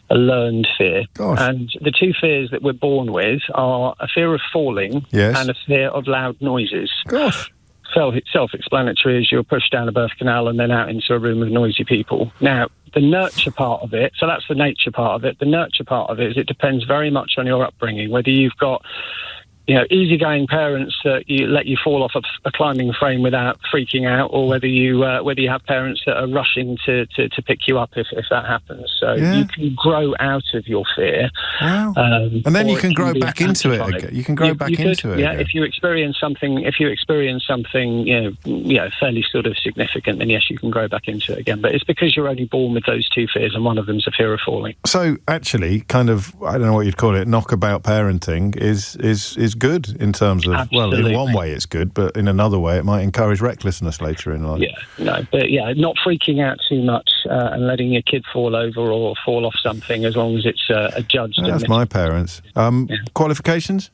a learned fear. Gosh. And the two fears that we're born with are a fear of falling and a fear of loud noises. Gosh. Self-explanatory as you're pushed down a birth canal and then out into a room of noisy people. Now, the nurture part of it, so that's the nature part of it. The nurture part of it is it depends very much on your upbringing, whether you've got easygoing parents that let you fall off a climbing frame without freaking out, or whether you have parents that are rushing to pick you up if that happens. So you can grow out of your fear. Wow. And then you can grow back into it again. You can grow back into it. Yeah, again. if you experience something, fairly sort of significant, then yes, you can grow back into it again. But it's because you're only born with those two fears, and one of them's a fear of falling. So actually, kind of, I don't know what you'd call it, knockabout parenting is good in terms of, Absolutely. Well, in one way it's good, but in another way it might encourage recklessness later in life. Not freaking out too much and letting your kid fall over or fall off something as long as it's adjudged. That's my parents. Qualifications?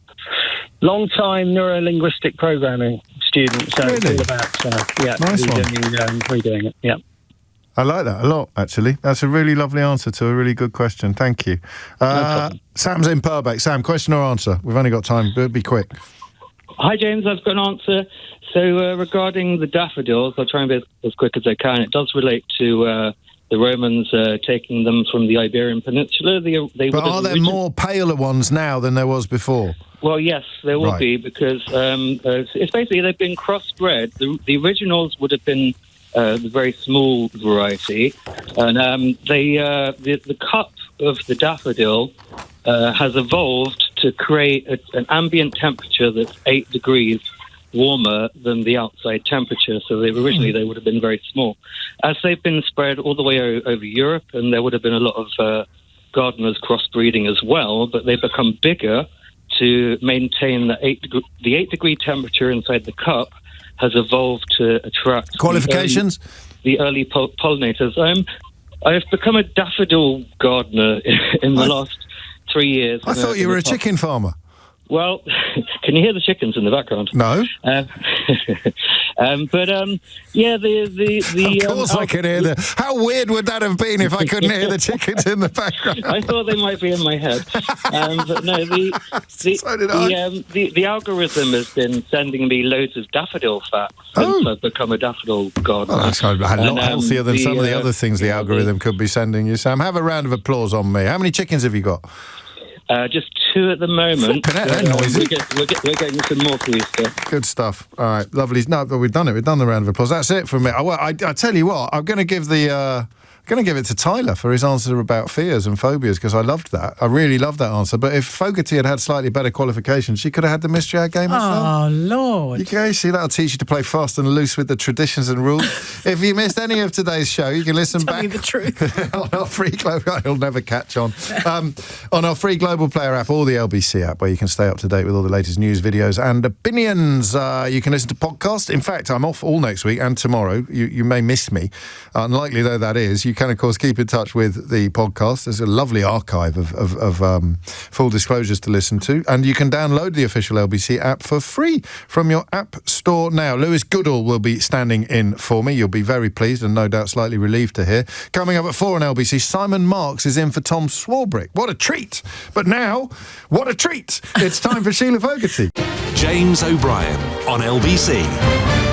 Long-time neuro-linguistic programming student, so really? It's all about nice redoing it. Yeah. I like that a lot, actually. That's a really lovely answer to a really good question. Thank you. Sam's in Purbeck. Sam, question or answer? We've only got time. Be quick. Hi, James. I've got an answer. So regarding the daffodils, I'll try and be as quick as I can. It does relate to the Romans taking them from the Iberian Peninsula. But are there more paler ones now than there was before? Well, yes, there will be, because it's basically they've been crossbred. The originals would have been the very small variety, and the cup of the daffodil has evolved to create an ambient temperature that's 8 degrees warmer than the outside temperature. So originally they would have been very small. As they've been spread all the way over Europe, and there would have been a lot of gardeners crossbreeding as well, but they've become bigger to maintain the 8 degree temperature inside the cup. Has evolved to attract qualifications. The early pollinators. I've become a daffodil gardener in the last 3 years. I thought you were a chicken farmer. Well, can you hear the chickens in the background? No. Of course I can hear them. How weird would that have been if I couldn't hear the chickens in the background? I thought they might be in my head. But no, the algorithm has been sending me loads of daffodil fat since I've become a daffodil gardener. Well, that's a lot healthier than some of the other things the algorithm could be sending you, Sam. Have a round of applause on me. How many chickens have you got? Just 2 at the moment. They're noisy. We're getting some more for Easter. Good stuff. All right, lovely. No, but we've done it. We've done the round of applause. That's it from me. I tell you what, I'm going to give the going to give it to Tyler for his answer about fears and phobias, because I loved that. I really loved that answer. But if Fogarty had slightly better qualifications, she could have had the mystery hour game herself. Oh, Lord. You can see that'll teach you to play fast and loose with the traditions and rules. If you missed any of today's show, you can listen back. Tell me the truth. On our free global... He'll never catch on. On our free Global Player app or the LBC app, where you can stay up to date with all the latest news, videos and opinions. You can listen to podcasts. In fact, I'm off all next week and tomorrow. You may miss me. Unlikely though that is, you can, of course, keep in touch with the podcast. There's a lovely archive of full disclosures to listen to, and you can download the official LBC app for free from your app store now. Lewis Goodall will be standing in for me. You'll be very pleased and no doubt slightly relieved to hear. Coming up at 4 on LBC, Simon Marks is in for Tom Swarbrick. What a treat! But now, what a treat! It's time for Sheila Fogarty. James O'Brien on LBC.